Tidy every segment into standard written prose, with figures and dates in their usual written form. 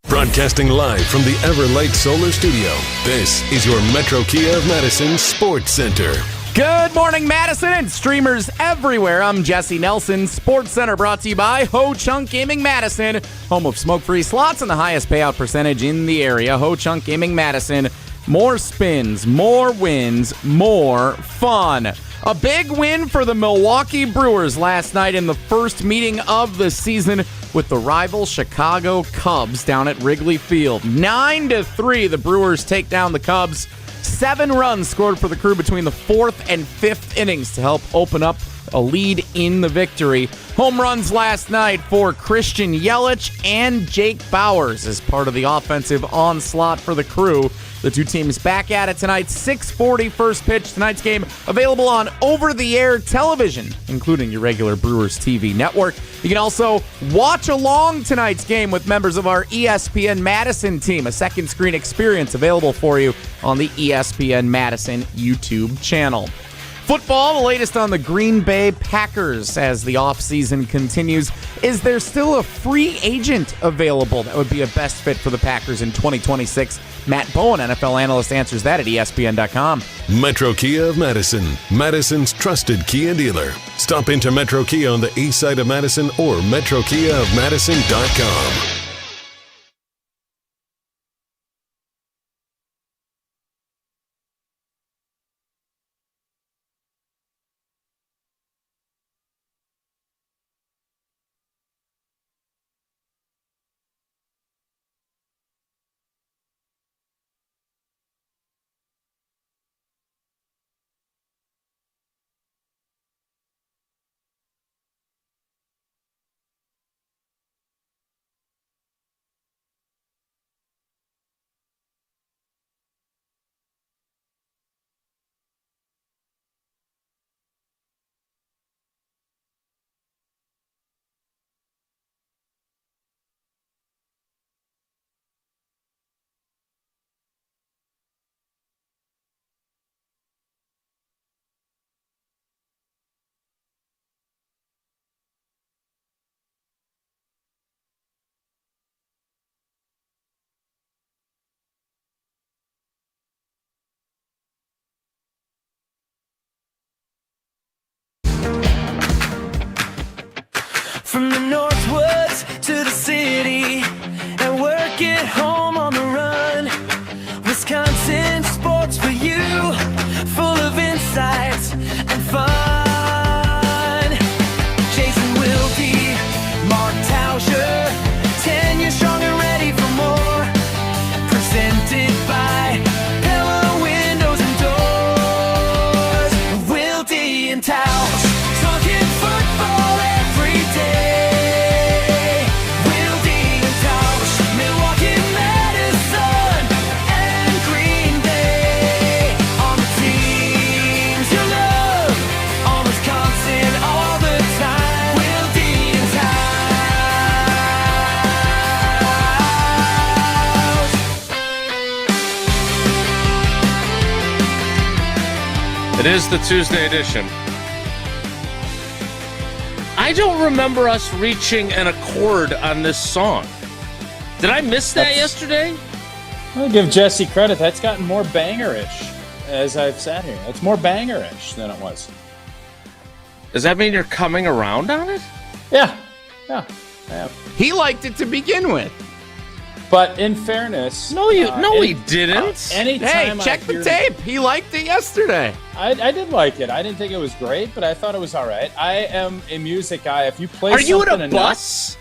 Broadcasting live from the Everlight Solar Studio, this is your Metro Kia of Madison Sports Center. Good morning, Madison and streamers everywhere. I'm Jesse Nelson. Sports Center brought to you by Ho Chunk Gaming Madison, home of smoke-free slots and the highest payout percentage in the area. Ho Chunk Gaming Madison. More spins, more wins, more fun. A big win for the Milwaukee Brewers last night in the first meeting of the season with the rival Chicago Cubs down at Wrigley Field. 9-3, the Brewers take down the Cubs. 7 runs scored for the Crew between the 4th and 5th innings to help open up a lead in the victory. Home runs last night for Christian Yelich and Jake Bauers as part of the offensive onslaught for the Crew. The two teams back at it tonight. 6:40 first pitch. Tonight's game available on over-the-air television, including your regular Brewers TV network. You can also watch along tonight's game with members of our ESPN Madison team. A second screen experience available for you on the ESPN Madison YouTube channel. Football, the latest on the Green Bay Packers as the offseason continues. Is there still a free agent available that would be a best fit for the Packers in 2026? Matt Bowen, NFL analyst, answers that at ESPN.com. Metro Kia of Madison, Madison's trusted Kia dealer. Stop into Metro Kia on the east side of Madison or metrokiaofmadison.com. From the Northwoods to the city and work at home on the run. Wisconsin sports for you, full of insights and fun. Jason Wilde, Mark Tauscher, 10 years strong and ready for more. Presented by Pella windows and doors. Wilde and Tausch, talking football every day. It is the Tuesday edition. I don't remember us reaching an accord on this song. Did I miss that yesterday? I'll give Jesse credit. That's gotten more banger-ish as I've sat here. It's more banger-ish than it was. Does that mean you're coming around on it? Yeah. He liked it to begin with. But in fairness... he didn't. Anytime Check the tape. He liked it yesterday. I did like it. I didn't think it was great, but I thought it was all right. I am a music guy. If you play Are you something in a bus?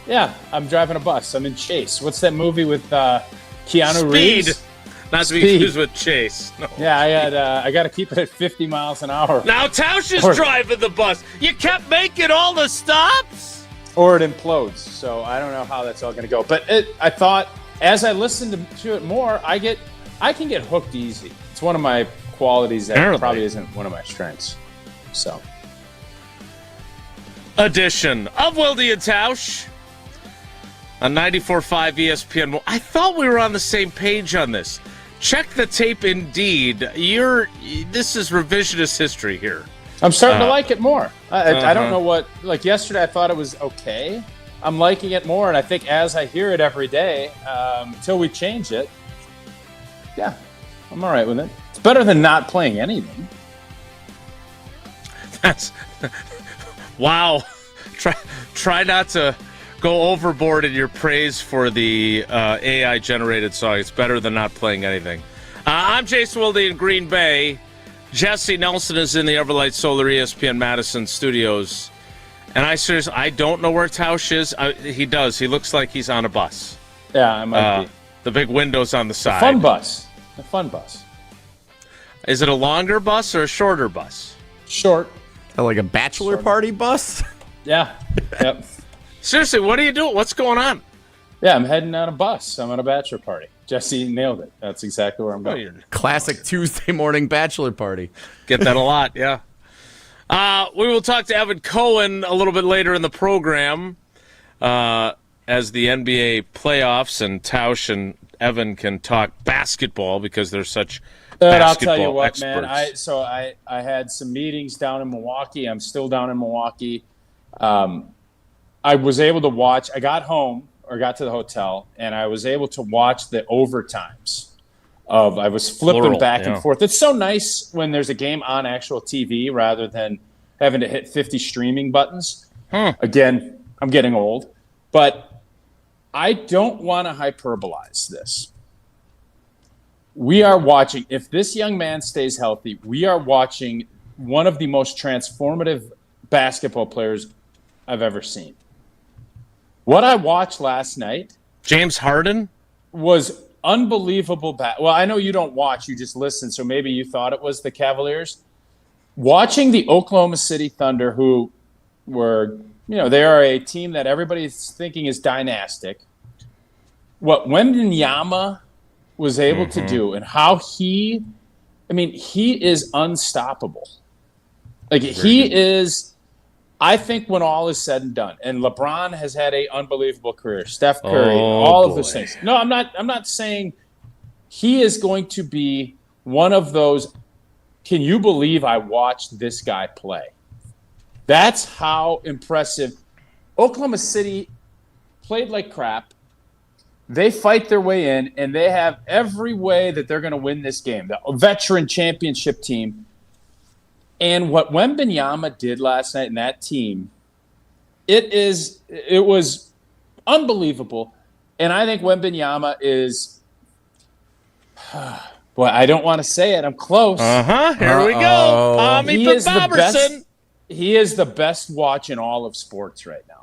Yeah, I'm driving a bus. I'm in Chase. What's that movie with Keanu Speed. Reeves? Not to be confused with Chase. No. Yeah, I got to keep it at 50 miles an hour. Now Tausch is driving the bus. You kept making all the stops? Or it implodes. So I don't know how that's all going to go. But I thought, as I listened to it more, I can get hooked easy. It's one of my qualities that probably isn't one of my strengths. So. Edition of Wilde and Tausch on 94.5 ESPN. I thought we were on the same page on this. Check the tape indeed. This is revisionist history here. I'm starting to like it more. I don't know what, like yesterday I thought it was okay. I'm liking it more, and I think as I hear it every day, until we change it, yeah, I'm all right with it. It's better than not playing anything. That's wow. Try not to go overboard in your praise for the AI-generated song. It's better than not playing anything. I'm Jason Wilde in Green Bay. Jesse Nelson is in the Everlight Solar ESPN Madison studios. And I don't know where Tausch is. He does. He looks like he's on a bus. Yeah, I might be. The big windows on the side. A fun bus. Is it a longer bus or a shorter bus? Short. Like a bachelor party bus? Yeah. Yep. Seriously, what are you doing? What's going on? Yeah, I'm heading on a bus. I'm on a bachelor party. Jesse nailed it. That's exactly where I'm going. Classic Tuesday morning bachelor party. Get that a lot, yeah. We will talk to Evan Cohen a little bit later in the program as the NBA playoffs, and Tausch and Evan can talk basketball because they're such basketball I'll tell you what, experts. Man. I had some meetings down in Milwaukee. I'm still down in Milwaukee. I was able to watch. I got to the hotel, and I was able to watch the overtimes. I was flipping back and forth. It's so nice when there's a game on actual TV rather than having to hit 50 streaming buttons. Again, I'm getting old, but I don't want to hyperbolize this. We are watching, if this young man stays healthy, we are watching one of the most transformative basketball players I've ever seen. What I watched last night, James Harden, was unbelievable. Well, I know you don't watch, you just listen, so maybe you thought it was the Cavaliers. Watching the Oklahoma City Thunder, who were, they are a team that everybody's thinking is dynastic. What Wembanyama was able to do and how he is unstoppable. Like, he is, I think when all is said and done, and LeBron has had an unbelievable career, Steph Curry, all of those things. No, I'm not saying he is going to be one of those, can you believe I watched this guy play? That's how impressive. Oklahoma City played like crap. They fight their way in, and they have every way that they're going to win this game. The veteran championship team. And what Wembanyama did last night in that team, it was unbelievable. And I think Wembanyama is, boy, I don't want to say it. I'm close. Here we go. He is the best watch in all of sports right now.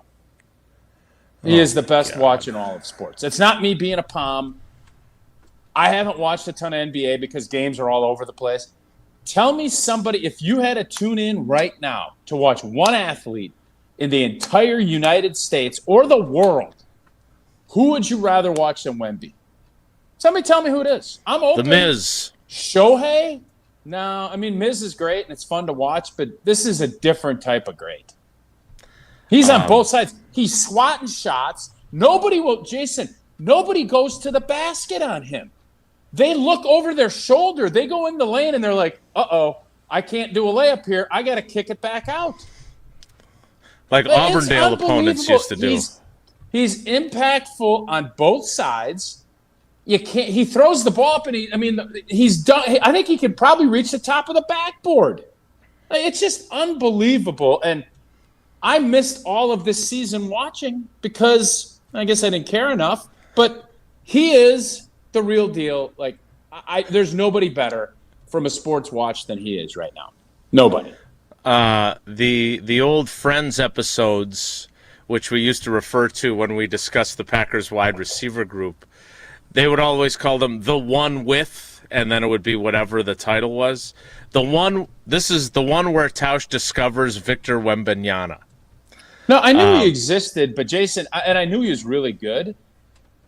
He is the best watch in all of sports. It's not me being a palm. I haven't watched a ton of NBA because games are all over the place. Tell me somebody, if you had to tune in right now to watch one athlete in the entire United States or the world, who would you rather watch than Wemby? Somebody tell me who it is. I'm open. The Miz. Shohei? No, Miz is great and it's fun to watch, but this is a different type of great. He's on both sides. He's swatting shots. Nobody goes to the basket on him. They look over their shoulder. They go in the lane, and they're like, uh-oh, I can't do a layup here. I got to kick it back out. Like Auburndale opponents used to do. He's impactful on both sides. He throws the ball up, and he's done. I think he could probably reach the top of the backboard. It's just unbelievable. And I missed all of this season watching because I guess I didn't care enough. But he is the real deal. Like, there's nobody better from a sports watch than he is right now. Nobody. The old Friends episodes, which we used to refer to when we discussed the Packers wide receiver group, they would always call them the one with, and then it would be whatever the title was. This is the one where Tausch discovers Victor Wembanyama. No, I knew he existed, but Jason, and I knew he was really good.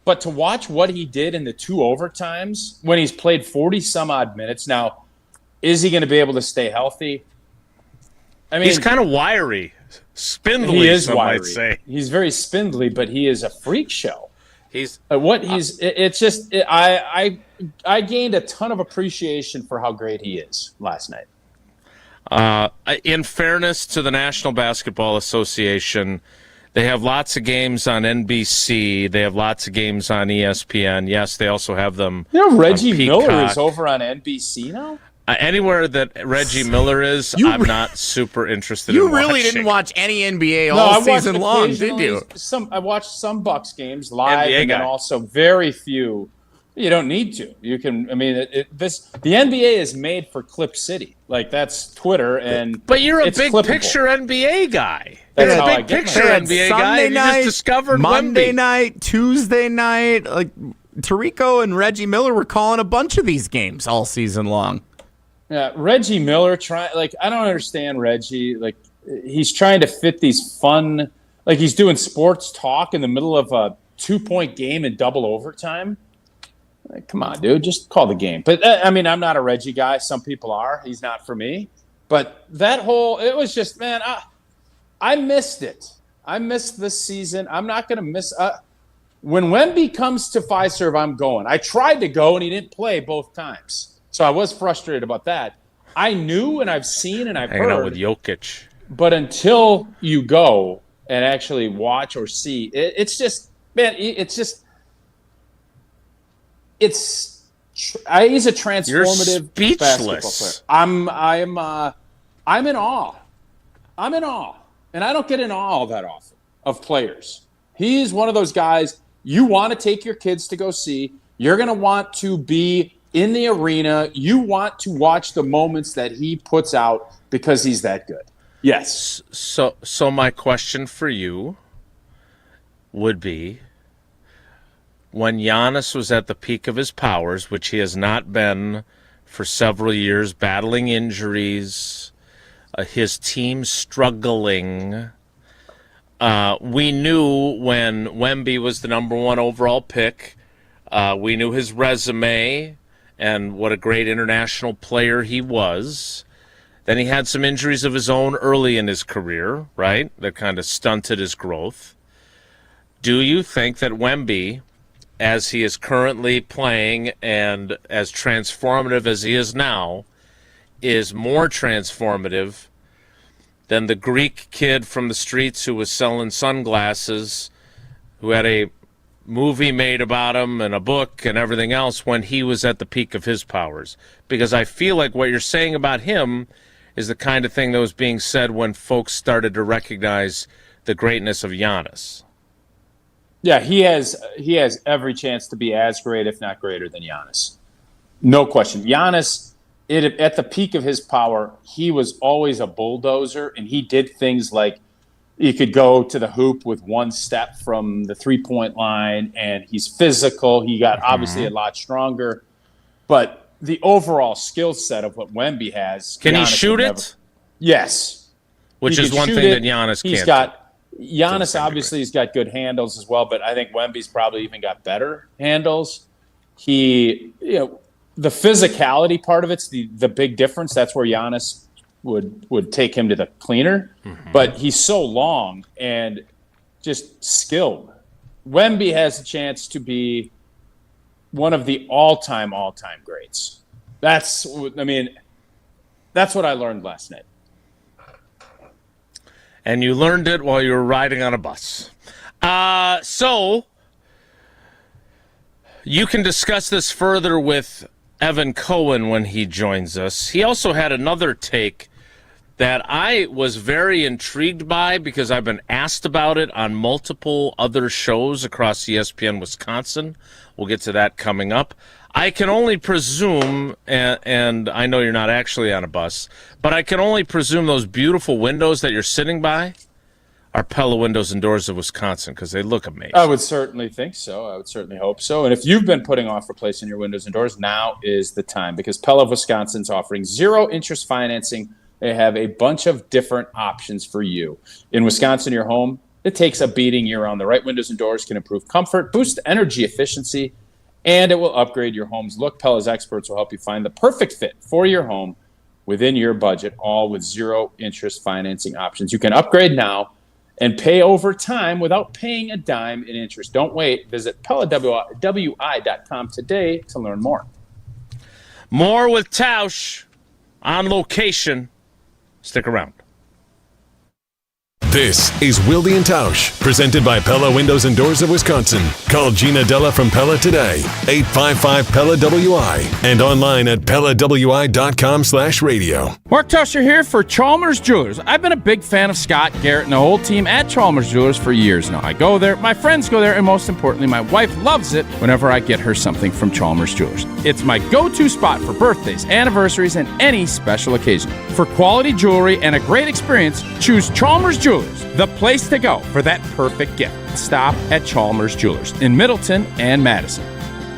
But to watch what he did in the 2 overtimes when he's played 40-some-odd minutes. Now, is he going to be able to stay healthy? He's kind of wiry. Spindly, he is some wiry. might say. He's very spindly, but he is a freak show. I gained a ton of appreciation for how great he is last night. In fairness to the National Basketball Association, They have lots of games on NBC. They have lots of games on ESPN. Yes, they also have them. Reggie Miller is over on NBC now? Anywhere that Reggie Miller is, I'm not super interested in watching. You really didn't watch any NBA all season long, did you? I watched some Bucks games live, and then also very few. You don't need to. You can. I mean, the NBA is made for Clip City. Like, that's Twitter, but you're a big picture NBA guy. That's you're how a big picture NBA guy. You just discovered Monday Wemby. night, Tuesday night. Like, Tirico and Reggie Miller were calling a bunch of these games all season long. Yeah, Reggie Miller I don't understand Reggie. Like, he's trying to fit these fun, like, he's doing sports talk in the middle of a 2-point game in double overtime. Like, come on, dude, just call the game. But I mean, I'm not a Reggie guy. Some people are. He's not for me. But it was just, man, I missed it. I missed this season. I'm not going to miss. When Wemby comes to Fiserv, I'm going. I tried to go, and he didn't play both times. So I was frustrated about that. I knew, and I've seen, and I've heard. Hanging out with Jokic. But until you go and actually watch or see, it's just, man, he's a transformative basketball player. I'm in awe. I'm in awe. And I don't get in awe that often of players. He's one of those guys you want to take your kids to go see. You're going to want to be in the arena. You want to watch the moments that he puts out because he's that good. Yes. So my question for you would be, when Giannis was at the peak of his powers, which he has not been for several years, battling injuries, his team struggling, we knew when Wemby was the number 1 overall pick, we knew his resume and what a great international player he was. Then he had some injuries of his own early in his career, right? That kind of stunted his growth. Do you think that Wemby, as he is currently playing and as transformative as he is now, is more transformative than the Greek kid from the streets who was selling sunglasses, who had a movie made about him and a book and everything else when he was at the peak of his powers? Because I feel like what you're saying about him is the kind of thing that was being said when folks started to recognize the greatness of Giannis. Yeah, he has every chance to be as great, if not greater, than Giannis. No question. Giannis, at the peak of his power, he was always a bulldozer, and he did things like he could go to the hoop with one step from the three-point line, and he's physical. He got obviously a lot stronger. But the overall skill set of what Wemby has. Can he shoot it? Yes. Which is one thing that Giannis can't. Giannis obviously has got good handles as well, but I think Wemby's probably even got better handles. The physicality part of it's the big difference. That's where Giannis would take him to the cleaner. But he's so long and just skilled. Wemby has a chance to be one of the all-time greats. That's what I learned last night. And you learned it while you were riding on a bus. So you can discuss this further with Evan Cohen when he joins us. He also had another take that I was very intrigued by because I've been asked about it on multiple other shows across ESPN Wisconsin. We'll get to that coming up. I can only presume, and I know you're not actually on a bus, but I can only presume those beautiful windows that you're sitting by are Pella windows and doors of Wisconsin, because they look amazing. I would certainly think so. I would certainly hope so. And if you've been putting off replacing your windows and doors, now is the time, because Pella of Wisconsin's offering zero interest financing. They have a bunch of different options for you. In Wisconsin, your home, it takes a beating year-round. The right windows and doors can improve comfort, boost energy efficiency, and it will upgrade your home's look. Pella's experts will help you find the perfect fit for your home within your budget, all with zero interest financing options. You can upgrade now and pay over time without paying a dime in interest. Don't wait. Visit PellaWI.com today to learn more. More with Tausch on location. Stick around. This is Wilde and Tausch, presented by Pella Windows and Doors of Wisconsin. Call Gina Della from Pella today, 855-PELLA-WI, and online at PellaWI.com/radio. Mark Tauscher here for Chalmers Jewelers. I've been a big fan of Scott, Garrett, and the whole team at Chalmers Jewelers for years now. I go there, my friends go there, and most importantly, my wife loves it whenever I get her something from Chalmers Jewelers. It's my go-to spot for birthdays, anniversaries, and any special occasion. For quality jewelry and a great experience, choose Chalmers Jewelers, the place to go for that perfect gift. Stop at Chalmers Jewelers in Middleton and Madison.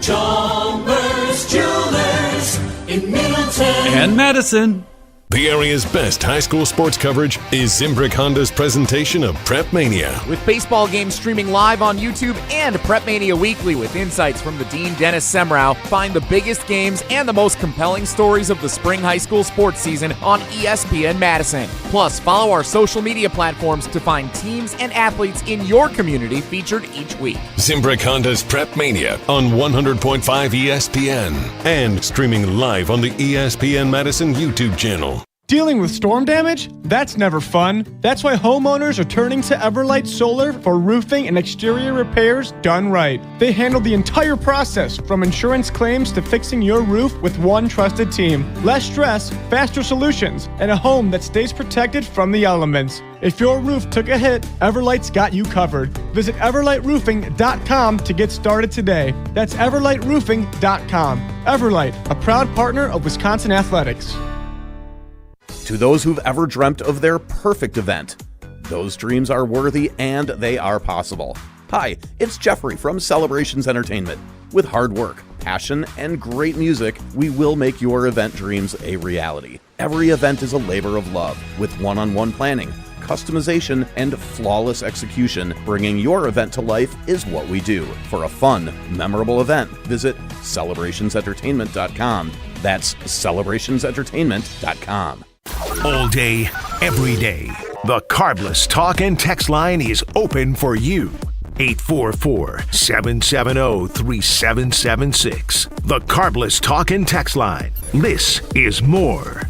Chalmers Jewelers in Middleton and Madison. The area's best high school sports coverage is Zimbrick Honda's presentation of Prep Mania. With baseball games streaming live on YouTube and Prep Mania Weekly with insights from the Dean Dennis Semrau, find the biggest games and the most compelling stories of the spring high school sports season on ESPN Madison. Plus, follow our social media platforms to find teams and athletes in your community featured each week. Zimbrick Honda's Prep Mania on 100.5 ESPN and streaming live on the ESPN Madison YouTube channel. Dealing with storm damage? That's never fun. That's why homeowners are turning to Everlight Solar for roofing and exterior repairs done right. They handle the entire process, from insurance claims to fixing your roof with one trusted team. Less stress, faster solutions, and a home that stays protected from the elements. If your roof took a hit, Everlight's got you covered. Visit everlightroofing.com to get started today. That's everlightroofing.com. Everlight, a proud partner of Wisconsin Athletics. To those who've ever dreamt of their perfect event, those dreams are worthy and they are possible. Hi, it's Jeffrey from Celebrations Entertainment. With hard work, passion, and great music, we will make your event dreams a reality. Every event is a labor of love, with one-on-one planning, customization, and flawless execution. Bringing your event to life is what we do. For a fun, memorable event, visit celebrationsentertainment.com. That's celebrationsentertainment.com. All day, every day, the Carbless Talk and Text line is open for you. 844-770-3776. The Carbless Talk and Text line. This is more.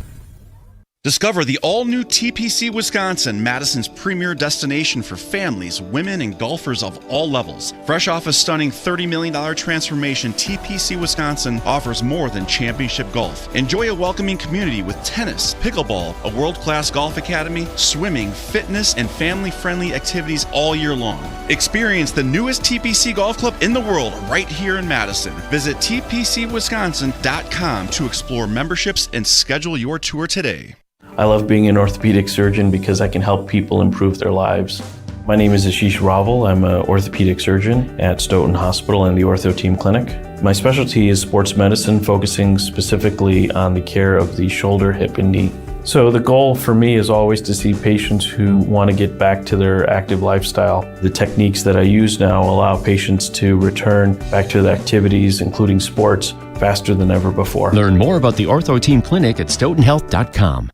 Discover the all-new TPC Wisconsin, Madison's premier destination for families, women, and golfers of all levels. Fresh off a stunning $30 million transformation, TPC Wisconsin offers more than championship golf. Enjoy a welcoming community with tennis, pickleball, a world-class golf academy, swimming, fitness, and family-friendly activities all year long. Experience the newest TPC golf club in the world right here in Madison. Visit tpcwisconsin.com to explore memberships and schedule your tour today. I love being an orthopedic surgeon because I can help people improve their lives. My name is Ashish Raval. I'm an orthopedic surgeon at Stoughton Hospital and the Ortho Team Clinic. My specialty is sports medicine, focusing specifically on the care of the shoulder, hip, and knee. So the goal for me is always to see patients who want to get back to their active lifestyle. The techniques that I use now allow patients to return back to their activities, including sports, faster than ever before. Learn more about the Ortho Team Clinic at stoughtonhealth.com.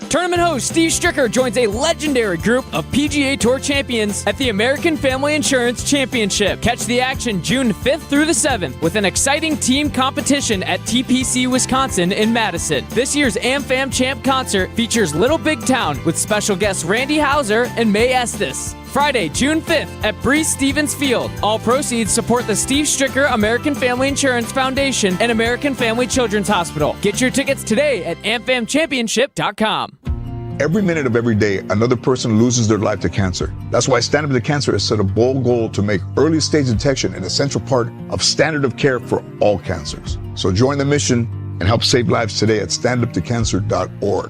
Tournament host Steve Stricker joins a legendary group of PGA Tour champions at the American Family Insurance Championship. Catch the action June 5th through the 7th with an exciting team competition at TPC Wisconsin in Madison. This year's AmFam Champ concert features Little Big Town with special guests Randy Houser and May Estes. Friday, June 5th at Breeze Stevens Field. All proceeds support the Steve Stricker American Family Insurance Foundation and American Family Children's Hospital. Get your tickets today at amfamchampionship.com. Every minute of every day, another person loses their life to cancer. That's why Stand Up to Cancer has set a bold goal to make early stage detection an essential part of standard of care for all cancers. So join the mission and help save lives today at standuptocancer.org.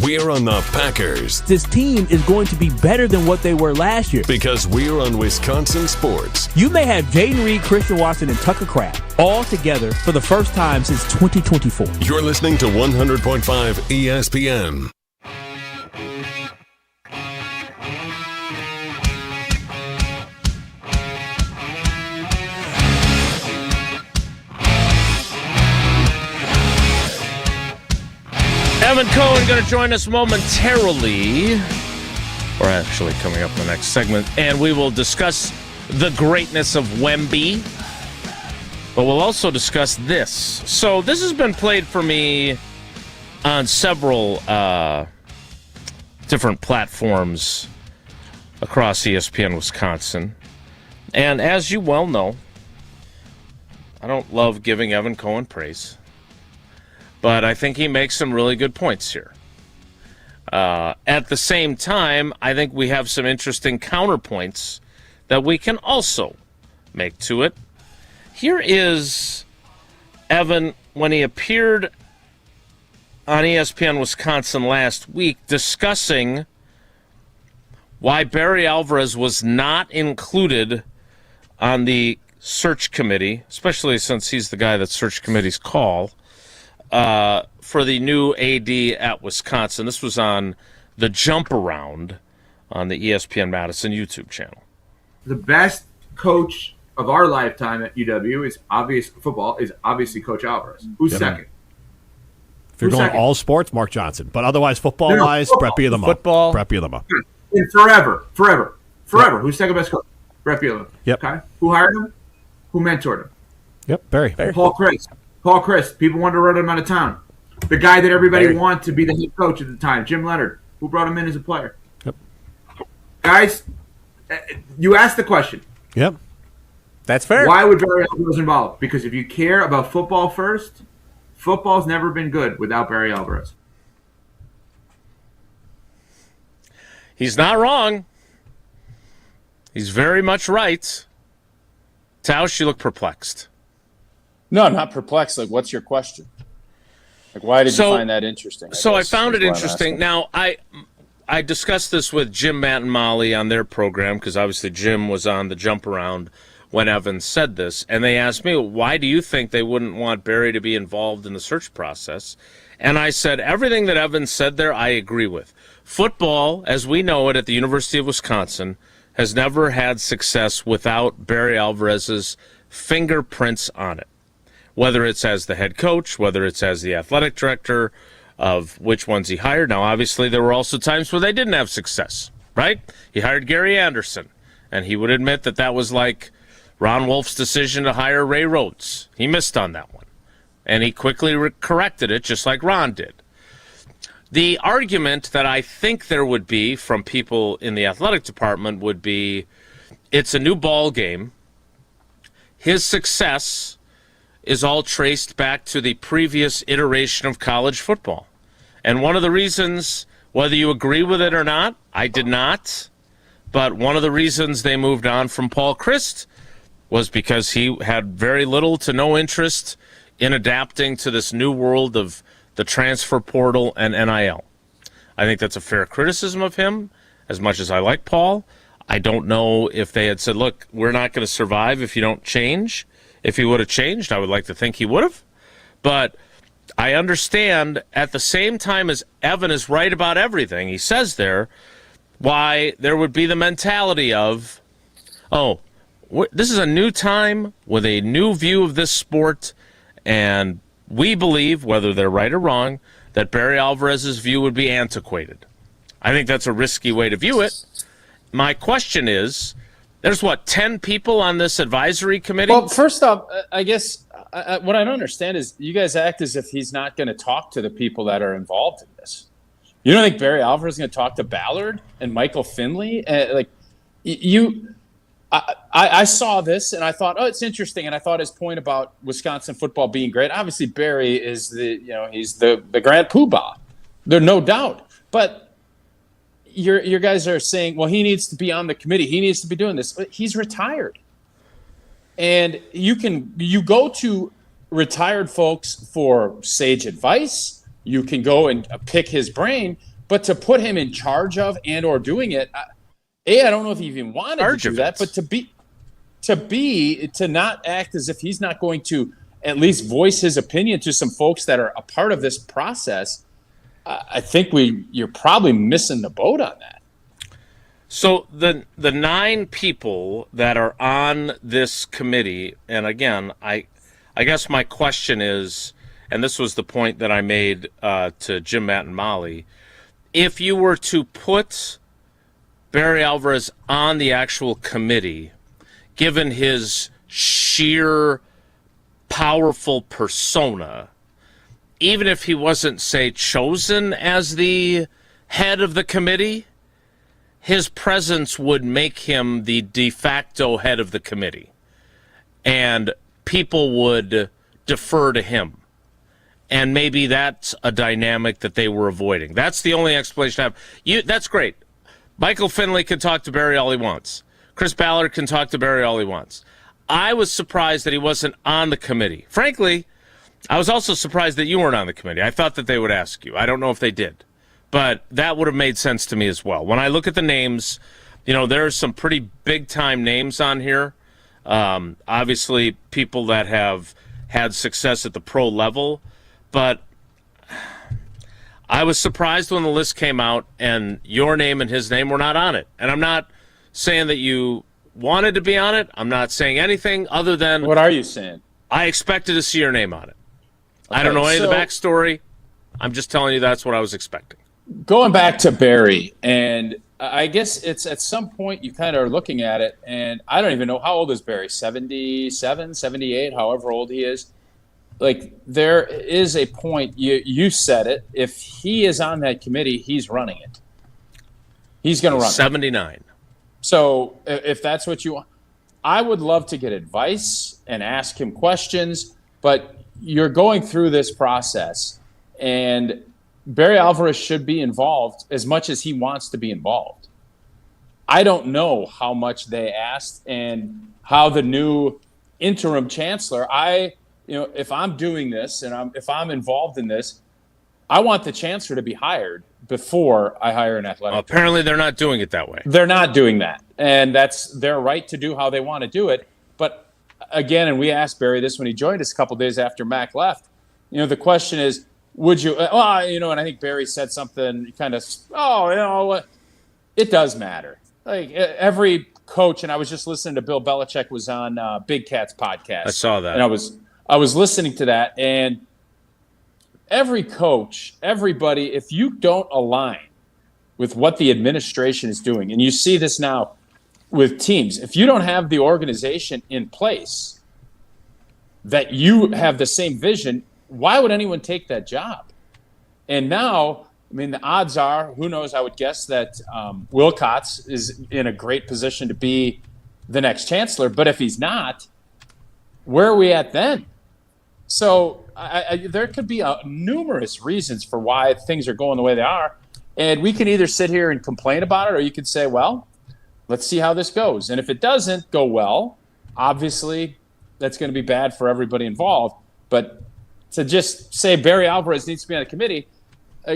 We're on the Packers. This team is going to be better than what they were last year. Because we're on Wisconsin sports. You may have Jaden Reed, Christian Watson, and Tucker Kraft all together for the first time since 2024. You're listening to 100.5 ESPN. Evan Cohen going to join us momentarily, or actually coming up in the next segment, and we will discuss the greatness of Wemby, but we'll also discuss this. So this has been played for me on several different platforms across ESPN Wisconsin. And as you well know, I don't love giving Evan Cohen praise, but I think he makes some really good points here. At the same time, I think we have some interesting counterpoints that we can also make to it. Here is Evan when he appeared on ESPN Wisconsin last week discussing why Barry Alvarez was not included on the search committee, especially since he's the guy that search committees call, for the new AD at Wisconsin. This was on the Jump Around on the ESPN Madison YouTube channel. The best coach of our lifetime at UW is obviously Coach Alvarez. Who's second? If you're going all sports, Mark Johnson. But otherwise, football-wise, Brett Bielema. Football. Brett Bielema. And forever. Yep. Who's second best coach? Brett Bielema. Yep. Okay. Who hired him? Who mentored him? Yep, Barry. Paul Chris. People wanted to run him out of town. The guy that everybody wanted to be the head coach at the time, Jim Leonard, who brought him in as a player. Yep. Guys, you asked the question. Yep. That's fair. Why would Barry Alvarez involved? Because if you care about football first, football's never been good without Barry Alvarez. He's not wrong. He's very much right. Tausch, you look perplexed. No, I'm not perplexed. Like, what's your question? Like, why did you find that interesting? I found it interesting. Now, I discussed this with Jim, Matt, and Molly on their program because obviously Jim was on the Jump Around when Evan said this, and they asked me, why do you think they wouldn't want Barry to be involved in the search process? And I said, everything that Evan said there, I agree with. Football, as we know it at the University of Wisconsin, has never had success without Barry Alvarez's fingerprints on it. Whether it's as the head coach, whether it's as the athletic director of which ones he hired. Now, obviously, there were also times where they didn't have success, right? He hired Gary Anderson, and he would admit that that was like Ron Wolf's decision to hire Ray Rhodes. He missed on that one, and he quickly corrected it just like Ron did. The argument that I think there would be from people in the athletic department would be it's a new ball game. His success is all traced back to the previous iteration of college football. And one of the reasons, whether you agree with it or not, I did not, but one of the reasons they moved on from Paul Chryst was because he had very little to no interest in adapting to this new world of the transfer portal and NIL. I think that's a fair criticism of him, as much as I like Paul. I don't know if they had said, look, we're not going to survive if you don't change. If he would have changed, I would like to think he would have. But I understand at the same time as Evan is right about everything he says there, why there would be the mentality of, oh, this is a new time with a new view of this sport, and we believe, whether they're right or wrong, that Barry Alvarez's view would be antiquated. I think that's a risky way to view it. My question is, there's, 10 people on this advisory committee? Well, first off, I guess what I don't understand is you guys act as if he's not going to talk to the people that are involved in this. You don't think Barry Alvarez is going to talk to Ballard and Michael Finley? I saw this and I thought, oh, it's interesting. And I thought his point about Wisconsin football being great. Obviously, Barry is he's the grand poobah. There's no doubt. But your guys are saying, well, he needs to be on the committee. He needs to be doing this. He's retired. And you go to retired folks for sage advice. You can go and pick his brain, but to put him in charge of and or doing it, I don't know if he even wanted to do that, but to not act as if he's not going to at least voice his opinion to some folks that are a part of this process, I think you're probably missing the boat on that. So the 9 people that are on this committee, and again, I guess my question is, and this was the point that I made to Jim, Matt, and Molly, if you were to put Barry Alvarez on the actual committee, given his sheer powerful persona, even if he wasn't, say, chosen as the head of the committee, his presence would make him the de facto head of the committee, and people would defer to him. And maybe that's a dynamic that they were avoiding. That's the only explanation I have. That's great. Michael Finley can talk to Barry all he wants. Chris Ballard can talk to Barry all he wants. I was surprised that he wasn't on the committee. Frankly, I was also surprised that you weren't on the committee. I thought that they would ask you. I don't know if they did. But that would have made sense to me as well. When I look at the names, there are some pretty big-time names on here. Obviously, people that have had success at the pro level. But I was surprised when the list came out and your name and his name were not on it. And I'm not saying that you wanted to be on it. I'm not saying anything other than... What are you saying? I expected to see your name on it. Okay, I don't know any of the backstory. I'm just telling you that's what I was expecting. Going back to Barry, and I guess it's at some point you kind of are looking at it, and I don't even know how old is Barry, 77, 78, however old he is. Like, there is a point, you said it, if he is on that committee, he's running it. He's going to run 79. It. So if that's what you want, I would love to get advice and ask him questions, but you're going through this process, and Barry Alvarez should be involved as much as he wants to be involved. I don't know how much they asked and how the new interim chancellor, if I'm doing this and if I'm involved in this, I want the chancellor to be hired before I hire an athletic director. Apparently they're not doing it that way. They're not doing that. And that's their right to do how they want to do it. But again, and we asked Barry this when he joined us a couple days after Mac left, the question is, would you, and I think Barry said something kind of, it does matter. Like every coach, and I was just listening to Bill Belichick was on Big Cat's podcast. I saw that. And I was listening to that, and every coach, everybody, if you don't align with what the administration is doing, and you see this now with teams, if you don't have the organization in place that you have the same vision, why would anyone take that job? And now, the odds are, who knows, I would guess that Wilcox is in a great position to be the next chancellor, but if he's not, where are we at then? So there could be numerous reasons for why things are going the way they are. And we can either sit here and complain about it, or you could say, well, let's see how this goes. And if it doesn't go well, obviously that's going to be bad for everybody involved. But to just say Barry Alvarez needs to be on a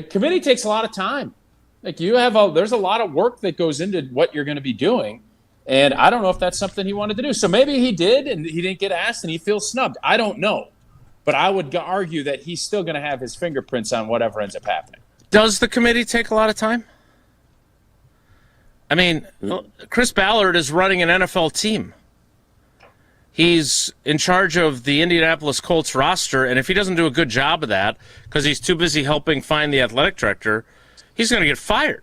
committee takes a lot of time. Like there's a lot of work that goes into what you're going to be doing. And I don't know if that's something he wanted to do. So maybe he did and he didn't get asked and he feels snubbed. I don't know. But I would argue that he's still going to have his fingerprints on whatever ends up happening. Does the committee take a lot of time? Chris Ballard is running an NFL team. He's in charge of the Indianapolis Colts roster, and if he doesn't do a good job of that because he's too busy helping find the athletic director, he's going to get fired.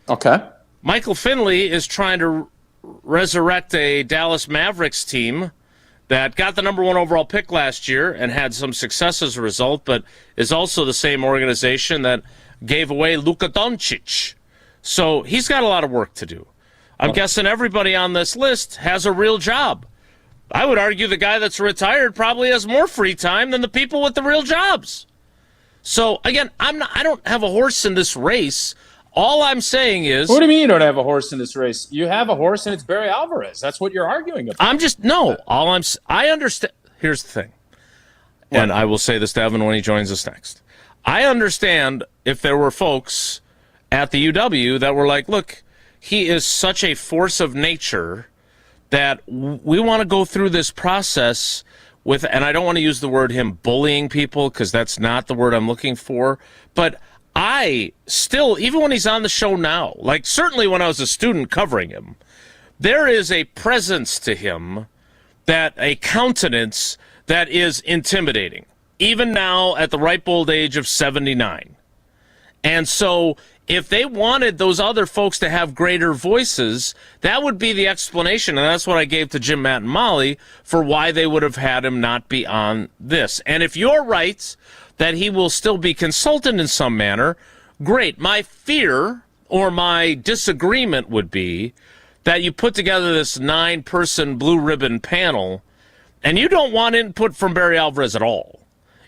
Okay. Michael Finley is trying to resurrect a Dallas Mavericks team that got the number 1 overall pick last year and had some success as a result, but is also the same organization that gave away Luka Doncic. So he's got a lot of work to do. I'm guessing everybody on this list has a real job. I would argue the guy that's retired probably has more free time than the people with the real jobs. So, again, I don't have a horse in this race. All I'm saying is... What do you mean you don't have a horse in this race? You have a horse, and it's Barry Alvarez. That's what you're arguing about. I understand. Here's the thing, and I will say this to Evan when he joins us next. I understand if there were folks at the UW that were like, look, he is such a force of nature that we want to go through this process with, and I don't want to use the word him bullying people because that's not the word I'm looking for, but I still, even when he's on the show now, like certainly when I was a student covering him, there is a presence to him, a countenance that is intimidating, even now at the ripe old age of 79. And so if they wanted those other folks to have greater voices, that would be the explanation, and that's what I gave to Jim, Matt, and Molly for why they would have had him not be on this. And if you're right that he will still be consulted in some manner, great. My fear or my disagreement would be that you put together this 9-person blue ribbon panel and you don't want input from Barry Alvarez at all.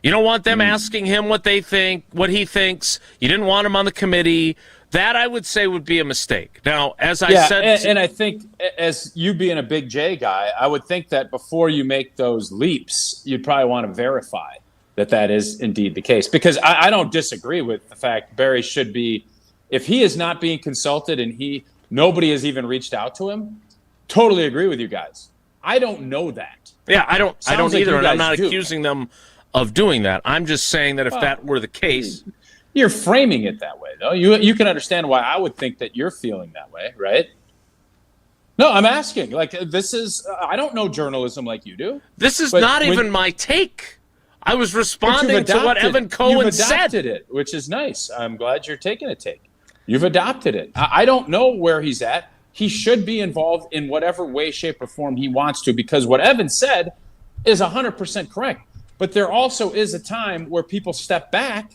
You don't want them asking him what they think, what he thinks. You didn't want him on the committee. That, I would say, would be a mistake. Now, as I said... And I think, as you being a big J guy, I would think that before you make those leaps, you'd probably want to verify that is indeed the case. Because I don't disagree with the fact Barry should be... If he is not being consulted and nobody has even reached out to him, totally agree with you guys. I don't know that. Yeah, I don't Sounds either, like and I'm not do. accusing them of doing that. I'm just saying that if that were the case... You're framing it that way, though. You can understand why I would think that you're feeling that way, right? No, I'm asking. Like, this is... I don't know journalism like you do. This is not even my take. I was responding to what Evan Cohen said. You've adopted it, which is nice. I'm glad you're taking a take. You've adopted it. I don't know where he's at. He should be involved in whatever way, shape, or form he wants to, because what Evan said is 100% correct. But there also is a time where people step back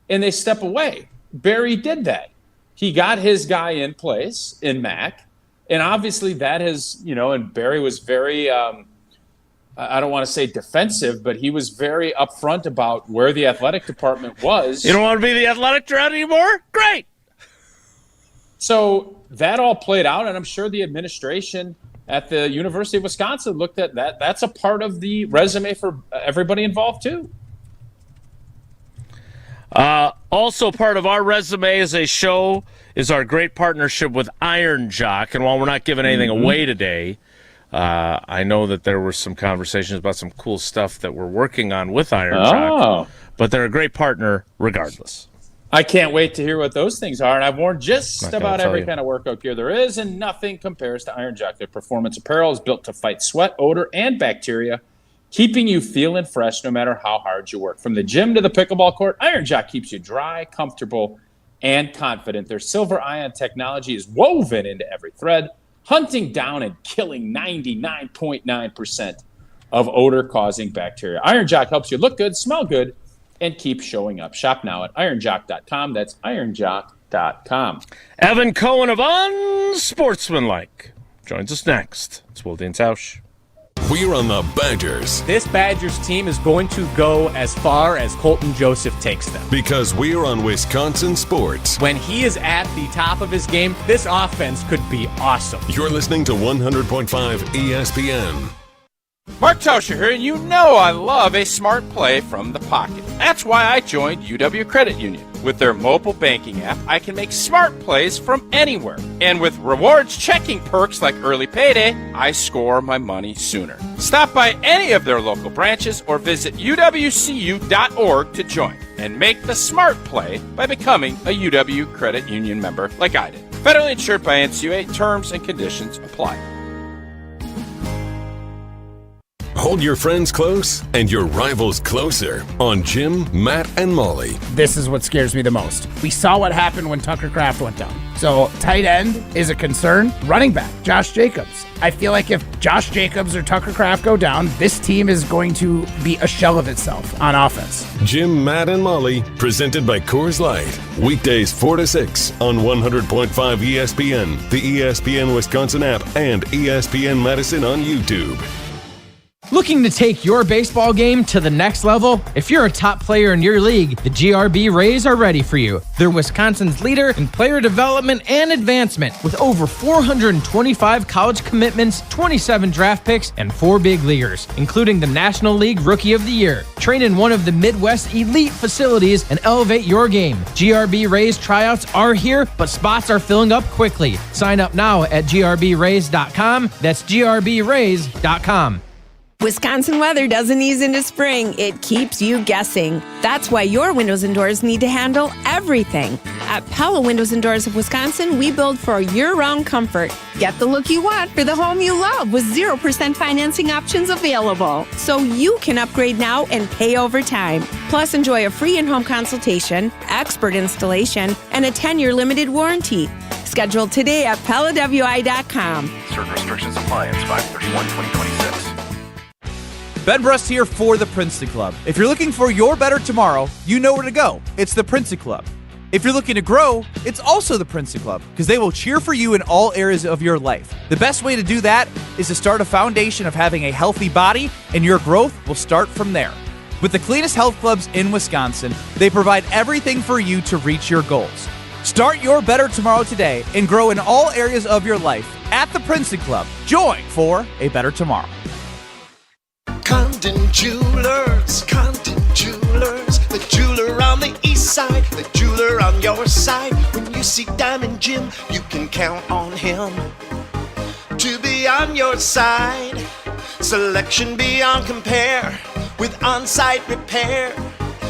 and they step away. Barry did that. He got his guy in place in Mac, and obviously that has, and Barry was very, I don't want to say defensive, but he was very upfront about where the athletic department was. You don't want to be the athletic director anymore? Great. So that all played out, and I'm sure the administration at the University of Wisconsin looked at that. That's a part of the resume for everybody involved, too. Also part of our resume as a show is our great partnership with Iron Jock. And while we're not giving anything away today, I know that there were some conversations about some cool stuff that we're working on with Iron Jock. But they're a great partner regardless. I can't wait to hear what those things are. And I've worn just about every kind of workout gear there is, and nothing compares to Iron Jock. Their performance apparel is built to fight sweat, odor, and bacteria, keeping you feeling fresh no matter how hard you work. From the gym to the pickleball court, Iron Jock keeps you dry, comfortable, and confident. Their silver ion technology is woven into every thread, hunting down and killing 99.9% of odor-causing bacteria. Iron Jock helps you look good, smell good, and keep showing up. Shop now at ironjock.com. That's ironjock.com. Evan Cohen of Unsportsmanlike joins us next. It's Wilde and Tausch. We're on the Badgers. This Badgers team is going to go as far as Colton Joseph takes them. Because we're on Wisconsin Sports. When he is at the top of his game, this offense could be awesome. You're listening to 100.5 ESPN. Mark Tauscher here, and you know I love a smart play from the pocket. That's why I joined UW Credit Union. With their mobile banking app, I can make smart plays from anywhere. And with rewards checking perks like early payday, I score my money sooner. Stop by any of their local branches or visit uwcu.org to join and make the smart play by becoming a UW Credit Union member like I did. Federally insured by NCUA. Terms and conditions apply. Hold your friends close and your rivals closer on Jim, Matt, and Molly. This is what scares me the most. We saw what happened when Tucker Kraft went down. So tight end is a concern. Running back, Josh Jacobs. I feel like if Josh Jacobs or Tucker Kraft go down, this team is going to be a shell of itself on offense. Jim, Matt, and Molly, presented by Coors Light. Weekdays 4 to 6 on 100.5 ESPN, the ESPN Wisconsin app, and ESPN Madison on YouTube. Looking to take your baseball game to the next level? If you're a top player in your league, the GRB Rays are ready for you. They're Wisconsin's leader in player development and advancement, with over 425 college commitments, 27 draft picks, and 4 big leaguers, including the National League Rookie of the Year. Train in one of the Midwest elite facilities and elevate your game. GRB Rays tryouts are here, but spots are filling up quickly. Sign up now at grbrays.com. That's grbrays.com. Wisconsin weather doesn't ease into spring. It keeps you guessing. That's why your windows and doors need to handle everything. At Pella Windows and Doors of Wisconsin, we build for year-round comfort. Get the look you want for the home you love with 0% financing options available. So you can upgrade now and pay over time. Plus, enjoy a free in-home consultation, expert installation, and a 10-year limited warranty. Schedule today at PellaWI.com. Certain restrictions apply. It's 5/31/2026. Ben Brust here for the Princeton Club. If you're looking for your better tomorrow, you know where to go. It's the Princeton Club. If you're looking to grow, it's also the Princeton Club, because they will cheer for you in all areas of your life. The best way to do that is to start a foundation of having a healthy body, and your growth will start from there. With the cleanest health clubs in Wisconsin, they provide everything for you to reach your goals. Start your better tomorrow today and grow in all areas of your life at the Princeton Club. Join for a better tomorrow. Condon Jewelers, the jeweler on the east side, the jeweler on your side. When you see Diamond Jim, you can count on him to be on your side. Selection beyond compare with on-site repair,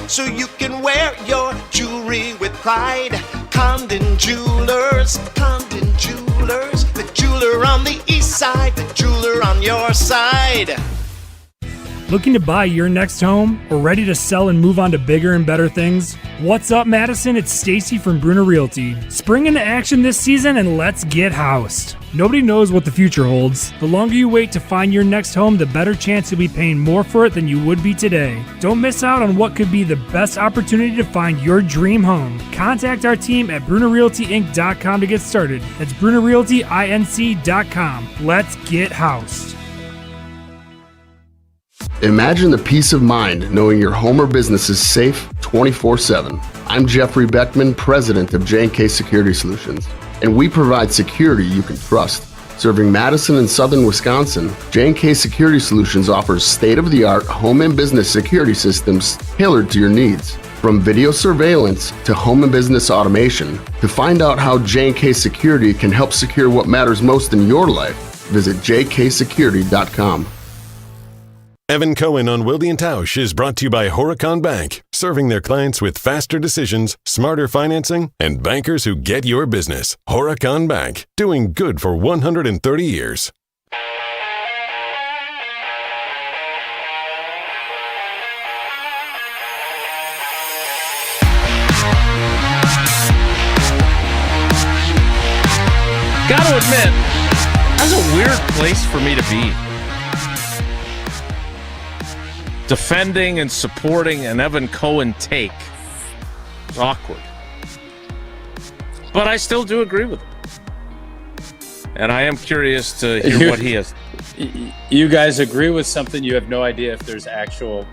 so you can wear your jewelry with pride. Condon Jewelers, the jeweler on the east side, the jeweler on your side. Looking to buy your next home or ready to sell and move on to bigger and better things? What's up, Madison? It's Stacy from Bruner Realty. Spring into action this season and let's get housed. Nobody knows what the future holds. The longer you wait to find your next home, the better chance you'll be paying more for it than you would be today. Don't miss out on what could be the best opportunity to find your dream home. Contact our team at BrunerRealtyInc.com to get started. That's BrunerRealtyInc.com. Let's get housed. Imagine the peace of mind knowing your home or business is safe 24/7. I'm Jeffrey Beckman, president of J&K Security Solutions, and we provide security you can trust. Serving Madison and southern Wisconsin, J&K Security Solutions offers state-of-the-art home and business security systems tailored to your needs. From video surveillance to home and business automation, to find out how J&K Security can help secure what matters most in your life, visit jksecurity.com. Evan Cohen on Wilde and Tausch is brought to you by Horicon Bank, serving their clients with faster decisions, smarter financing, and bankers who get your business. Horicon Bank, doing good for 130 years. Gotta admit, that's a weird place for me to be. Defending and supporting an Evan Cohen take. It's awkward. But I still do agree with him. And I am curious to hear what he has. You guys agree with something, you have no idea if there's actual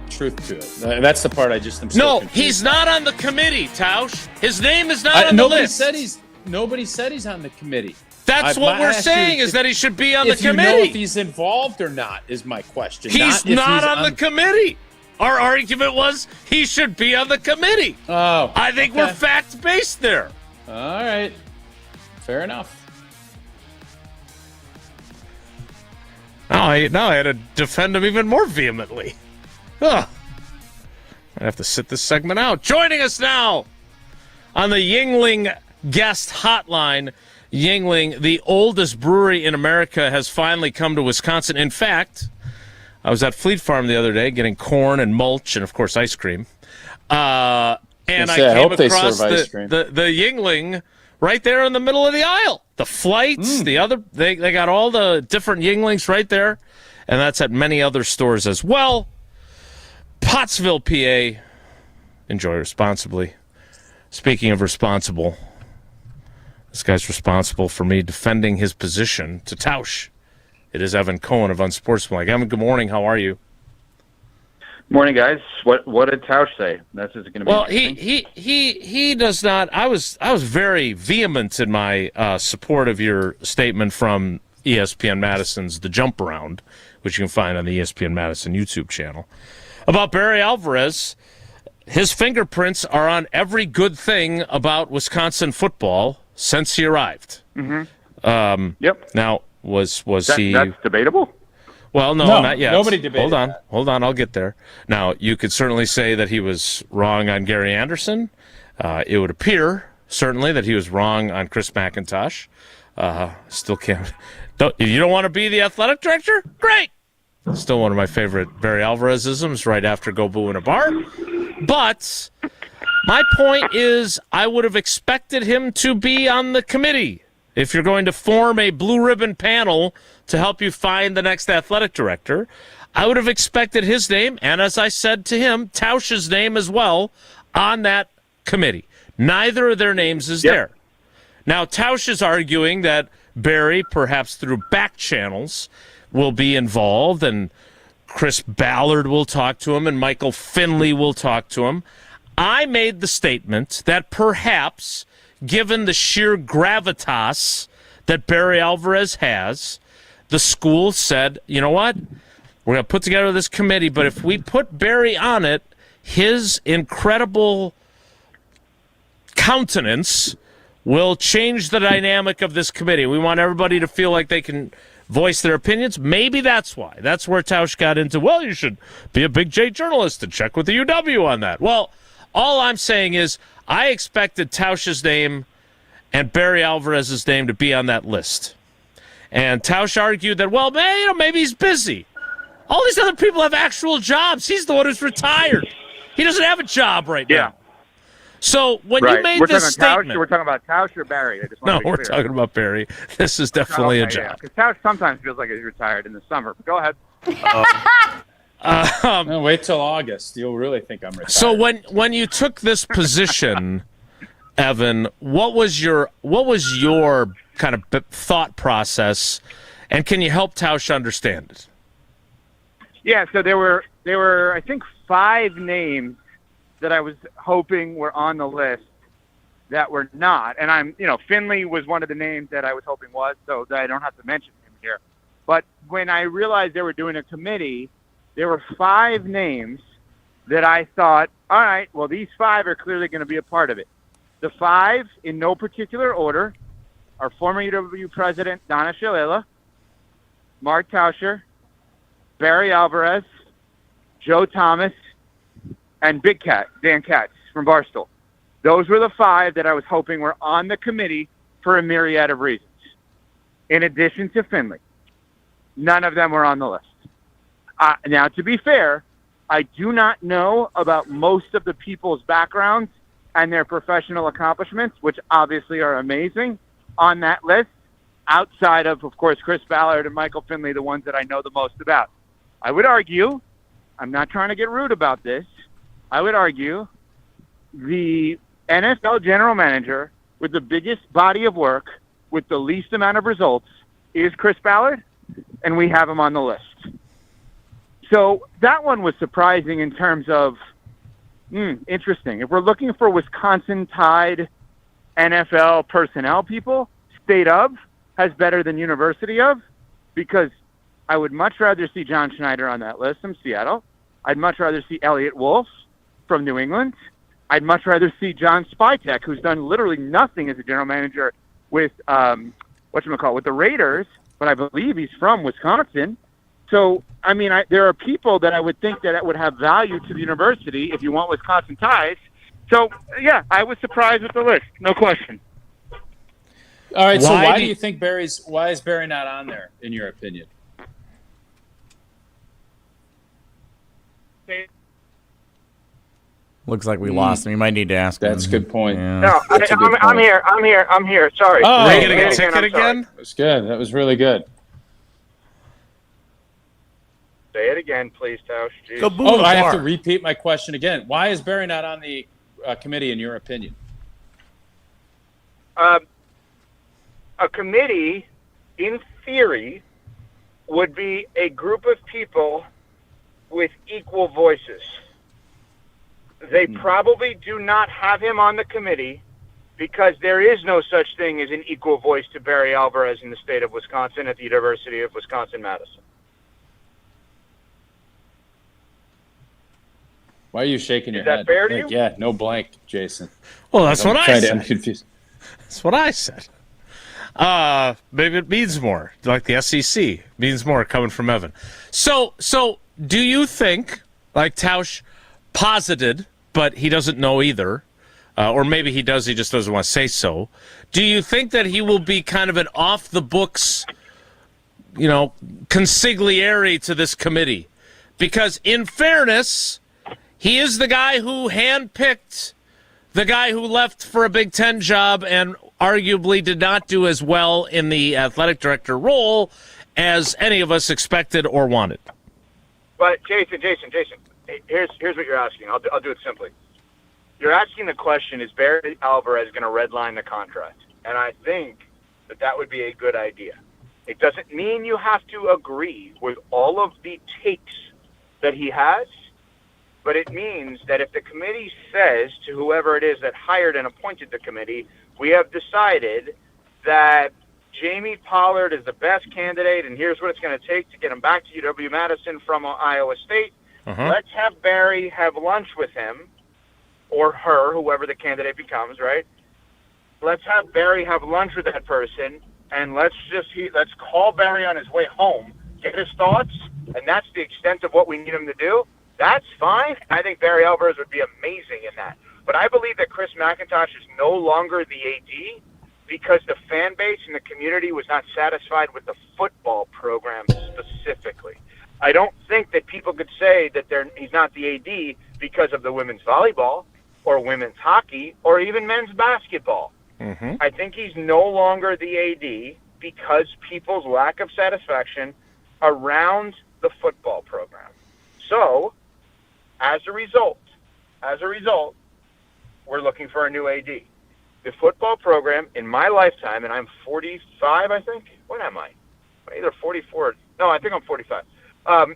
truth to it. That's the part I just am so confused. He's not on the committee, Tausch. His name is not on the list. Nobody said he's on the committee. That's what we're saying, is that he should be on the committee. If you know if he's involved or not, is my question. He's not on the committee. Our argument was he should be on the committee. Oh. I think we're fact-based there. All right. Fair enough. Now I had to defend him even more vehemently. I have to sit this segment out. Joining us now on the Yuengling guest hotline, Yuengling, the oldest brewery in America, has finally come to Wisconsin. In fact, I was at Fleet Farm the other day getting corn and mulch and, of course, ice cream. And I came across the Yuengling right there in the middle of the aisle. The flights, they got all the different Yuenglings right there. And that's at many other stores as well. Pottsville, PA. Enjoy responsibly. Speaking of responsible, this guy's responsible for me defending his position to Tausch. It is Evan Cohen of Unsportsmanlike. Evan, good morning. How are you? Morning, guys. What did Tausch say? That's going to be. Well, he does not. I was very vehement in my support of your statement from ESPN Madison's The Jump Around, which you can find on the ESPN Madison YouTube channel, about Barry Alvarez. His fingerprints are on every good thing about Wisconsin football since he arrived. Mm-hmm. Yep. Now, was he... That's debatable? Well, no, not yet. Nobody debated Hold on, I'll get there. Now, you could certainly say that he was wrong on Gary Anderson. It would appear, certainly, that he was wrong on Chris McIntosh. Still can't... You don't want to be the athletic director? Great! Still one of my favorite Barry Alvarez-isms right after Go Boo in a Bar. But my point is, I would have expected him to be on the committee. If you're going to form a blue ribbon panel to help you find the next athletic director, I would have expected his name, and as I said to him, Tausch's name as well, on that committee. Neither of their names is there. Now, Tausch is arguing that Barry, perhaps through back channels, will be involved, and Chris Ballard will talk to him, and Michael Finley will talk to him. I made the statement that perhaps, given the sheer gravitas that Barry Alvarez has, the school said, you know what? We're going to put together this committee, but if we put Barry on it, his incredible countenance will change the dynamic of this committee. We want everybody to feel like they can voice their opinions. Maybe that's why. That's where Tausch got into, well, you should be a Big J journalist and check with the UW on that. Well, all I'm saying is I expected Tausch's name and Barry Alvarez's name to be on that list. And Tausch argued that, well, maybe he's busy. All these other people have actual jobs. He's the one who's retired. He doesn't have a job right now. So when you made this statement... We're talking about Tausch or Barry? I just want to be we're clear. talking about Barry. This is definitely a job. Because Tausch sometimes feels like he's retired in the summer. But go ahead. No, wait till August. You'll really think I'm retired. So when you took this position, Evan, what was your kind of thought process, and can you help Tausch understand it? Yeah, so there were I think 5 names that I was hoping were on the list that were not, and Finley was one of the names that I was hoping was, so that I don't have to mention him here. But when I realized they were doing a committee, there were 5 names that I thought, all right, well, these 5 are clearly going to be a part of it. The 5, in no particular order, are former UW president Donna Shalala, Mark Tauscher, Barry Alvarez, Joe Thomas, and Big Cat, Dan Katz from Barstool. Those were the 5 that I was hoping were on the committee for a myriad of reasons. In addition to Finley, none of them were on the list. Now, to be fair, I do not know about most of the people's backgrounds and their professional accomplishments, which obviously are amazing, on that list, outside of course, Chris Ballard and Michael Finley, the ones that I know the most about. I would argue, I'm not trying to get rude about this, I would argue the NFL general manager with the biggest body of work, with the least amount of results, is Chris Ballard, and we have him on the list. So that one was surprising in terms of, interesting. If we're looking for Wisconsin-tied NFL personnel people, State of has better than University of, because I would much rather see John Schneider on that list from Seattle. I'd much rather see Elliot Wolf from New England. I'd much rather see John Spytek, who's done literally nothing as a general manager with with the Raiders, but I believe he's from Wisconsin. So, there are people that I would think that would have value to the university if you want Wisconsin ties. So, yeah, I was surprised with the list, no question. All right, so why do you think why is Barry not on there, in your opinion? Looks like we lost him. You might need to ask him. That's a good point. Yeah. No, I'm here. Sorry. Oh, are you going to get a ticket again? That was good. That was really good. Say it again, please, Tausch. I have to repeat my question again. Why is Barry not on the committee, in your opinion? A committee, in theory, would be a group of people with equal voices. They probably do not have him on the committee because there is no such thing as an equal voice to Barry Alvarez in the state of Wisconsin at the University of Wisconsin-Madison. Why are you shaking your head? Is that fair to you? Yeah, no blank, Jason. Well, that's what I said. I'm confused. That's what I said. Maybe it means more, like the SEC means more coming from Evan. So do you think, like Tausch posited, but he doesn't know either, or maybe he does, he just doesn't want to say so. Do you think that he will be kind of an off-the-books, consigliere to this committee? Because in fairness, he is the guy who handpicked the guy who left for a Big Ten job and arguably did not do as well in the athletic director role as any of us expected or wanted. But Jason, here's what you're asking. I'll do it simply. you're asking the question, is Barry Alvarez going to redline the contract? And I think that would be a good idea. It doesn't mean you have to agree with all of the takes that he has, but it means that if the committee says to whoever it is that hired and appointed the committee, we have decided that Jamie Pollard is the best candidate, and here's what it's going to take to get him back to UW-Madison from Iowa State. Let's have Barry have lunch with him, or her, whoever the candidate becomes, right? Let's have Barry have lunch with that person, and let's call Barry on his way home, get his thoughts, and that's the extent of what we need him to do. That's fine. I think Barry Alvarez would be amazing in that. But I believe that Chris McIntosh is no longer the AD because the fan base and the community was not satisfied with the football program specifically. I don't think that people could say that he's not the AD because of the women's volleyball or women's hockey or even men's basketball. I think he's no longer the AD because people's lack of satisfaction around the football program. So, as a result, we're looking for a new AD. The football program, in my lifetime, and I'm 45, I think. What am I? Either 44. No, I think I'm 45.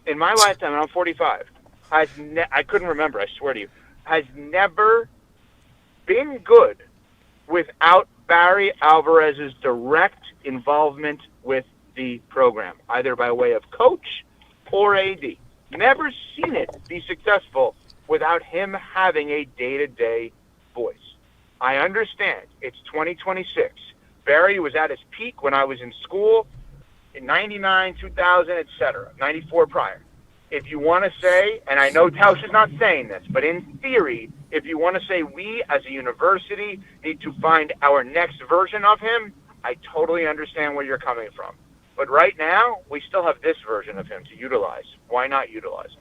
In my lifetime, and I'm 45, I couldn't remember, I swear to you, has never been good without Barry Alvarez's direct involvement with the program, either by way of coach or AD. Never seen it be successful without him having a day-to-day voice. I understand it's 2026. Barry was at his peak when I was in school in 99, 2000, etc., 94 prior. If you want to say, and I know Tausch is not saying this, but in theory, if you want to say we as a university need to find our next version of him, I totally understand where you're coming from. But right now, we still have this version of him to utilize. Why not utilize him?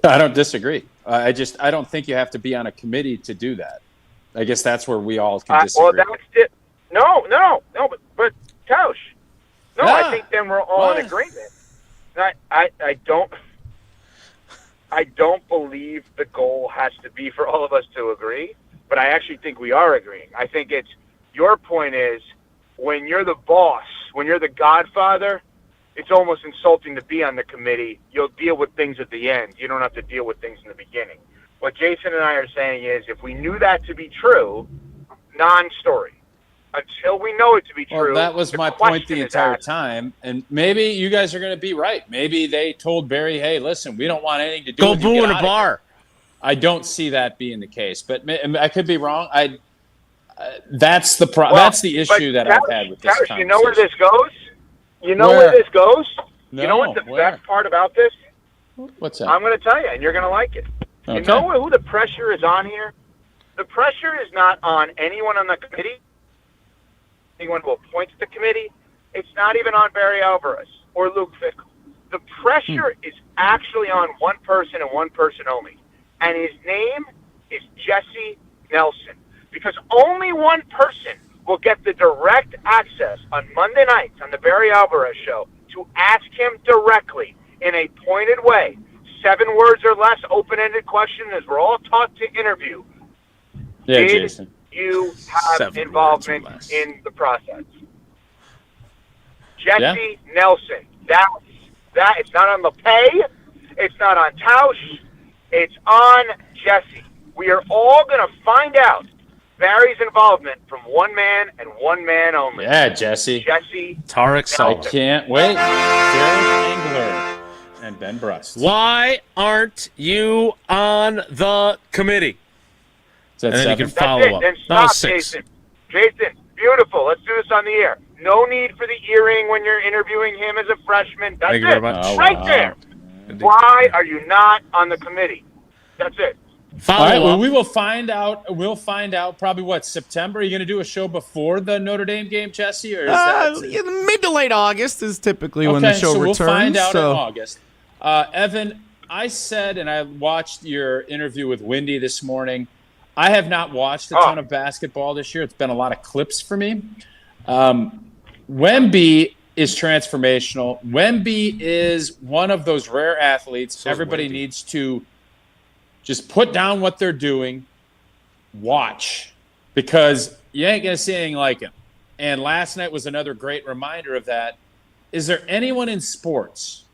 I don't disagree. I don't think you have to be on a committee to do that. I guess that's where we all can disagree. Well, that's it. No, but Tausch. No, yeah. I think then we're all in agreement. I don't believe the goal has to be for all of us to agree, but I actually think we are agreeing. I think your point is when you're the boss, when you're the godfather, it's almost insulting to be on the committee. You'll deal with things at the end. You don't have to deal with things in the beginning. What Jason and I are saying is if we knew that to be true, non-story. Until we know it to be true. Well, that was my point the entire time. And maybe you guys are going to be right. Maybe they told Barry, hey, listen, we don't want anything to do with you. Go boo in a bar. I don't see that being the case. But I could be wrong. That's the issue that I've had with this conversation. You know where this goes? You know where this goes? No, you know what the best part about this? What's that? I'm going to tell you, and you're going to like it. Okay. You know who the pressure is on here? The pressure is not on anyone on the committee, anyone who appoints the committee. It's not even on Barry Alvarez or Luke Fickell. The pressure is actually on one person and one person only, and his name is Jesse Nelson, because only one person will get the direct access on Monday nights on the Barry Alvarez show to ask him directly in a pointed way, 7 words or less, open-ended question, as we're all taught to interview. Yeah, Did Jason. you have involvement in the process? Jesse Nelson. That it's not on LePay. It's not on Tausch. It's on Jesse. We are all going to find out Barry's involvement from one man and one man only. Yeah, Jesse. Tarek Sullivan. I can't wait. Jared Engler and Ben Brust. Why aren't you on the committee? And then you can follow up. Then stop, Jason. Jason, beautiful. Let's do this on the air. No need for the earring when you're interviewing him as a freshman. That's Thank you very much. Right there. Why are you not on the committee? That's it. All right, well, we will find out. We'll find out probably September? Are you going to do a show before the Notre Dame game, Jesse? Or is mid to late August is typically when the show returns. We'll find out in August. Evan, I said, and I watched your interview with Wendy this morning, I have not watched a ton of basketball this year. It's been a lot of clips for me. Wemby is transformational. Wemby is one of those rare athletes everybody needs to Just put down what they're doing, watch, because you ain't going to see anything like him. And last night was another great reminder of that. Is there anyone in sports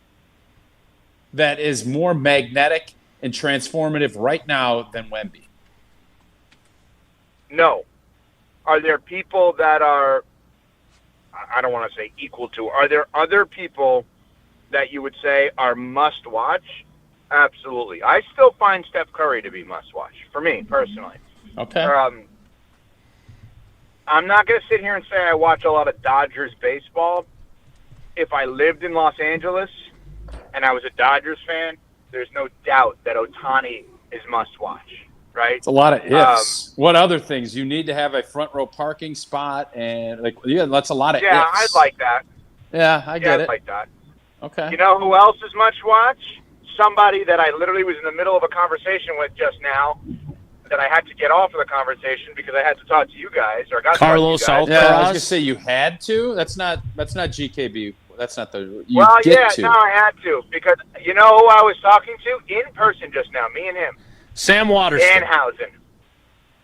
that is more magnetic and transformative right now than Wemby? No. Are there people that are, I don't want to say equal to, are there other people that you would say are must-watch? Absolutely. I still find Steph Curry to be must-watch, for me, personally. Okay. I'm not going to sit here and say I watch a lot of Dodgers baseball. If I lived in Los Angeles and I was a Dodgers fan, there's no doubt that Ohtani is must-watch, right? It's a lot of ifs. What other things? You need to have a front-row parking spot, and that's a lot of ifs. Yeah, I'd like that. Yeah, I get it. I'd like that. Okay. You know who else is must-watch? Somebody that I literally was in the middle of a conversation with just now that I had to get off of the conversation because I had to talk to you guys. Or got Carlos to talk to Yeah, you guys. I was going to say you had to. That's not GKB. That's not the. You Well, get yeah, to. no, I had to because you know who I was talking to in person just now. Me and him. Sam Waterston.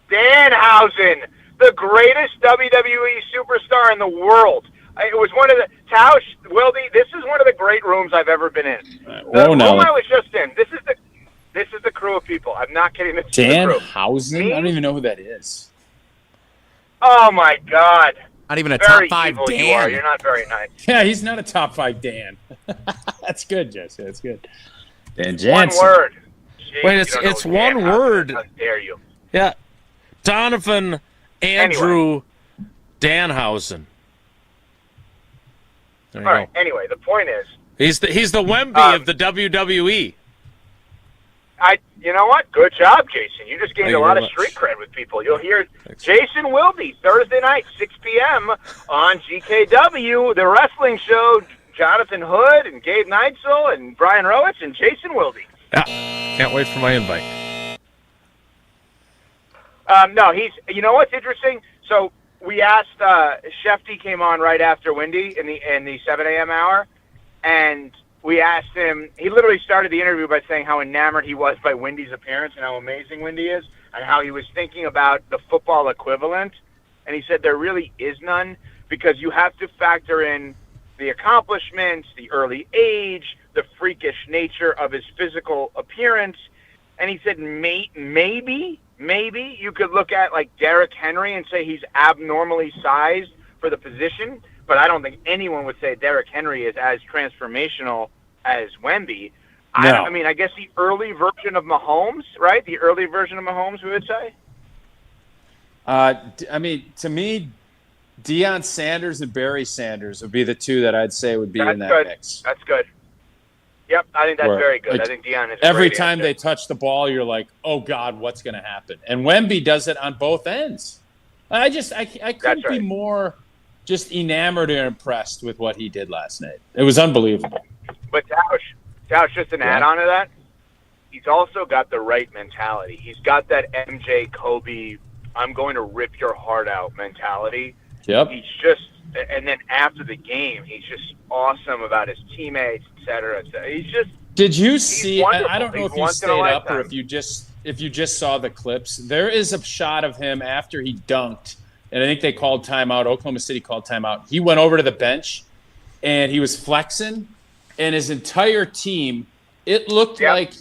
Danhausen, the greatest WWE superstar in the world. It was one of the Tausch, Wilde. This is one of the great rooms I've ever been in. The room I was just in. This is the crew of people. I'm not kidding. This is the crew. Danhausen? I don't even know who that is. Oh my God! Not even a Very top 5 evil Dan. You are. You're not very nice. Yeah, he's not a top 5 Dan. That's good, Jesse. That's good. Dan One Jansen. word. Jeez, Wait, you it's don't know it's who one Danhausen is. word. How dare you? Yeah. Donovan Andrew Danhausen. There you All right. go. Anyway, the point is, He's the Wemby of the WWE. You know what? Good job, Jason. You just gained Thank a you lot very of street cred with people. You'll hear Jason Wilde Thursday night, 6 p.m. on GKW, the wrestling show. Jonathan Hood and Gabe Neitzel and Brian Rowitz and Jason Wilde. Yeah. Can't wait for my invite. No, you know what's interesting? So we asked, Shefty came on right after Wendy in the 7 a.m. hour, and we asked him, he literally started the interview by saying how enamored he was by Wendy's appearance and how amazing Wendy is, and how he was thinking about the football equivalent. And he said there really is none, because you have to factor in the accomplishments, the early age, the freakish nature of his physical appearance. And he said maybe you could look at like Derrick Henry and say he's abnormally sized for the position, but I don't think anyone would say Derrick Henry is as transformational as Wemby. No. I guess the early version of Mahomes, right? The early version of Mahomes, we would say. To me, Deion Sanders and Barry Sanders would be the two that I'd say would be in that good. mix. That's good. Yep, I think that's very good. Like, I think Deion is every great time answer. they touch the ball, you're like, oh God, what's going to happen? And Wemby does it on both ends. I couldn't be more just enamored and impressed with what he did last night. It was unbelievable. But Tausch, just an add-on to that, he's also got the right mentality. He's got that MJ, Kobe, I'm going to rip your heart out mentality. Yep. He's just, and then after the game, he's just awesome about his teammates, et cetera. He's just. Did you see? wonderful. I don't know He's if you once in a stayed up or lifetime. if you just saw the clips. There is a shot of him after he dunked, and I think they called timeout. Oklahoma City called timeout. He went over to the bench, and he was flexing, and his entire team. It looked like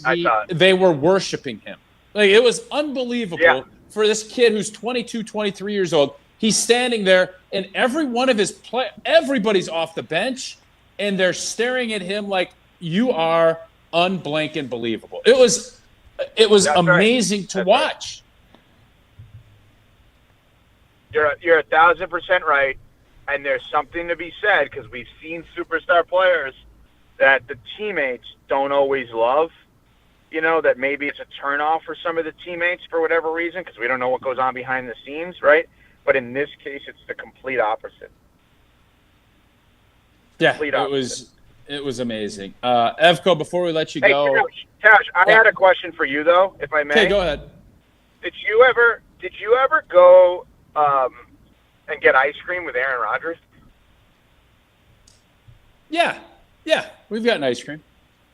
they were worshiping him. Like, it was unbelievable for this kid who's 22, 23 years old. He's standing there, and every one of his everybody's off the bench, and they're staring at him like, you are unblinking believable. It was amazing to watch. You're 1,000% right, and there's something to be said because we've seen superstar players that the teammates don't always love. You know, that maybe it's a turnoff for some of the teammates for whatever reason because we don't know what goes on behind the scenes, right? But in this case, it's the complete opposite. Yeah, it was amazing. Evko, before we let you go. Tausch, I had a question for you though, if I may. Okay, go ahead. Did you ever go and get ice cream with Aaron Rodgers? Yeah, we've gotten ice cream.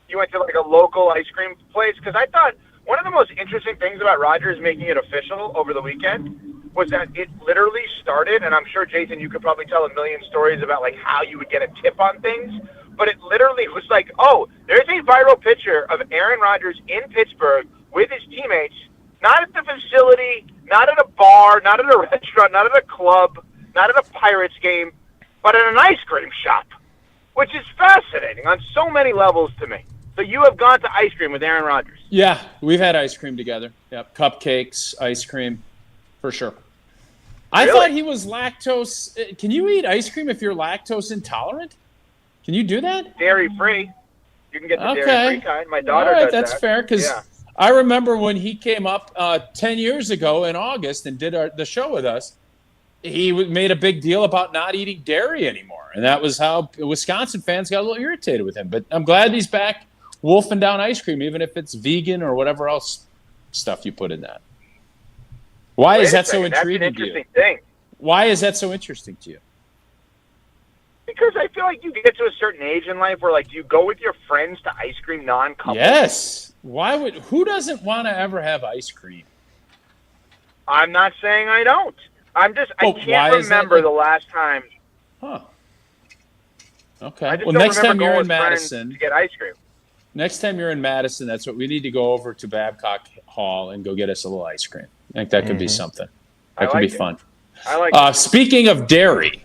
You went to like a local ice cream place? Because I thought one of the most interesting things about Rogers making it official over the weekend was that it literally started, and I'm sure, Jason, you could probably tell a million stories about like how you would get a tip on things, but it literally was like, oh, there's a viral picture of Aaron Rodgers in Pittsburgh with his teammates, not at the facility, not at a bar, not at a restaurant, not at a club, not at a Pirates game, but at an ice cream shop, which is fascinating on so many levels to me. So you have gone to ice cream with Aaron Rodgers. Yeah, we've had ice cream together. Yep, cupcakes, ice cream, for sure. I thought he was lactose. Can you eat ice cream if you're lactose intolerant? Can you do that? Dairy-free. You can get the dairy-free kind. My daughter does that's that. fair, because I remember when he came up 10 years ago in August and did the show with us, he made a big deal about not eating dairy anymore. And that was how Wisconsin fans got a little irritated with him. But I'm glad he's back wolfing down ice cream, even if it's vegan or whatever else stuff you put in that. Why is that so intriguing to you? Thing. Why is that so interesting to you? Because I feel like you get to a certain age in life where, like, do you go with your friends to ice cream non-coupled? Yes. Who doesn't want to ever have ice cream? I'm not saying I don't. I can't remember the last time. Huh. Okay. Well, next time you're in Madison, to get ice cream. Next time you're in Madison, that's what we need to go over to Babcock Hall and go get us a little ice cream. I think that could be something. That could be fun. I like it. Speaking of dairy,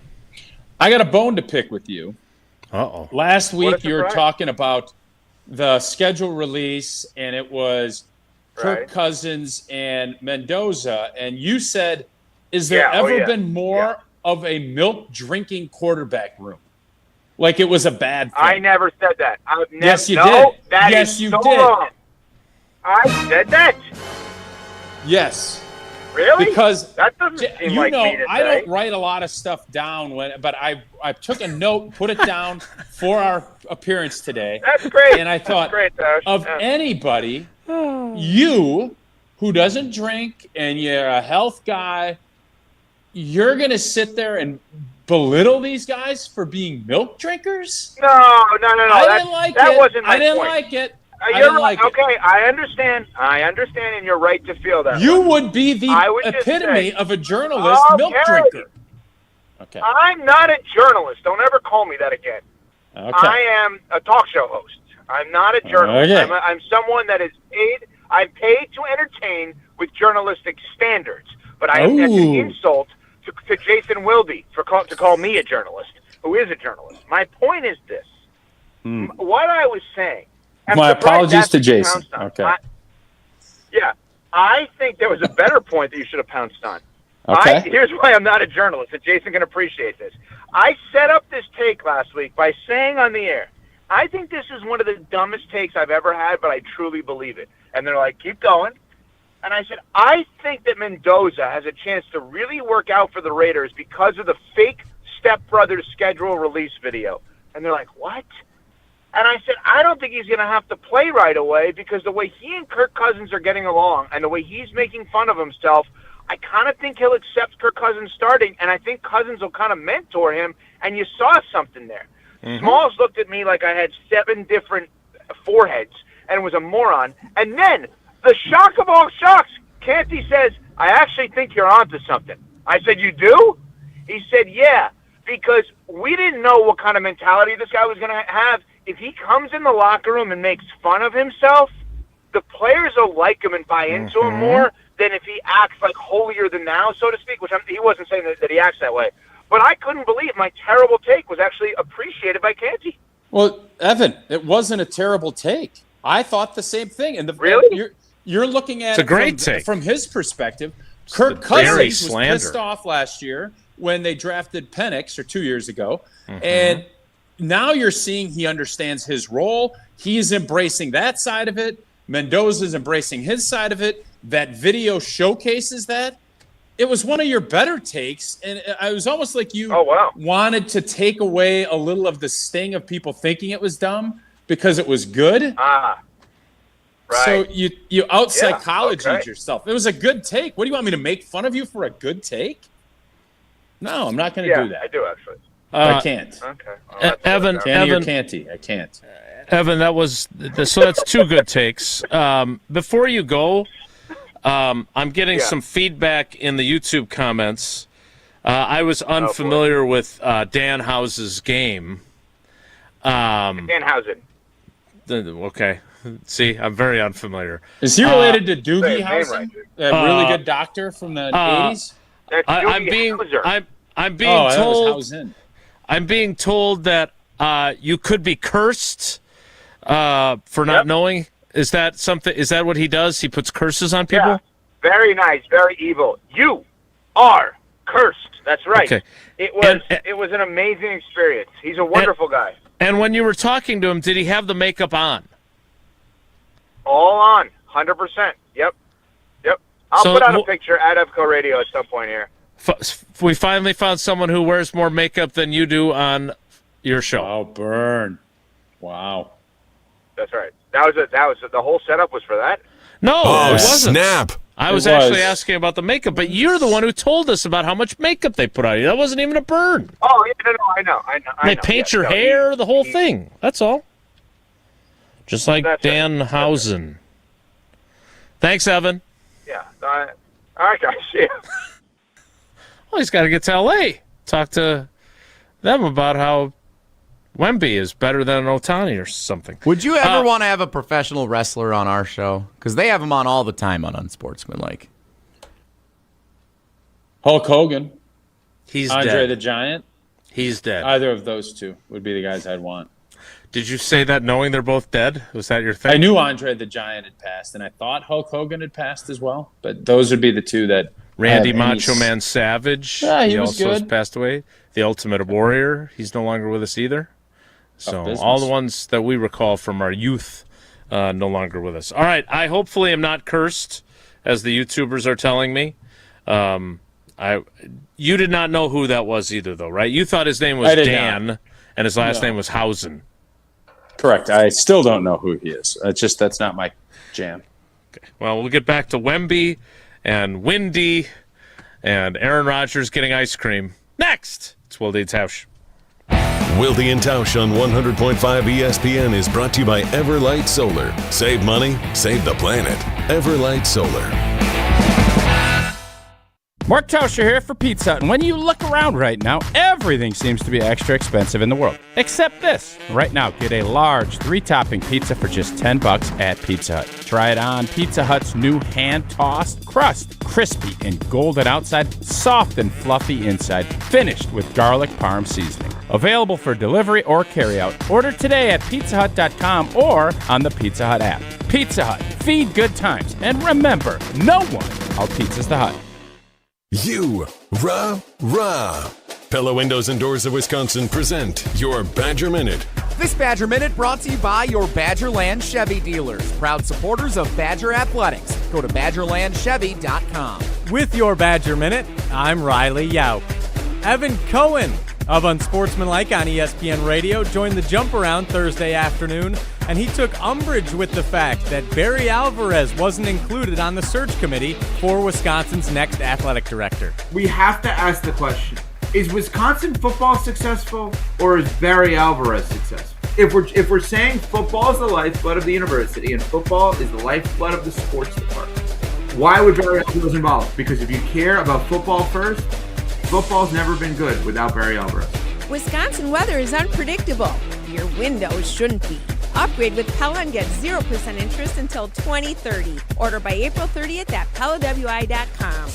I got a bone to pick with you. Uh-oh. Last week you were talking about the schedule release, and it was Kirk Cousins and Mendoza, and you said, is there ever been more of a milk-drinking quarterback room? Like it was a bad thing. I never said that. Yes, you did. Yes, you did. Wrong. I said that. Yes. Really? Because that doesn't seem like me to I say. don't write a lot of stuff down, but I took a note, put it down for our appearance today. That's great. And I thought, Tausch. anybody, you who doesn't drink and you're a health guy, you're going to sit there and belittle these guys for being milk drinkers? No. I didn't like that it. wasn't my I didn't point. like it. You're right. Okay, I understand, and you're right to feel that. You would be the epitome of a journalist milk drinker. Okay. I'm not a journalist. Don't ever call me that again. Okay. I am a talk show host. I'm not a journalist. Okay. I'm someone that is paid. I'm paid to entertain with journalistic standards. But I am that's an insult to Jason Wilde to call me a journalist, who is a journalist. My point is this. What I was saying. My apologies to Jason. Okay. I think there was a better point that you should have pounced on. Okay. Here's why I'm not a journalist, and Jason can appreciate this. I set up this take last week by saying on the air, I think this is one of the dumbest takes I've ever had, but I truly believe it. And they're like, keep going. And I said, I think that Mendoza has a chance to really work out for the Raiders because of the fake Step Brothers schedule release video. And they're like, what? And I said, I don't think he's going to have to play right away because the way he and Kirk Cousins are getting along and the way he's making fun of himself, I kind of think he'll accept Kirk Cousins starting, and I think Cousins will kind of mentor him, and you saw something there. Smalls looked at me like I had 7 different foreheads and was a moron. And then, the shock of all shocks, Canty says, I actually think you're onto something. I said, you do? He said, yeah, because we didn't know what kind of mentality this guy was going to have. If he comes in the locker room and makes fun of himself, the players will like him and buy into him more than if he acts like holier than thou, so to speak, which he wasn't saying that he acts that way. But I couldn't believe my terrible take was actually appreciated by Canty. Well, Evan, it wasn't a terrible take. I thought the same thing. And really? You're looking at it's a great take. From his perspective. Kirk Cousins was pissed off last year when they drafted Penix, or 2 years ago. And now you're seeing he understands his role. He's embracing that side of it. Mendoza's embracing his side of it. That video showcases that. It was one of your better takes, and it was almost like you wanted to take away a little of the sting of people thinking it was dumb because it was good. Right. So you out-psychologied yourself. It was a good take. What do you want me to make fun of you for a good take? No, I'm not going to do that. I do, actually. I can't. Okay. Evan, or Canty, I can't. Evan, so that's two good takes. Before you go, I'm getting some feedback in the YouTube comments. I was unfamiliar with Dan House's game. Danhausen. Okay. See, I'm very unfamiliar. Is he related to Doogie Howsen, that really good doctor from the 80s? I'm being told. I'm being told that you could be cursed for not knowing. Is that something? Is that what he does? He puts curses on people. Yeah. Very nice, very evil. You are cursed. That's right. Okay. It was an amazing experience. He's a wonderful guy. And when you were talking to him, did he have the makeup on? All on, 100%. Yep. I'll put out a picture at EVCO Radio at some point here. We finally found someone who wears more makeup than you do on your show. Oh, burn! Wow. That's right. That was the whole setup was for that. No, it wasn't. Snap! I was actually asking about the makeup, but you're the one who told us about how much makeup they put on you. That wasn't even a burn. Oh, yeah, no, I know. They paint your hair, the whole thing. That's all. Just like Dan Housen. Thanks, Evan. Yeah. All right, guys. See ya. Well, he's got to get to L.A. Talk to them about how Wemby is better than an Ohtani or something. Would you ever want to have a professional wrestler on our show? Because they have them on all the time on Unsportsmanlike. Hulk Hogan. He's Andre dead. the Giant. He's dead. Either of those two would be the guys I'd want. Did you say that knowing they're both dead? Was that your thing? I knew Andre the Giant had passed, and I thought Hulk Hogan had passed as well. But those would be the two that. Randy Macho Man Savage. Yeah, he was also good. has passed away. The Ultimate Warrior. He's no longer with us either. So all the ones that we recall from our youth no longer with us. All right, I hopefully am not cursed, as the YouTubers are telling me. You did not know who that was either, though, right? You thought his name was Dan, and his last name was Housen. Correct. I still don't know who he is. That's not my jam. Okay. Well, we'll get back to Wemby and Windy and Aaron Rodgers getting ice cream next. It's Wilde and Tausch. Wilde and Tausch on 100.5 ESPN is brought to you by Everlight Solar. Save money, save the planet. Everlight Solar. Mark Tauscher here for Pizza Hut. And when you look around right now, everything seems to be extra expensive in the world. Except this. Right now, get a large 3-topping pizza for just $10 at Pizza Hut. Try it on Pizza Hut's new hand-tossed crust. Crispy and golden outside, soft and fluffy inside, finished with garlic parm seasoning. Available for delivery or carryout. Order today at pizzahut.com or on the Pizza Hut app. Pizza Hut. Feed good times. And remember, no one out-pizzas the Hut. Rah. Pella Windows and Doors of Wisconsin present your Badger Minute. This Badger Minute brought to you by your Badgerland Chevy dealers, proud supporters of Badger Athletics. Go to BadgerlandChevy.com. With your Badger Minute, I'm Riley Yaup. Evan Cohen of Unsportsmanlike on ESPN Radio joined the jump around Thursday afternoon, and he took umbrage with the fact that Barry Alvarez wasn't included on the search committee for Wisconsin's next athletic director. We have to ask the question, is Wisconsin football successful or is Barry Alvarez successful? If we're saying football is the lifeblood of the university and football is the lifeblood of the sports department, why would Barry Alvarez involved? Because if you care about football first, football's never been good without Barry Alvarez. Wisconsin weather is unpredictable. Your windows shouldn't be. Upgrade with Pella and get 0% interest until 2030. Order by April 30th at PellaWI.com.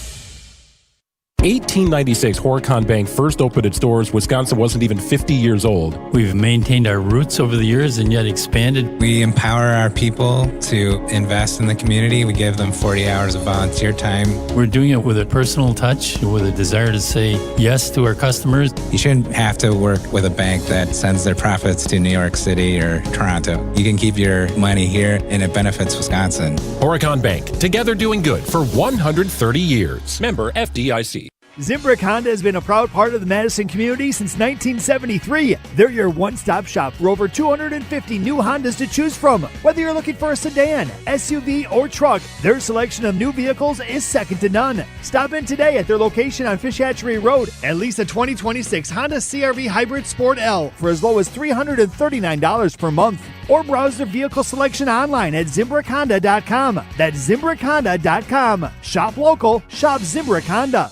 1896, Horicon Bank first opened its doors. Wisconsin wasn't even 50 years old. We've maintained our roots over the years and yet expanded. We empower our people to invest in the community. We give them 40 hours of volunteer time. We're doing it with a personal touch, with a desire to say yes to our customers. You shouldn't have to work with a bank that sends their profits to New York City or Toronto. You can keep your money here and it benefits Wisconsin. Horicon Bank, together doing good for 130 years. Member FDIC. Zimbrick Honda has been a proud part of the Madison community since 1973. They're your one-stop shop for over 250 new Hondas to choose from. Whether you're looking for a sedan, SUV, or truck, their selection of new vehicles is second to none. Stop in today at their location on Fish Hatchery Road and lease a 2026 Honda CR-V Hybrid Sport L for as low as $339 per month. Or browse their vehicle selection online at ZimbrickHonda.com. That's ZimbrickHonda.com. Shop local, shop Zimbrick Honda.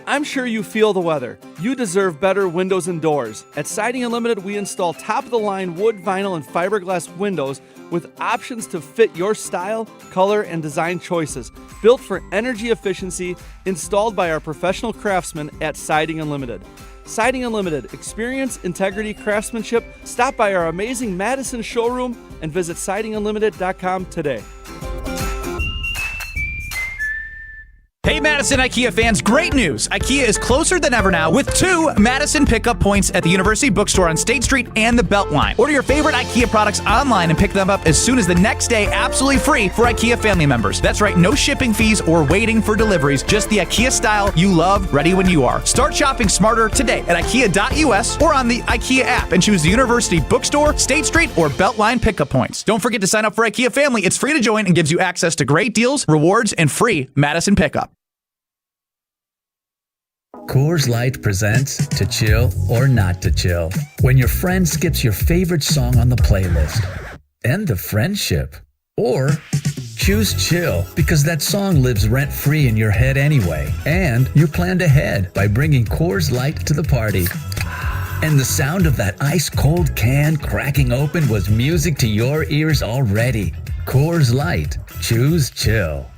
I'm sure you feel the weather. You deserve better windows and doors. At Siding Unlimited, we install top-of-the-line wood, vinyl, and fiberglass windows with options to fit your style, color, and design choices. Built for energy efficiency, installed by our professional craftsmen at Siding Unlimited. Siding Unlimited, experience, integrity, craftsmanship. Stop by our amazing Madison showroom and visit sidingunlimited.com today. Hey Madison IKEA fans, great news! IKEA is closer than ever now with 2 Madison pickup points at the University Bookstore on State Street and the Beltline. Order your favorite IKEA products online and pick them up as soon as the next day absolutely free for IKEA family members. That's right, no shipping fees or waiting for deliveries, just the IKEA style you love, ready when you are. Start shopping smarter today at IKEA.us or on the IKEA app and choose the University Bookstore, State Street, or Beltline pickup points. Don't forget to sign up for IKEA Family. It's free to join and gives you access to great deals, rewards, and free Madison pickup. Coors Light presents To Chill or Not to Chill. When your friend skips your favorite song on the playlist. End the friendship. Or choose chill because that song lives rent-free in your head anyway. And you planned ahead by bringing Coors Light to the party. And the sound of that ice-cold can cracking open was music to your ears already. Coors Light. Choose chill.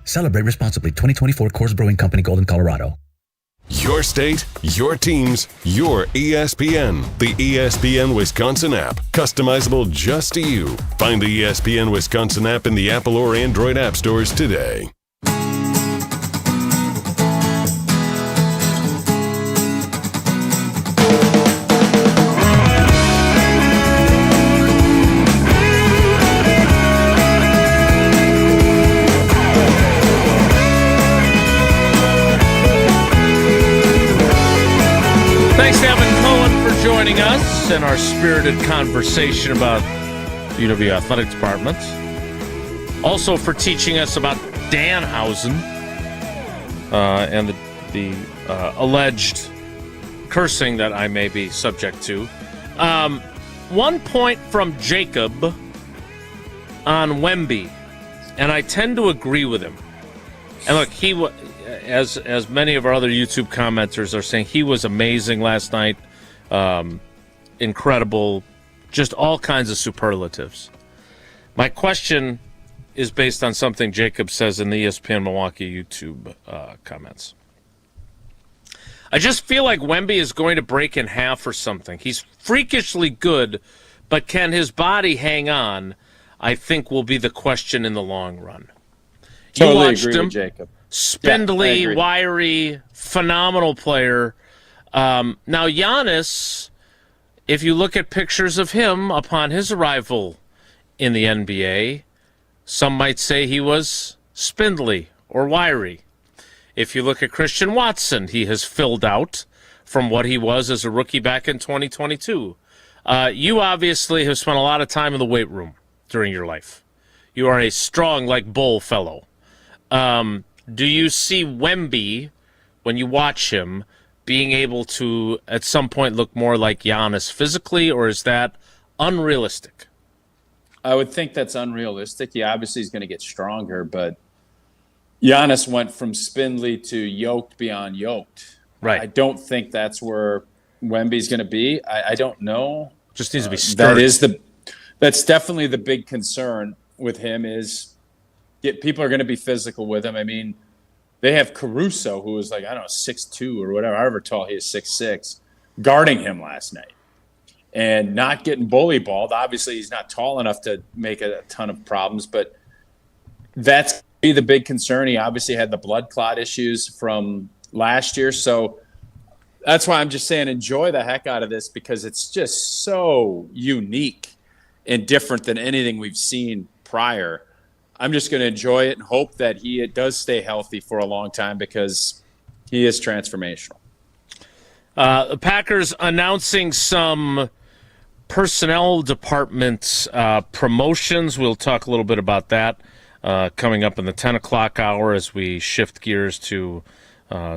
Celebrate responsibly. 2024 Coors Brewing Company, Golden, Colorado. Your state, your teams, your ESPN. The ESPN Wisconsin app. Customizable just to you. Find the ESPN Wisconsin app in the Apple or Android app stores today. Thanks to Evan Cohen for joining us in our spirited conversation about UW Athletic Department. Also for teaching us about Danhausen and the alleged cursing that I may be subject to. 1 point from Jacob on Wemby, and I tend to agree with him. And look, he was... As many of our other YouTube commenters are saying, he was amazing last night. Incredible. Just all kinds of superlatives. My question is based on something Jacob says in the ESPN Milwaukee YouTube comments. I just feel like Wemby is going to break in half or something. He's freakishly good, but can his body hang on? I think will be the question in the long run. Totally agree with Jacob. Spindly, wiry, phenomenal player. Now, Giannis, if you look at pictures of him upon his arrival in the NBA, some might say he was spindly or wiry. If you look at Christian Watson, he has filled out from what he was as a rookie back in 2022. You obviously have spent a lot of time in the weight room during your life. You are a strong, like bull fellow. Do you see Wemby, when you watch him, being able to, at some point, look more like Giannis physically, or is that unrealistic? I would think that's unrealistic. He obviously is going to get stronger, but Giannis went from spindly to yoked beyond yoked. Right. I don't think that's where Wemby's going to be. I don't know. Just needs to be sturdy. That's definitely the big concern with him is people are going to be physical with him. I mean, they have Caruso, who was like, I don't know, 6'2" or whatever, however tall he is, 6'6", guarding him last night and not getting bully balled. Obviously, he's not tall enough to make a ton of problems, but that's be the big concern. He obviously had the blood clot issues from last year. So that's why I'm just saying enjoy the heck out of this because it's just so unique and different than anything we've seen prior. I'm just going to enjoy it and hope that he does stay healthy for a long time because he is transformational. The Packers announcing some personnel department promotions. We'll talk a little bit about that coming up in the 10 o'clock hour as we shift gears to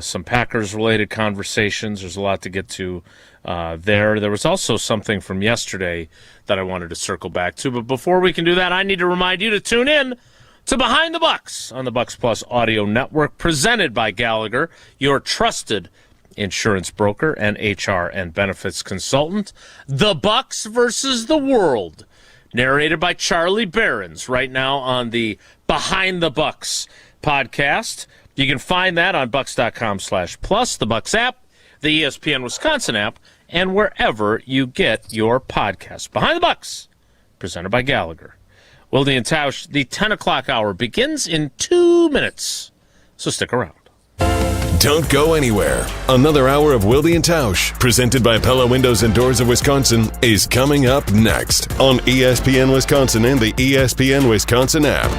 some Packers-related conversations. There's a lot to get to there. There was also something from yesterday that I wanted to circle back to. But before we can do that, I need to remind you to tune in to Behind the Bucks on the Bucks Plus Audio Network, presented by Gallagher, your trusted insurance broker and HR and benefits consultant. The Bucks versus the World, narrated by Charlie Behrens, right now on the Behind the Bucks podcast. You can find that on bucks.com/plus, the Bucks app, the ESPN Wisconsin app, and wherever you get your podcasts. Behind the Bucks, presented by Gallagher. Wilde and Tausch, the 10 o'clock hour begins in 2 minutes, so stick around. Don't go anywhere. Another hour of Wilde and Tausch, presented by Pella Windows and Doors of Wisconsin, is coming up next on ESPN Wisconsin and the ESPN Wisconsin app.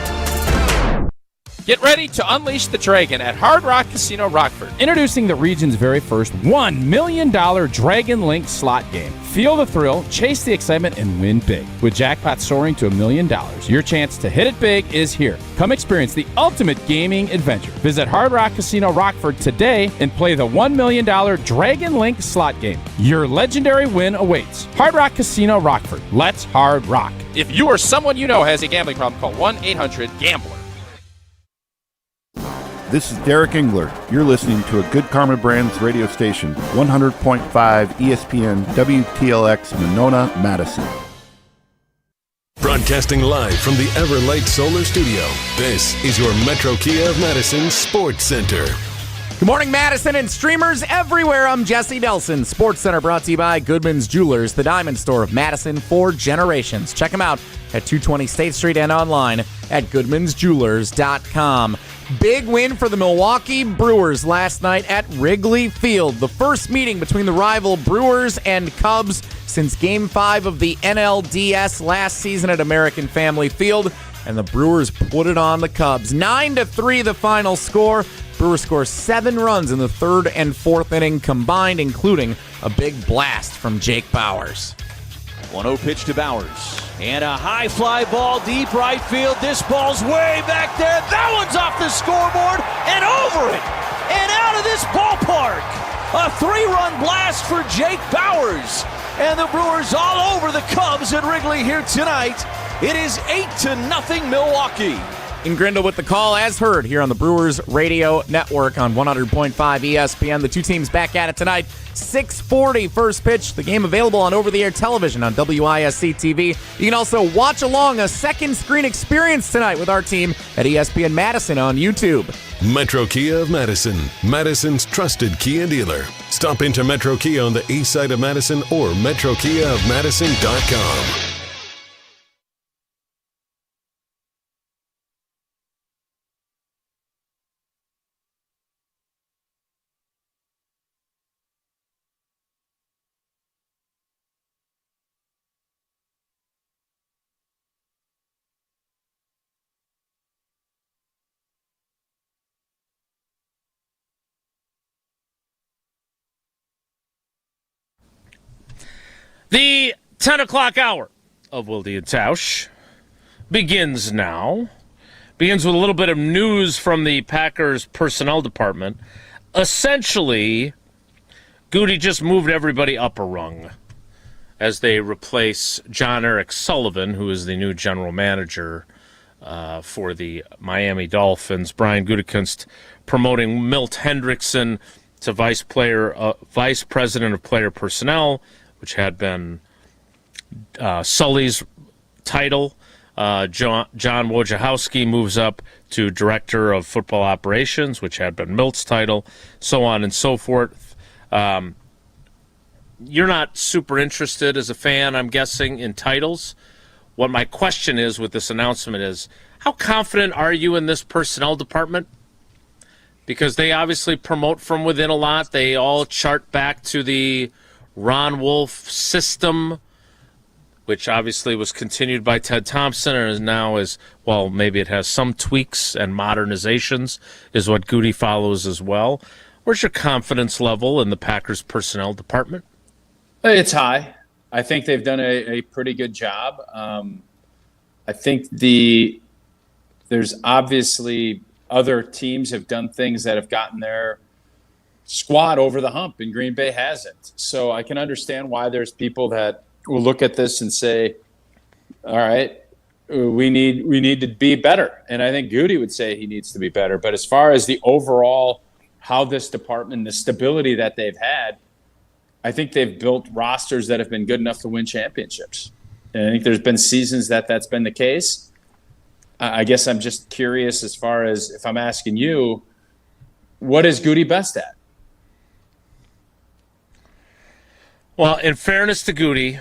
Get ready to unleash the dragon at Hard Rock Casino Rockford. Introducing the region's very first $1 million Dragon Link slot game. Feel the thrill, chase the excitement, and win big. With jackpots soaring to $1 million, your chance to hit it big is here. Come experience the ultimate gaming adventure. Visit Hard Rock Casino Rockford today and play the $1 million Dragon Link slot game. Your legendary win awaits. Hard Rock Casino Rockford. Let's hard rock. If you or someone you know has a gambling problem, call 1-800-GAMBLER. This is Derek Engler. You're listening to a Good Karma Brands radio station, 100.5 ESPN WTLX Monona, Madison. Broadcasting live from the Everlight Solar Studio, this is your Metro Kia of Madison Sports Center. Good morning, Madison and streamers everywhere. I'm Jesse Nelson. Sports Center brought to you by Goodman's Jewelers, the diamond store of Madison for generations. Check them out at 220 State Street and online at goodmansjewelers.com. Big win for the Milwaukee Brewers last night at Wrigley Field. The first meeting between the rival Brewers and Cubs since Game 5 of the NLDS last season at American Family Field. And the Brewers put it on the Cubs. 9-3 the final score. Brewers score 7 runs in the third and fourth inning combined, including a big blast from Jake Bowers. 1-0 pitch to Bowers. And a high fly ball deep right field. This ball's way back there. That one's off the scoreboard and over it and out of this ballpark. A 3-run blast for Jake Bowers. And the Brewers all over the Cubs at Wrigley here tonight. It is 8-0 Milwaukee. In Grindle with the call, as heard here on the Brewers Radio Network on 100.5 ESPN. The two teams back at it tonight. 6:40 first pitch. The game available on over-the-air television on WISC TV. You can also watch along a second screen experience tonight with our team at ESPN Madison on YouTube. Metro Kia of Madison, Madison's trusted Kia dealer. Stop into Metro Kia on the east side of Madison or metrokiaofmadison.com. The 10 o'clock hour of Wilde and Tausch begins now. Begins with a little bit of news from the Packers personnel department. Essentially, Goody just moved everybody up a rung as they replace John Eric Sullivan, who is the new general manager for the Miami Dolphins. Brian Gutekunst promoting Milt Hendrickson to vice president of player personnel, which had been Sully's title. John Wojciechowski moves up to director of football operations, which had been Milt's title, so on and so forth. You're not super interested as a fan, I'm guessing, in titles. What my question is with this announcement is, how confident are you in this personnel department? Because they obviously promote from within a lot. They all chart back to the Ron Wolf system. which obviously was continued by Ted Thompson and is now maybe it has some tweaks and modernizations, is what Goody follows as well. Where's your confidence level in the Packers personnel department? It's high. I think they've done a pretty good job. I think there's obviously other teams have done things that have gotten their squad over the hump, and Green Bay hasn't. So I can understand why there's people that will look at this and say, all right, we need to be better. And I think Goody would say he needs to be better. But as far as the overall, how this department, the stability that they've had, I think they've built rosters that have been good enough to win championships. And I think there's been seasons that's been the case. I guess I'm just curious as far as if I'm asking you, what is Goody best at? Well, in fairness to Goody,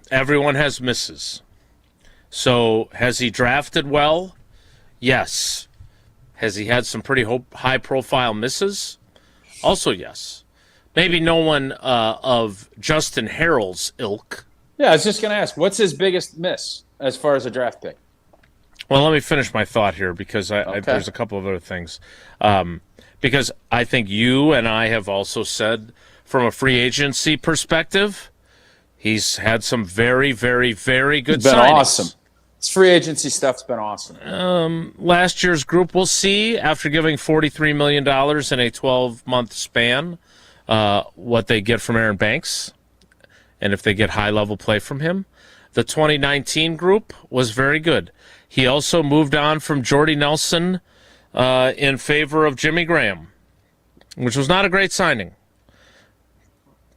everyone has misses. So has he drafted well? Yes. Has he had some pretty high-profile misses? Also yes. Maybe no one of Justin Harrell's ilk. Yeah, I was just going to ask, what's his biggest miss as far as a draft pick? Well, let me finish my thought here because there's a couple of other things. Because I think you and I have also said from a free agency perspective, he's had some very, very, very good signings. Been awesome. This free agency stuff's been awesome. Last year's group, we'll see, after giving $43 million in a 12-month span, what they get from Aaron Banks and if they get high-level play from him. The 2019 group was very good. He also moved on from Jordy Nelson in favor of Jimmy Graham, which was not a great signing.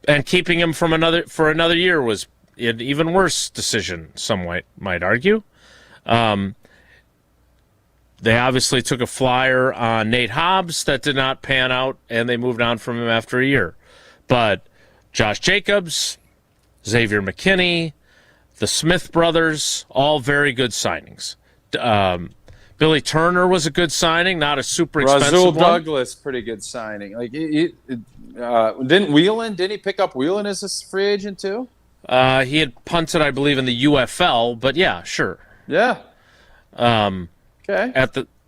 And keeping him for another year was an even worse decision, some might argue. They obviously took a flyer on Nate Hobbs that did not pan out, and they moved on from him after a year. But Josh Jacobs, Xavier McKinney, the Smith brothers, all very good signings. Billy Turner was a good signing, not a super expensive Rasul one. Douglas, pretty good signing. Like didn't Whelan? Didn't he pick up Whelan as a free agent too? He had punted, I believe, in the UFL, but yeah, sure. Yeah. Okay.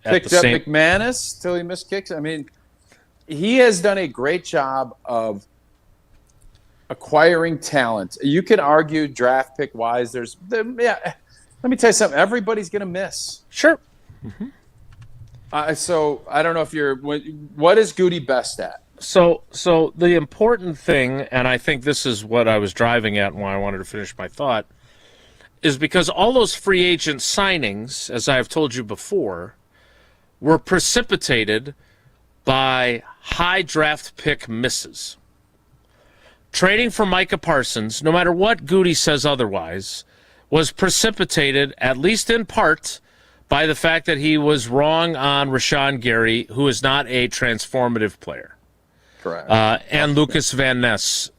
Picked up McManus till he missed kicks. I mean, he has done a great job of acquiring talent. You can argue draft pick wise. Let me tell you something. Everybody's going to miss. Sure. So I don't know if what is Goody best at? So the important thing, and I think this is what I was driving at and why I wanted to finish my thought, is because all those free agent signings, as I have told you before, were precipitated by high draft pick misses. Trading for Micah Parsons, no matter what Goody says otherwise, was precipitated, at least in part, by the fact that he was wrong on Rashawn Gary, who is not a transformative player. Correct. And Lucas Van Ness.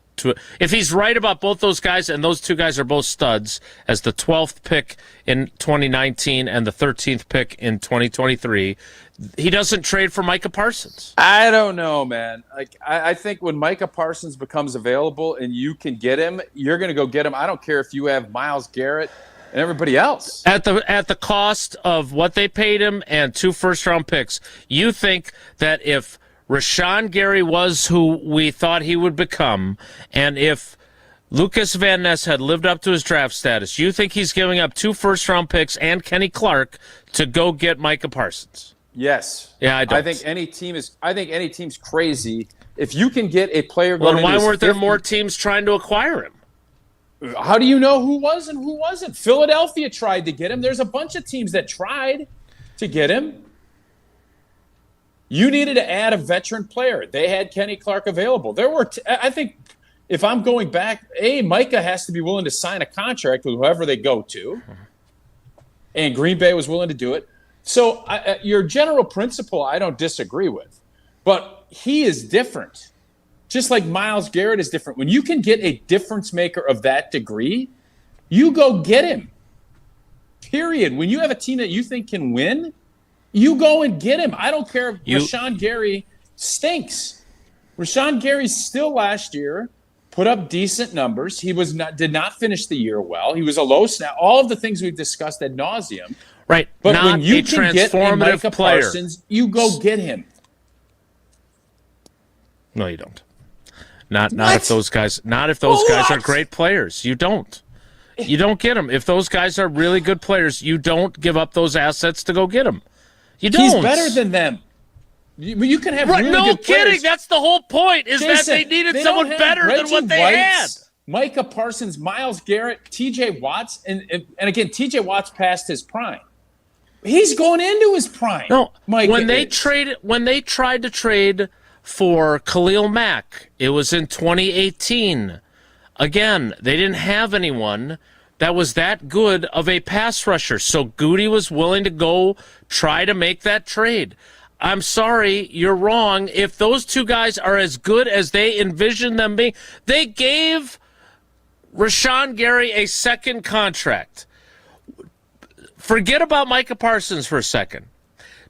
If he's right about both those guys, and those two guys are both studs, as the 12th pick in 2019 and the 13th pick in 2023, he doesn't trade for Micah Parsons. I don't know, man. Like I think when Micah Parsons becomes available and you can get him, you're going to go get him. I don't care if you have Myles Garrett and everybody else. At the cost of what they paid him and 2 first-round picks, you think that if Rashawn Gary was who we thought he would become, and if Lucas Van Ness had lived up to his draft status, you think he's giving up 2 first-round picks and Kenny Clark to go get Micah Parsons? Yes. Yeah, I don't. I think any team's crazy if you can get a player going. Well, why weren't there more teams trying to acquire him? How do you know who was and who wasn't? Philadelphia tried to get him. There's a bunch of teams that tried to get him. You needed to add a veteran player. They had Kenny Clark available. There were, I think, if I'm going back, Micah has to be willing to sign a contract with whoever they go to. And Green Bay was willing to do it. So your general principle, I don't disagree with. But he is different. Just like Myles Garrett is different. When you can get a difference maker of that degree, you go get him. Period. When you have a team that you think can win, you go and get him. I don't care if Rashawn Gary stinks. Rashawn Gary still last year put up decent numbers. He did not finish the year well. He was a low snap. All of the things we've discussed ad nauseum. Right. But not when you a can get a transformative Micah player. Parsons, you go get him. No, you don't. Not if those guys. Not if those guys are great players. You don't. You don't get them. If those guys are really good players, you don't give up those assets to go get them. You don't. He's better than them. You can have really no good kidding. players. That's the whole point. Is Jason, that they needed they someone don't have better than Reggie what they White, had. Micah Parsons, Myles Garrett, T.J. Watts, and again, T.J. Watts passed his prime. He's going into his prime. No, Micah when they tried to trade for Khalil Mack, it was in 2018. Again, they didn't have anyone that was that good of a pass rusher, so Goody was willing to go try to make that trade. I'm sorry, you're wrong. If those two guys are as good as they envisioned them being, they gave Rashawn Gary a second contract. Forget about Micah Parsons for a second.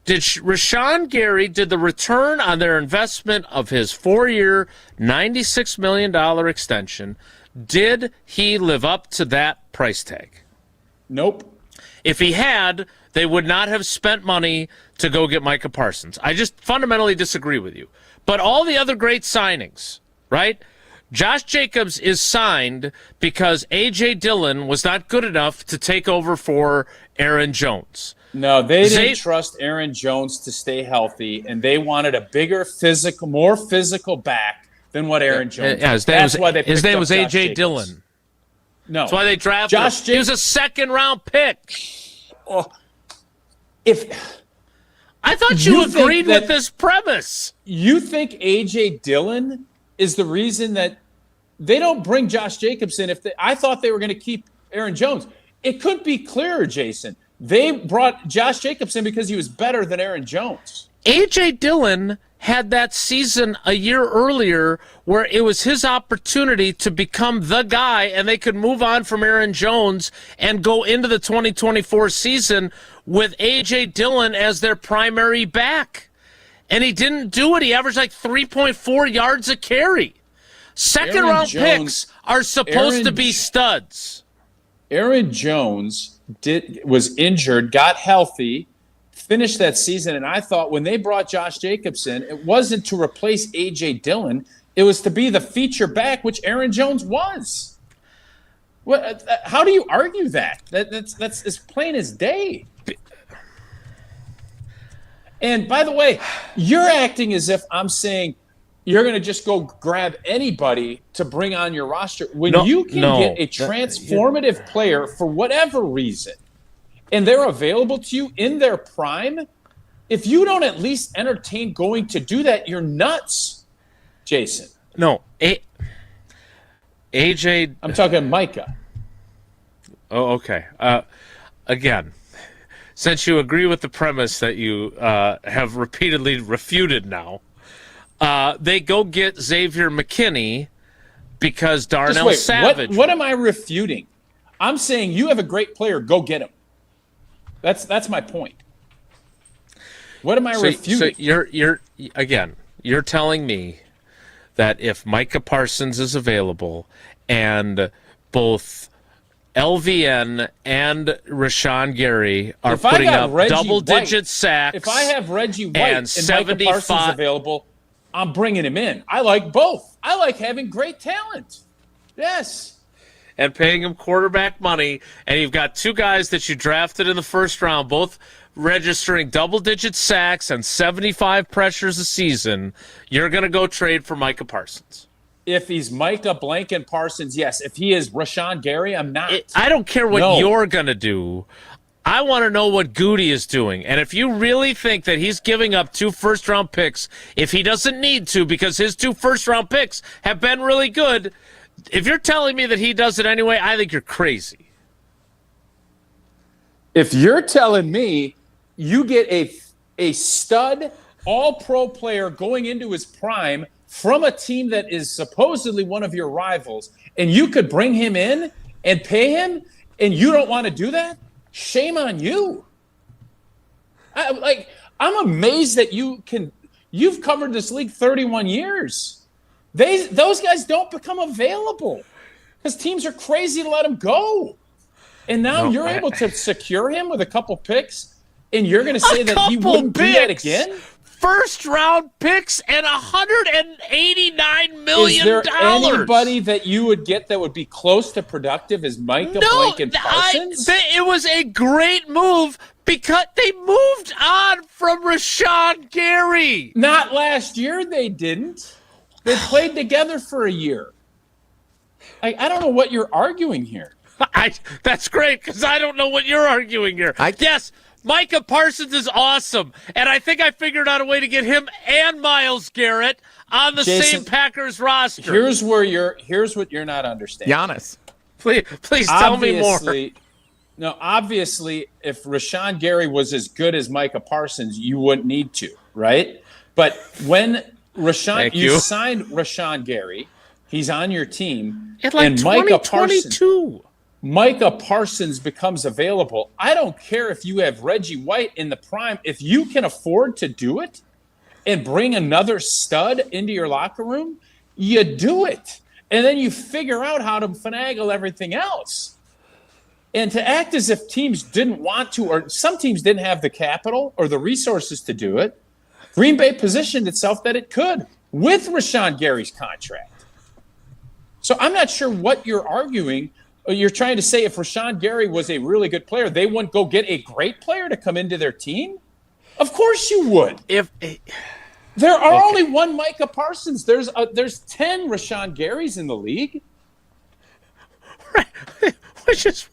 Did Rashawn Gary, did the return on their investment of his 4-year, $96 million extension, did he live up to that price tag? Nope. If he had, they would not have spent money to go get Micah Parsons. I just fundamentally disagree with you. But all the other great signings, right? Josh Jacobs is signed because A.J. Dillon was not good enough to take over for Aaron Jones. No, they didn't trust Aaron Jones to stay healthy, and they wanted a bigger, more physical back than what Aaron Jones. Yeah, his name was A.J. Dillon. No, that's why they drafted him. He was a second-round pick. I thought you agreed with this premise. You think A.J. Dillon is the reason that they don't bring Josh Jacobs in? I thought they were going to keep Aaron Jones. It couldn't be clearer, Jason. They brought Josh Jacobs in because he was better than Aaron Jones. A.J. Dillon had that season a year earlier where it was his opportunity to become the guy, and they could move on from Aaron Jones and go into the 2024 season with A.J. Dillon as their primary back. And he didn't do it. He averaged like 3.4 yards a carry. Second-round picks are supposed to be studs. Aaron Jones was injured, got healthy, finished that season, and I thought when they brought Josh Jacobs in, it wasn't to replace A.J. Dillon. It was to be the feature back, which Aaron Jones was. How do you argue that? That's as plain as day. And by the way, you're acting as if I'm saying you're going to just go grab anybody to bring on your roster. When you can get a transformative player for whatever reason, and they're available to you in their prime, if you don't at least entertain going to do that, you're nuts, Jason. No, AJ. I'm talking Micah. Oh, okay. Again, since you agree with the premise that you have repeatedly refuted now, they go get Xavier McKinney because Darnell Savage. What am I refuting? I'm saying you have a great player. Go get him. That's my point. What am I refuting? So you're telling me that if Micah Parsons is available and both LVN and Rashawn Gary are putting up double-digit sacks, if I have Reggie White and Micah Parsons available, I'm bringing him in. I like both. I like having great talent. Yes. And paying him quarterback money, and you've got two guys that you drafted in the first round, both registering double-digit sacks and 75 pressures a season, you're going to go trade for Micah Parsons. If he's Micah Blanken Parsons, yes. If he is Rashawn Gary, I'm not. I don't care what you're going to do. I want to know what Goody is doing. And if you really think that he's giving up 2 first-round picks, if he doesn't need to because his 2 first-round picks have been really good, if you're telling me that he does it anyway, I think you're crazy. If you're telling me you get a stud all-pro player going into his prime from a team that is supposedly one of your rivals, and you could bring him in and pay him, and you don't want to do that, shame on you. I'm amazed that you've covered this league 31 years. Those guys don't become available because teams are crazy to let him go. And now you're able to secure him with a couple picks, and you're going to say that he wouldn't do that again? First-round picks and $189 million. Is there anybody that you would get that would be close to productive as Micah, Blake, and Parsons? It was a great move because they moved on from Rashawn Gary. Not last year, they didn't. They played together for a year. I don't know what you're arguing here. That's great because I don't know what you're arguing here. Yes, Micah Parsons is awesome, and I think I figured out a way to get him and Myles Garrett on the same Packers roster. Here's what you're not understanding. Giannis. Please tell me more. No, obviously, if Rashawn Gary was as good as Micah Parsons, you wouldn't need to, right? But when you signed Rashawn Gary, he's on your team, and Micah Parsons becomes available. I don't care if you have Reggie White in the prime. If you can afford to do it and bring another stud into your locker room, you do it. And then you figure out how to finagle everything else. And to act as if teams didn't want to, or some teams didn't have the capital or the resources to do it, Green Bay positioned itself that it could with Rashawn Gary's contract. So I'm not sure what you're arguing. You're trying to say if Rashawn Gary was a really good player, they wouldn't go get a great player to come into their team? Of course you would. There are only one Micah Parsons. There's 10 Rashawn Garys in the league. Right. Which is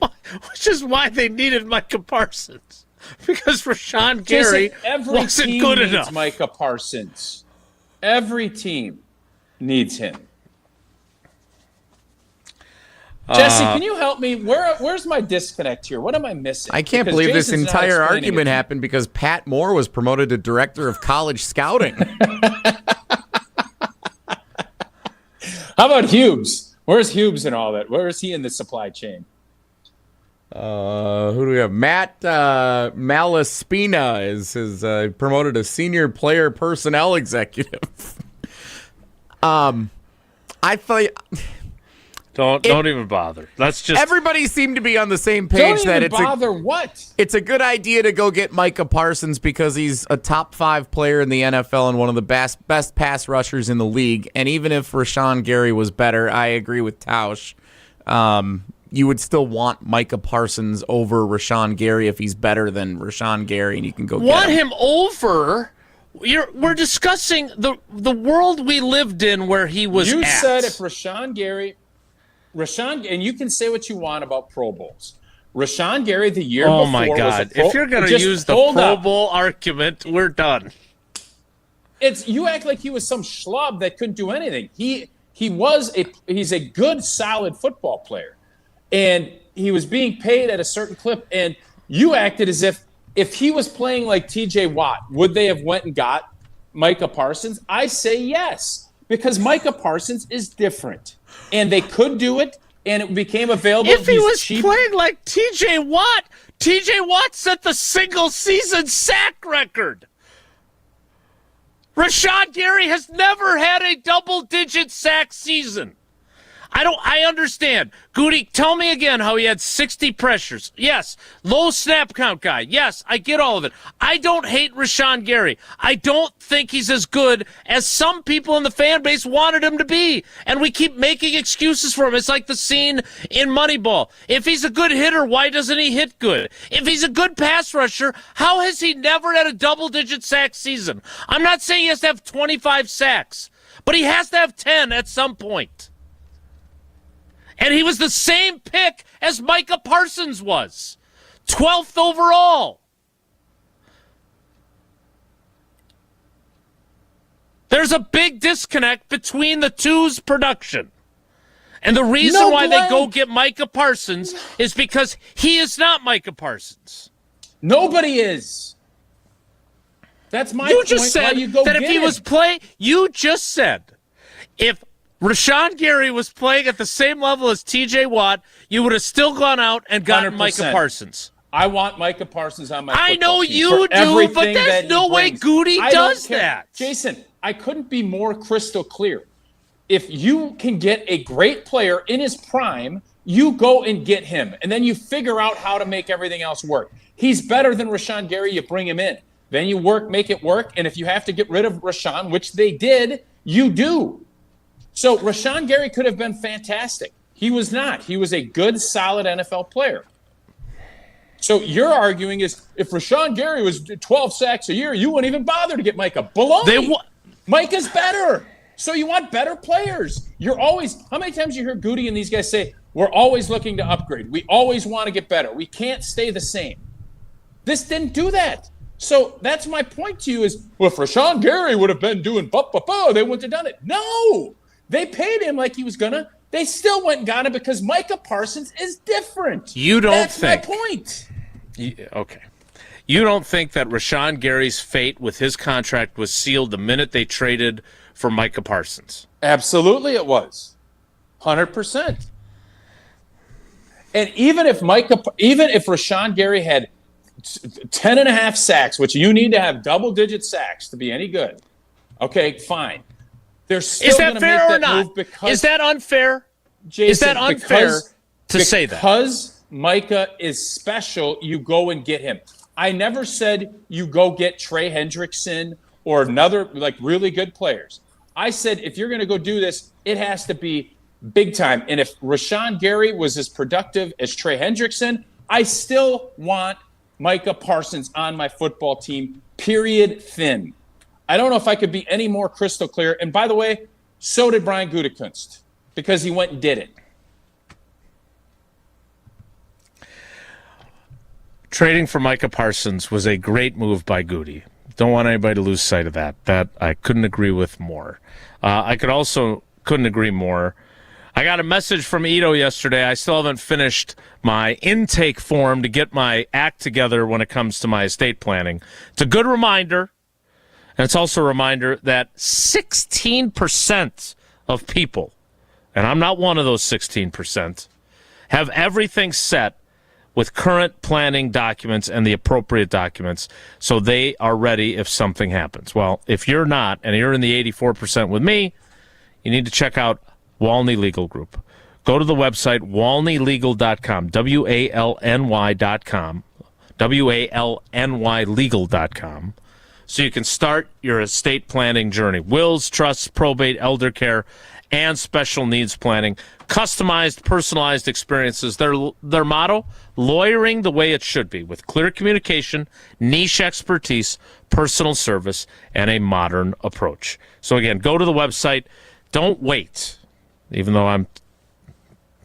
why they needed Micah Parsons. Because Rashawn Gary wasn't good enough. Needs Micah Parsons. Every team needs him. Jesse, can you help me? Where's my disconnect here? What am I missing? I can't believe this entire argument happened because Pat Moore was promoted to director of college scouting. How about Hughes? Where's Hughes in all that? Where is he in the supply chain? Who do we have? Matt Malaspina is promoted to senior player personnel executive. I thought. Don't even bother. That's just everybody seemed to be on the same page it's a good idea to go get Micah Parsons because he's a top 5 player in the NFL and one of the best pass rushers in the league. And even if Rashawn Gary was better, I agree with Tausch. You would still want Micah Parsons over Rashawn Gary if he's better than Rashawn Gary, and you can go get him over. We're discussing the world we lived in where he was. You said if Rashawn Gary. And you can say what you want about Pro Bowls. Rashawn Gary the year before. Oh my God! If you're going to use the Pro Bowl argument, we're done. You act like he was some schlub that couldn't do anything. He's a good, solid football player, and he was being paid at a certain clip. And you acted as if he was playing like T.J. Watt, would they have went and got Micah Parsons? I say yes, because Micah Parsons is different. And they could do it, and it became available. If he was playing like T.J. Watt set the single-season sack record. Rashawn Gary has never had a double-digit sack season. I understand. Goody, tell me again how he had 60 pressures. Yes. Low snap count guy. Yes, I get all of it. I don't hate Rashawn Gary. I don't think he's as good as some people in the fan base wanted him to be. And we keep making excuses for him. It's like the scene in Moneyball. If he's a good hitter, why doesn't he hit good? If he's a good pass rusher, how has he never had a double-digit sack season? I'm not saying he has to have 25 sacks, but he has to have 10 at some point. And he was the same pick as Micah Parsons was. 12th overall. There's a big disconnect between the two's production. And the reason why they go get Micah Parsons is because he is not Micah Parsons. Nobody is. That's my point. You just said that if he was playing, you just said if Rashawn Gary was playing at the same level as T.J. Watt, you would have still gone out and gotten 100%. Micah Parsons. I want Micah Parsons on my football I know team you do, but there's no way Goody does that. Jason, I couldn't be more crystal clear. if you can get a great player in his prime, you go and get him, and then you figure out how to make everything else work. He's better than Rashawn Gary, you bring him in. Then you make it work, and if you have to get rid of Rashawn, which they did, you do. So Rashawn Gary could have been fantastic. He was not. He was a good, solid NFL player. So you're arguing is if Rashawn Gary was 12 sacks a year, you wouldn't even bother to get Micah. Baloney. Micah's better. So you want better players. You're always – how many times you hear Goody and these guys say, we're always looking to upgrade. We always want to get better. We can't stay the same. This didn't do that. So that's my point to you is, well, if Rashawn Gary would have been doing they wouldn't have done it. No. They paid him like he was going to. They still went and got him because Micah Parsons is different. You don't That's think. my point. Okay. You don't think that Rashawn Gary's fate with his contract was sealed the minute they traded for Micah Parsons? Absolutely it was. 100%. And even if Rashawn Gary had 10.5 sacks, which you need to have double-digit sacks to be any good, okay, fine. They're still going to make that move because... Is that unfair? Jason, is that unfair to say that? Because Micah is special, you go and get him. I never said you go get Trey Hendrickson or another, like, really good players. I said if you're going to go do this, it has to be big time. And if Rashawn Gary was as productive as Trey Hendrickson, I still want Micah Parsons on my football team, period, thin. I don't know if I could be any more crystal clear. And by the way, so did Brian Gutekunst because he went and did it. Trading for Micah Parsons was a great move by Goody. Don't want anybody to lose sight of that. That I couldn't agree with more. I couldn't agree more. I got a message from Ito yesterday. I still haven't finished my intake form to get my act together when it comes to my estate planning. It's a good reminder, and it's also a reminder that 16% of people, and I'm not one of those 16%, have everything set with current planning documents and the appropriate documents so they are ready if something happens. Well, if you're not, and you're in the 84% with me, you need to check out Walney Legal Group. Go to the website, walneylegal.com, WALNY.com, WALNYlegal.com, so you can start your estate planning journey. Wills, trusts, probate, elder care, and special needs planning. Customized, personalized experiences. Their motto, lawyering the way it should be, with clear communication, niche expertise, personal service, and a modern approach. So again, go to the website. Don't wait, even though I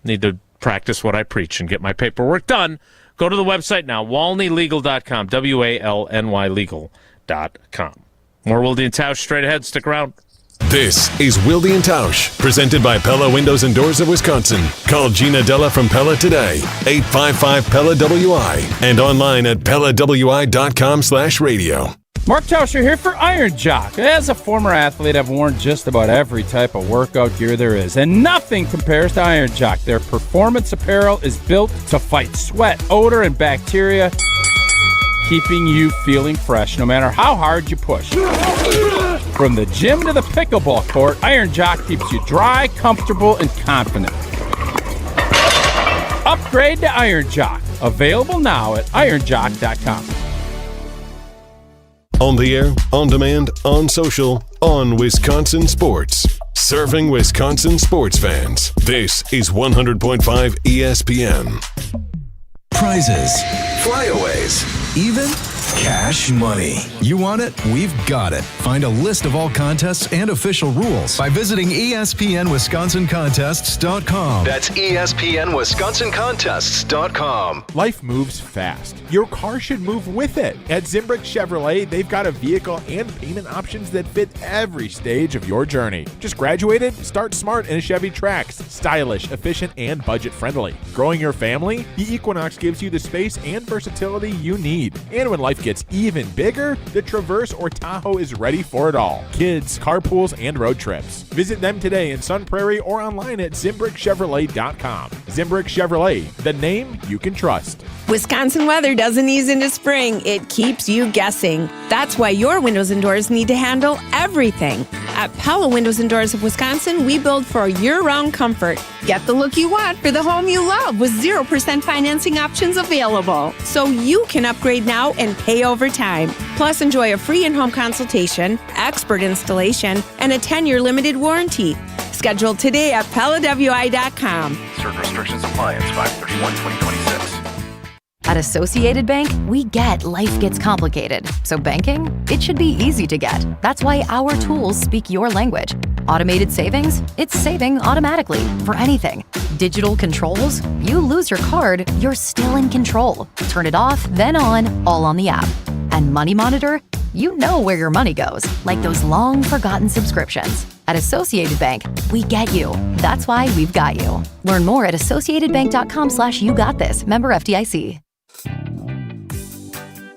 need to practice what I preach and get my paperwork done. Go to the website now, walneylegal.com, WALNYlegal.com. More Wilde and Tausch straight ahead. Stick around. This is Wilde and Tausch, presented by Pella Windows and Doors of Wisconsin. Call Gina Della from Pella today, 855-PELLA-WI, and online at PellaWI.com/radio. Mark Tauscher here for Iron Jock. As a former athlete, I've worn just about every type of workout gear there is, and nothing compares to Iron Jock. Their performance apparel is built to fight sweat, odor, and bacteria, keeping you feeling fresh no matter how hard you push. From the gym to the pickleball court, Iron Jock keeps you dry, comfortable, and confident. Upgrade to Iron Jock. Available now at ironjock.com. On the air, on demand, on social, on Wisconsin Sports. Serving Wisconsin sports fans. This is 100.5 ESPN. Prizes, flyaways, even cash money. You want it? We've got it. Find a list of all contests and official rules by visiting ESPNWisconsinContests.com. That's ESPNWisconsinContests.com. Life moves fast. Your car should move with it. At Zimbrick Chevrolet, they've got a vehicle and payment options that fit every stage of your journey. Just graduated? Start smart in a Chevy Trax. Stylish, efficient, and budget-friendly. Growing your family? The Equinox gives you the space and versatility you need. And when life gets even bigger, the Traverse or Tahoe is ready for it all. Kids, carpools, and road trips. Visit them today in Sun Prairie or online at ZimbrickChevrolet.com. Zimbrick Chevrolet, the name you can trust. Wisconsin weather doesn't ease into spring. It keeps you guessing. That's why your windows and doors need to handle everything. At Pella Windows and Doors of Wisconsin, we build for year-round comfort. Get the look you want for the home you love with 0% financing options available. So you can upgrade now and pay over time. Plus, enjoy a free in-home consultation, expert installation, and a 10-year limited warranty. Schedule today at PellaWI.com. Certain restrictions apply. It's 5/31/2026. At Associated Bank, we get life gets complicated. So banking, it should be easy to get. That's why our tools speak your language. Automated savings, it's saving automatically for anything. Digital controls, you lose your card, you're still in control. Turn it off, then on, all on the app. And Money Monitor, you know where your money goes, like those long forgotten subscriptions. At Associated Bank, we get you. That's why we've got you. Learn more at associatedbank.com/YouGotThis. Member FDIC.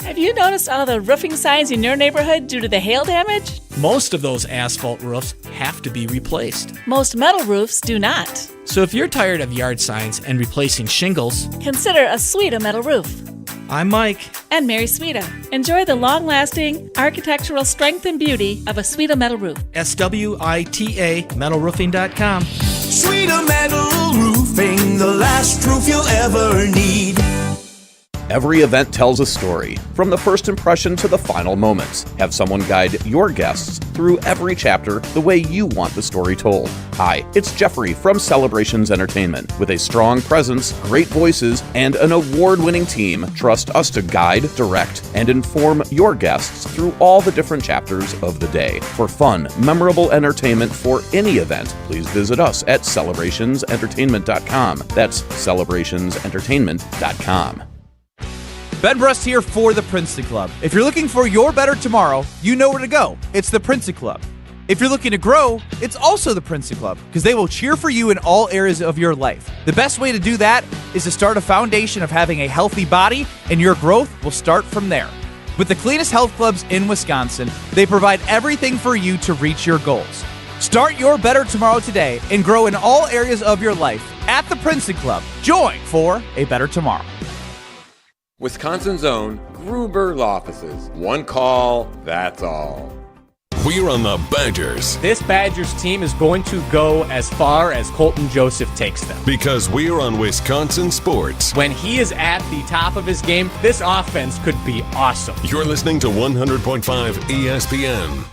Have you noticed all the roofing signs in your neighborhood due to the hail damage? Most of those asphalt roofs have to be replaced. Most metal roofs do not. So if you're tired of yard signs and replacing shingles, consider a Suita metal roof. I'm Mike. And Mary Suita. Enjoy the long-lasting architectural strength and beauty of a Suita metal roof. SWITA metalroofing.com. Suita Metal Roofing, the last roof you'll ever need. Every event tells a story, from the first impression to the final moments. Have someone guide your guests through every chapter the way you want the story told. Hi, it's Jeffrey from Celebrations Entertainment. With a strong presence, great voices, and an award-winning team, trust us to guide, direct, and inform your guests through all the different chapters of the day. For fun, memorable entertainment for any event, please visit us at celebrationsentertainment.com. That's celebrationsentertainment.com. Ben Brust here for the Princeton Club. If you're looking for your better tomorrow, you know where to go. It's the Princeton Club. If you're looking to grow, it's also the Princeton Club, because they will cheer for you in all areas of your life. The best way to do that is to start a foundation of having a healthy body, and your growth will start from there. With the cleanest health clubs in Wisconsin, they provide everything for you to reach your goals. Start your better tomorrow today and grow in all areas of your life at the Princeton Club. Join for a better tomorrow. Wisconsin's own Gruber Law Offices. One call, that's all. We're on the Badgers. This Badgers team is going to go as far as Colton Joseph takes them. Because we're on Wisconsin sports. When he is at the top of his game, this offense could be awesome. You're listening to 100.5 ESPN.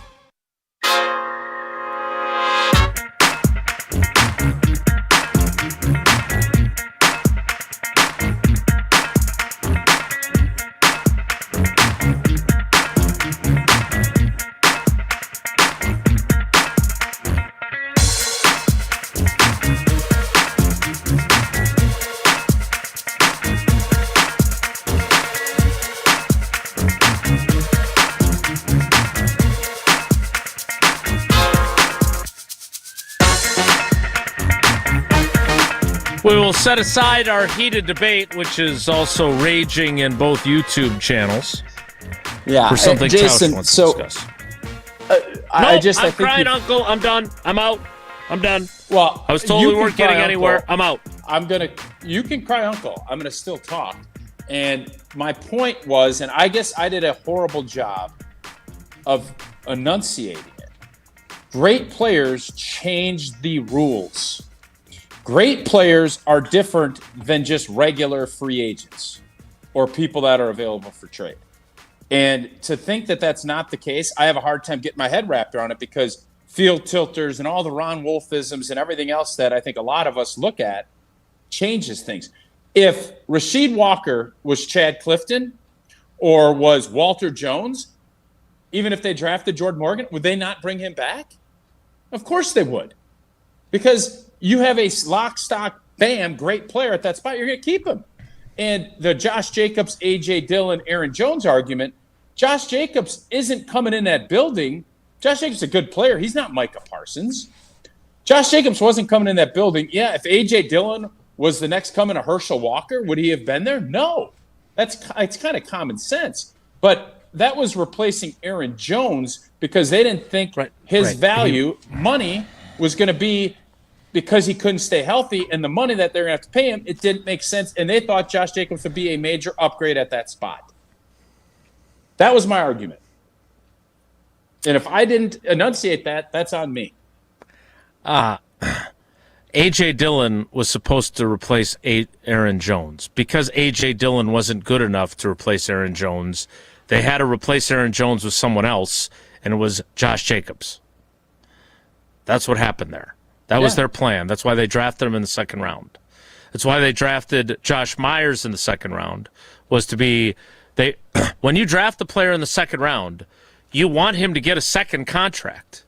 We will set aside our heated debate, which is also raging in both YouTube channels. Yeah, for something Jason, Tausch wants to discuss. I'm crying, Uncle. I'm done. I'm out. I'm done. Well, I was told we weren't getting anywhere. I'm out. You can cry, Uncle. I'm gonna still talk. And my point was, and I guess I did a horrible job of enunciating it. Great players change the rules. Great players are different than just regular free agents or people that are available for trade. And to think that that's not the case, I have a hard time getting my head wrapped around it, because field tilters and all the Ron Wolfisms and everything else that I think a lot of us look at changes things. If Rasheed Walker was Chad Clifton or was Walter Jones, even if they drafted Jordan Morgan, would they not bring him back? Of course they would. Because you have a lock, stock, bam, great player at that spot, you're going to keep him. And the Josh Jacobs, A.J. Dillon, Aaron Jones argument, Josh Jacobs isn't coming in that building. Josh Jacobs is a good player. He's not Micah Parsons. Josh Jacobs wasn't coming in that building. Yeah, if A.J. Dillon was the next coming of Herschel Walker, would he have been there? No. It's kind of common sense. But that was replacing Aaron Jones because they didn't think his value, money, was going to be because he couldn't stay healthy, and the money that they're going to have to pay him, it didn't make sense. And they thought Josh Jacobs would be a major upgrade at that spot. That was my argument. And if I didn't enunciate that, that's on me. A.J. Dillon was supposed to replace Aaron Jones. Because A.J. Dillon wasn't good enough to replace Aaron Jones, they had to replace Aaron Jones with someone else, and it was Josh Jacobs. That's what happened there. That was their plan. That's why they drafted him in the second round. That's why they drafted Josh Myers in the second round, was to be when you draft a player in the second round, you want him to get a second contract.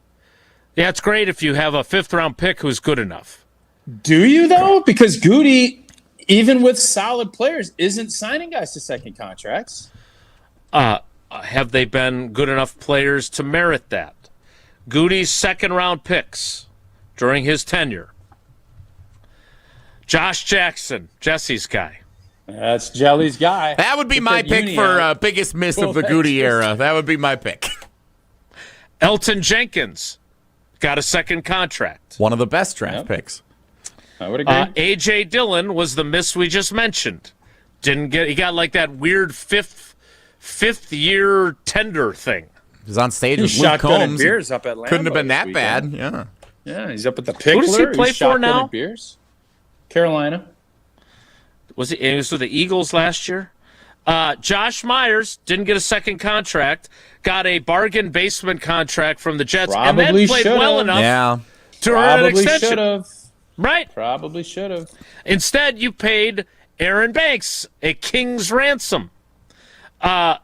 Yeah, it's great if you have a fifth-round pick who's good enough. Do you, though? Because Goody, even with solid players, isn't signing guys to second contracts. Have they been good enough players to merit that? Goody's second-round picks during his tenure. Josh Jackson, Jesse's guy. That's Jelly's guy. That would be my pick for biggest miss of the Goody era. That would be my pick. Elton Jenkins got a second contract. One of the best draft picks. I would agree. A.J. Dillon was the miss we just mentioned. He got like that weird fifth year tender thing. He was on stage with Luke Combs. Beers up at Lambeau. Couldn't have been that bad. Yeah, he's up at the Pickler. Who does he play for now? Beers. Carolina. He was with the Eagles last year? Josh Myers didn't get a second contract, got a bargain basement contract from the Jets, and then played well enough to earn an extension. Should've. Right. Probably should have. Instead, you paid Aaron Banks a king's ransom.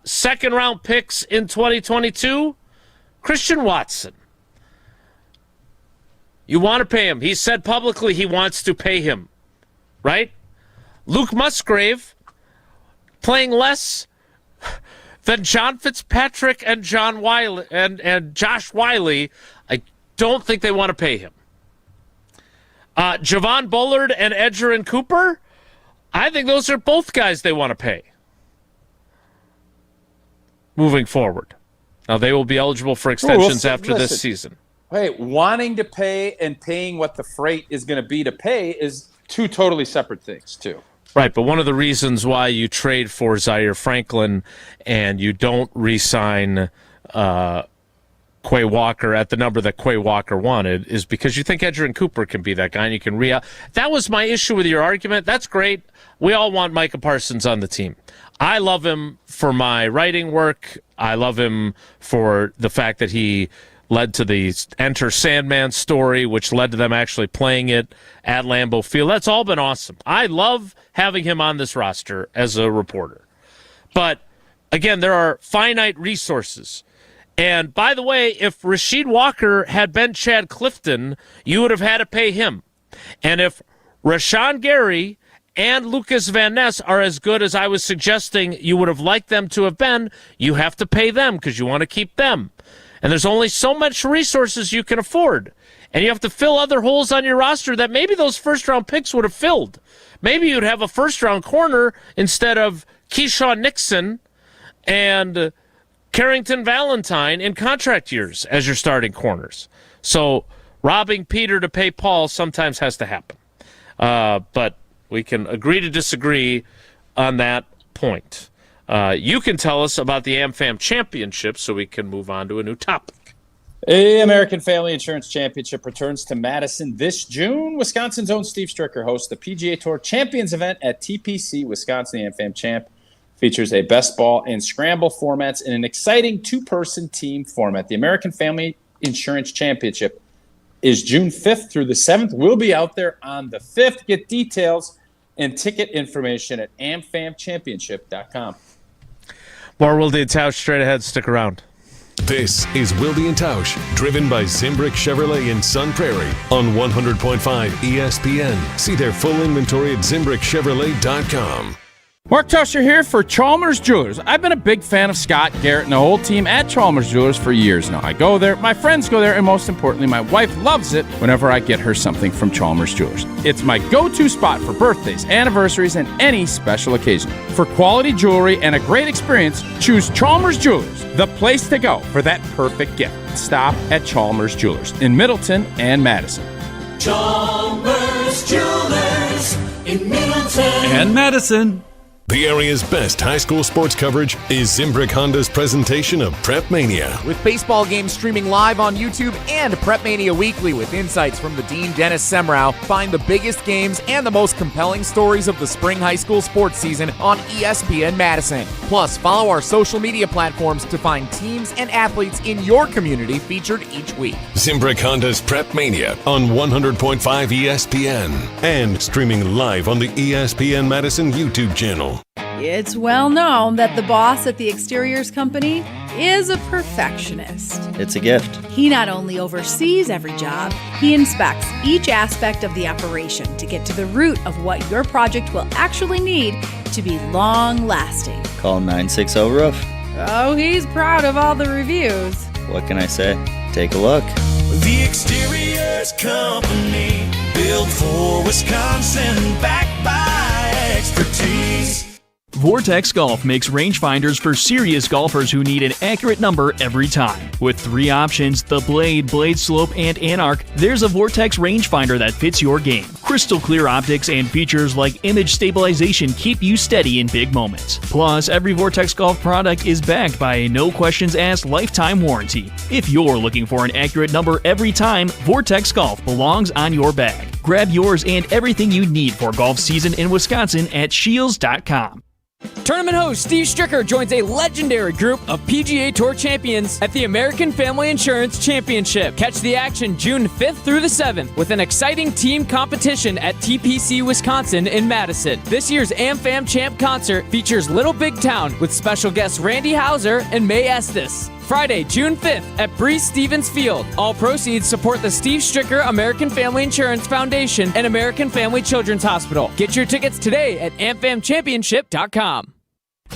Second-round picks in 2022, Christian Watson. You want to pay him. He said publicly he wants to pay him, right? Luke Musgrave playing less than John Fitzpatrick and John Wiley and Josh Wiley. I don't think they want to pay him. Javon Bullard and Edgerrin Cooper, I think those are both guys they want to pay moving forward. Now, they will be eligible for extensions after this season. Wait, wanting to pay and paying what the freight is going to be to pay is two totally separate things, too. Right, but one of the reasons why you trade for Zaire Franklin and you don't re-sign Quay Walker at the number that Quay Walker wanted is because you think Edgerrin Cooper can be that guy and you can That was my issue with your argument. That's great. We all want Micah Parsons on the team. I love him for my writing work. I love him for the fact that he led to the Enter Sandman story, which led to them actually playing it at Lambeau Field. That's all been awesome. I love having him on this roster as a reporter. But, again, there are finite resources. And, by the way, if Rasheed Walker had been Chad Clifton, you would have had to pay him. And if Rashawn Gary and Lucas Van Ness are as good as I was suggesting you would have liked them to have been, you have to pay them because you want to keep them. And there's only so much resources you can afford. And you have to fill other holes on your roster that maybe those first-round picks would have filled. Maybe you'd have a first-round corner instead of Keyshawn Nixon and Carrington Valentine in contract years as your starting corners. So robbing Peter to pay Paul sometimes has to happen. But we can agree to disagree on that point. You can tell us about the AmFam Championship so we can move on to a new topic. The American Family Insurance Championship returns to Madison this June. Wisconsin's own Steve Stricker hosts the PGA Tour Champions event at TPC Wisconsin. The AmFam Champ features a best ball and scramble formats in an exciting two-person team format. The American Family Insurance Championship is June 5th through the 7th. We'll be out there on the 5th. Get details and ticket information at amfamchampionship.com. More Wilde and Tausch straight ahead. Stick around. This is Wilde and Tausch, driven by Zimbrick Chevrolet in Sun Prairie on 100.5 ESPN. See their full inventory at ZimbrickChevrolet.com. Mark Tauscher here for Chalmers Jewelers. I've been a big fan of Scott, Garrett, and the whole team at Chalmers Jewelers for years now. I go there, my friends go there, and most importantly, my wife loves it whenever I get her something from Chalmers Jewelers. It's my go-to spot for birthdays, anniversaries, and any special occasion. For quality jewelry and a great experience, choose Chalmers Jewelers, the place to go for that perfect gift. Stop at Chalmers Jewelers in Middleton and Madison. Chalmers Jewelers in Middleton and Madison. The area's best high school sports coverage is Zimbrick Honda's presentation of Prep Mania. With baseball games streaming live on YouTube and Prep Mania Weekly with insights from the Dean Dennis Semrau, find the biggest games and the most compelling stories of the spring high school sports season on ESPN Madison. Plus, follow our social media platforms to find teams and athletes in your community featured each week. Zimbrick Honda's Prep Mania on 100.5 ESPN and streaming live on the ESPN Madison YouTube channel. It's well known that the boss at the exteriors company is a perfectionist. It's a gift. He not only oversees every job, he inspects each aspect of the operation to get to the root of what your project will actually need to be long-lasting. Call 960-ROOF. Oh, he's proud of all the reviews. What can I say? Take a look. The Exteriors Company, built for Wisconsin, backed by expertise. Vortex Golf makes rangefinders for serious golfers who need an accurate number every time. With 3 options, the Blade, Blade Slope, and Anarch, there's a Vortex rangefinder that fits your game. Crystal clear optics and features like image stabilization keep you steady in big moments. Plus, every Vortex Golf product is backed by a no-questions-asked lifetime warranty. If you're looking for an accurate number every time, Vortex Golf belongs on your bag. Grab yours and everything you need for golf season in Wisconsin at Shields.com. Tournament host Steve Stricker joins a legendary group of PGA Tour champions at the American Family Insurance Championship. Catch the action June 5th through the 7th with an exciting team competition at TPC Wisconsin in Madison. This year's AmFam Champ concert features Little Big Town with special guests Randy Houser and May Estes. Friday, June 5th at Breeze Stevens Field. All proceeds support the Steve Stricker American Family Insurance Foundation and American Family Children's Hospital. Get your tickets today at amfamchampionship.com.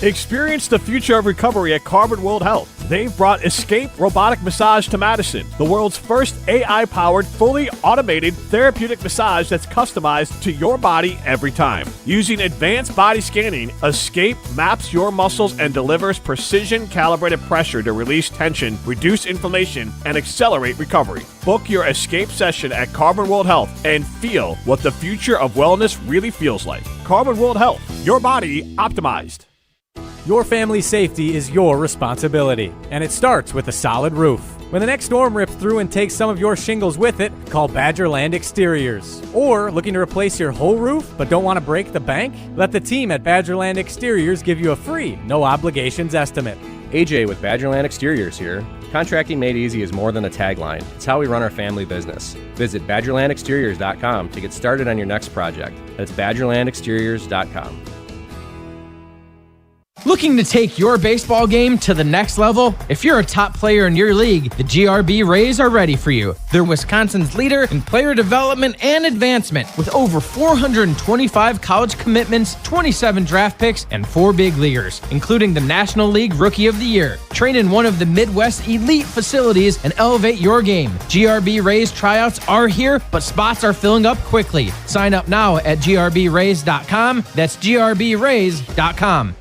Experience the future of recovery at Carbon World Health. They've brought Escape Robotic Massage to Madison, the world's first AI-powered, fully automated therapeutic massage that's customized to your body every time. Using advanced body scanning, Escape maps your muscles and delivers precision-calibrated pressure to release tension, reduce inflammation, and accelerate recovery. Book your Escape session at Carbon World Health and feel what the future of wellness really feels like. Carbon World Health, your body optimized. Your family's safety is your responsibility, and it starts with a solid roof. When the next storm rips through and takes some of your shingles with it, call Badgerland Exteriors. Or looking to replace your whole roof but don't want to break the bank? Let the team at Badgerland Exteriors give you a free, no obligations estimate. AJ with Badgerland Exteriors here. Contracting made easy is more than a tagline. It's how we run our family business. Visit BadgerlandExteriors.com to get started on your next project. That's BadgerlandExteriors.com. Looking to take your baseball game to the next level? If you're a top player in your league, the GRB Rays are ready for you. They're Wisconsin's leader in player development and advancement, with over 425 college commitments, 27 draft picks, and 4 big leaguers, including the National League Rookie of the Year. Train in one of the Midwest elite facilities and elevate your game. GRB Rays tryouts are here, but spots are filling up quickly. Sign up now at grbrays.com. That's grbrays.com.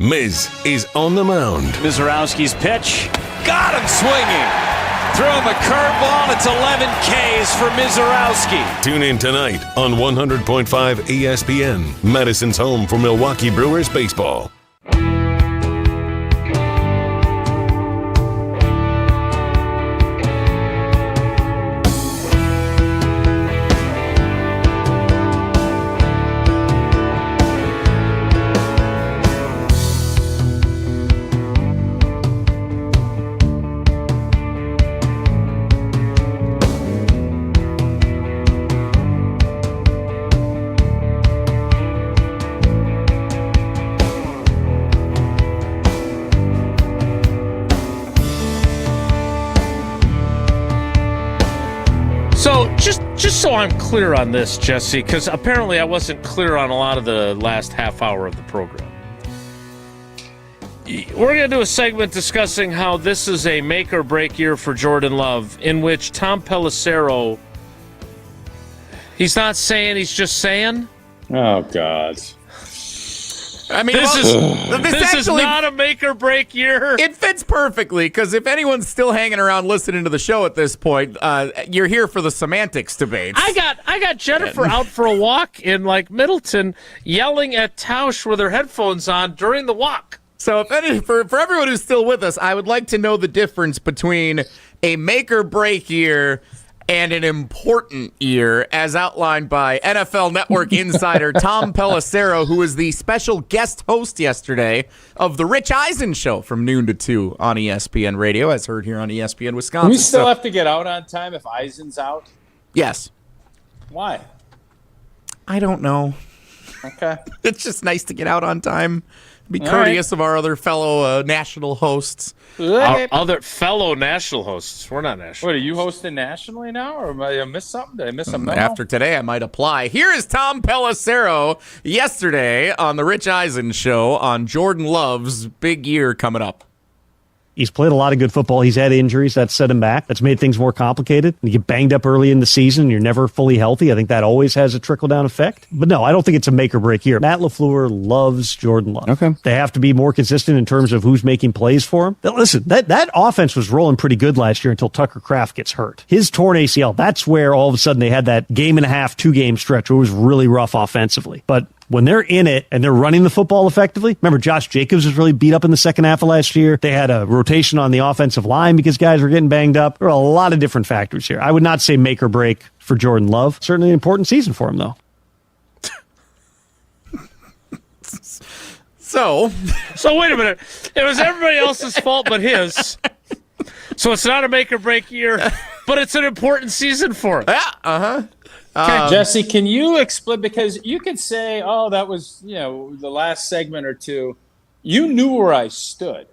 Miz is on the mound. Mizorowski's pitch. Got him swinging. Throw him a curveball. It's 11 Ks for Mizorowski. Tune in tonight on 100.5 ESPN, Madison's home for Milwaukee Brewers baseball. So just so I'm clear on this, Jesse, because apparently I wasn't clear on a lot of the last half hour of the program. We're going to do a segment discussing how this is a make or break year for Jordan Love, in which Tom Pelissero, he's not saying, he's just saying. Oh, God. I mean, this is not a make or break year. It fits perfectly because if anyone's still hanging around listening to the show at this point, you're here for the semantics debate. I got Jennifer out for a walk in Middleton, yelling at Tausch with her headphones on during the walk. So for everyone who's still with us, I would like to know the difference between a make or break year and an important year, as outlined by NFL Network insider Tom Pelissero, who was the special guest host yesterday of the Rich Eisen Show from noon to 2 on ESPN Radio, as heard here on ESPN Wisconsin. Do we still have to get out on time if Eisen's out? Yes. Why? I don't know. Okay. It's just nice to get out on time. Be courteous of our other fellow national hosts. Our other fellow national hosts. We're not national. What, are you hosting nationally now, or am I miss something? Did I miss something? After today, I might apply. Here is Tom Pelissero yesterday on the Rich Eisen Show on Jordan Love's big year coming up. He's played a lot of good football. He's had injuries. That's set him back. That's made things more complicated. You get banged up early in the season. You're never fully healthy. I think that always has a trickle-down effect. But no, I don't think it's a make-or-break year. Matt LaFleur loves Jordan Love. Okay. They have to be more consistent in terms of who's making plays for him. Now, listen, that offense was rolling pretty good last year until Tucker Kraft gets hurt. His torn ACL, that's where all of a sudden they had that game-and-a-half, 2-game stretch where it was really rough offensively. But when they're in it and they're running the football effectively, remember Josh Jacobs was really beat up in the second half of last year. They had a rotation on the offensive line because guys were getting banged up. There are a lot of different factors here. I would not say make or break for Jordan Love. Certainly an important season for him, though. So wait a minute. It was everybody else's fault but his. So it's not a make or break year, but it's an important season for him. Yeah, uh-huh. Jesse, can you explain? Because you could say, "Oh, that was the last segment or two." You knew where I stood.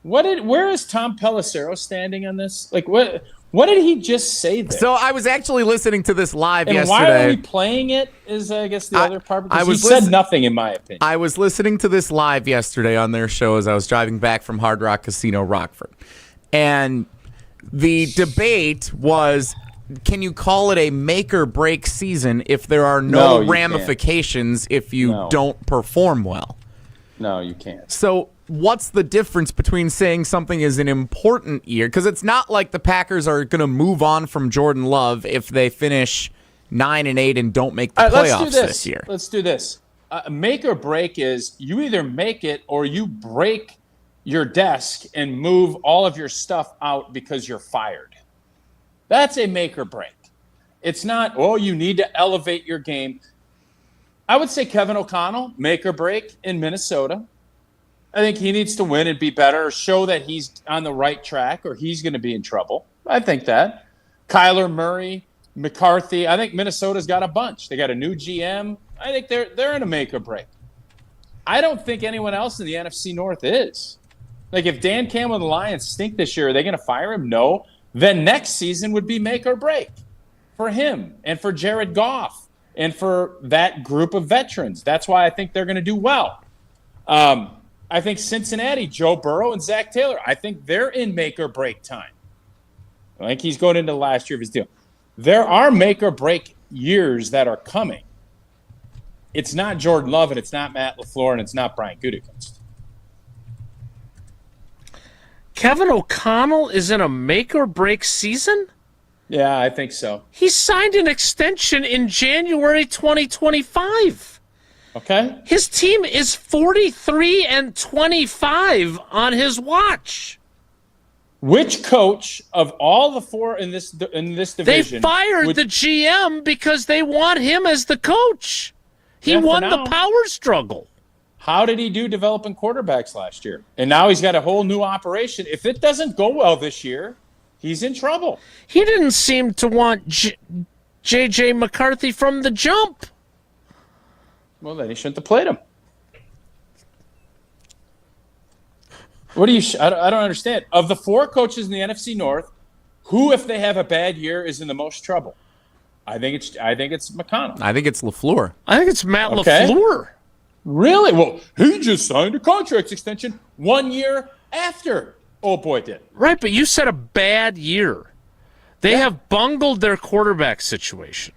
Where is Tom Pelissero standing on this? Like, what did he just say there? So I was actually listening to this live yesterday. Why are we playing it? Is I guess the other part. Because he said nothing, in my opinion. I was listening to this live yesterday on their show as I was driving back from Hard Rock Casino Rockford, and the debate was, can you call it a make or break season if there are no ramifications if you don't perform well? No, you can't. So what's the difference between saying something is an important year? Because it's not like the Packers are going to move on from Jordan Love if they finish 9-8 and don't make the playoffs this year. Let's do this. Make or break is you either make it or you break your desk and move all of your stuff out because you're fired. That's a make or break. It's not, you need to elevate your game. I would say Kevin O'Connell, make or break in Minnesota. I think he needs to win and be better, or show that he's on the right track, or he's going to be in trouble. I think that. Kyler Murray, McCarthy. I think Minnesota's got a bunch. They got a new GM. I think they're in a make or break. I don't think anyone else in the NFC North is. Like, if Dan Campbell and the Lions stink this year, are they going to fire him? No. Then next season would be make or break for him and for Jared Goff and for that group of veterans. That's why I think they're going to do well. I think Cincinnati, Joe Burrow and Zach Taylor, I think they're in make or break time. I think he's going into the last year of his deal. There are make or break years that are coming. It's not Jordan Love, and it's not Matt LaFleur, and it's not Brian Gutekunst. Kevin O'Connell is in a make or break season? Yeah, I think so. He signed an extension in January 2025. Okay. His team is 43-25 on his watch. Which coach of all the four in this division? They fired the GM because they want him as the coach. He won the power struggle. How did he do developing quarterbacks last year? And now he's got a whole new operation. If it doesn't go well this year, he's in trouble. He didn't seem to want J.J. McCarthy from the jump. Well, then he shouldn't have played him. What do you? I don't understand. Of the four coaches in the NFC North, Who, if they have a bad year, is in the most trouble? I think it's McConnell. I think it's LaFleur. I think it's Matt LaFleur. Really? Well, he just signed a contract extension 1 year after old boy did. Right, but you said a bad year. They have bungled their quarterback situation.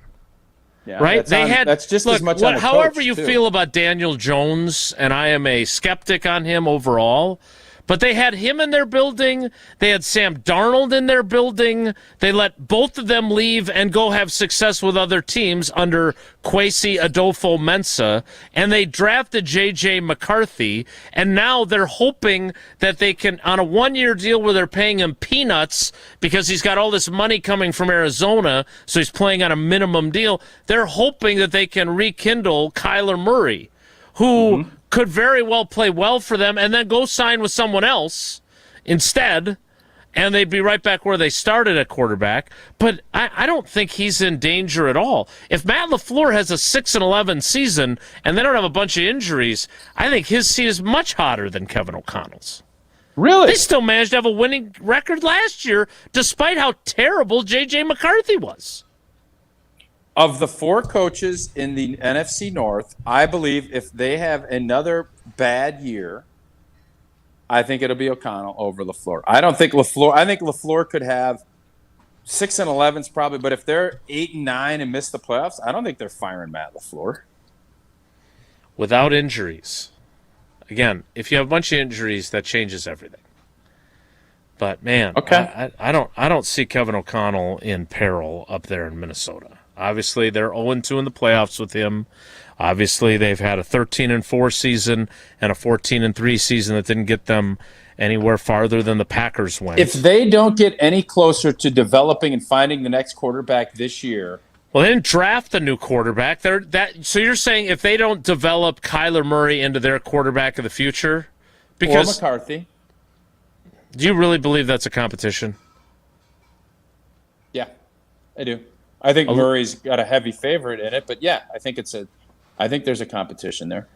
Yeah, right? That's just as much on the however coach, you too. feel about Daniel Jones, and I am a skeptic on him overall, but they had him in their building. They had Sam Darnold in their building. They let both of them leave and go have success with other teams under Kwesi Adolfo-Mensah, and they drafted J.J. McCarthy, and now they're hoping that they can, on a one-year deal where they're paying him peanuts because he's got all this money coming from Arizona, so he's playing on a minimum deal, they're hoping that they can rekindle Kyler Murray, who could very well play well for them and then go sign with someone else instead, and they'd be right back where they started at quarterback. But I don't think he's in danger at all. If Matt LaFleur has a 6-11 season and they don't have a bunch of injuries, I think his seat is much hotter than Kevin O'Connell's. Really? They still managed to have a winning record last year, despite how terrible J.J. McCarthy was. Of the four coaches in the NFC North, I believe if they have another bad year, I think it'll be O'Connell over LaFleur. I think LaFleur could have 6-11s probably, but if they're 8-9 and miss the playoffs, I don't think they're firing Matt LaFleur. Without injuries. Again, if you have a bunch of injuries, that changes everything. But man, okay. I don't see Kevin O'Connell in peril up there in Minnesota. Obviously, they're 0-2 in the playoffs with him. Obviously, they've had a 13-4 season and a 14-3 season that didn't get them anywhere farther than the Packers went. If they don't get any closer to developing and finding the next quarterback this year, well, they didn't draft a new quarterback. So you're saying if they don't develop Kyler Murray into their quarterback of the future, or McCarthy, do you really believe that's a competition? Yeah, I do. I think Murray's got a heavy favorite in it, but yeah, I think there's a competition there.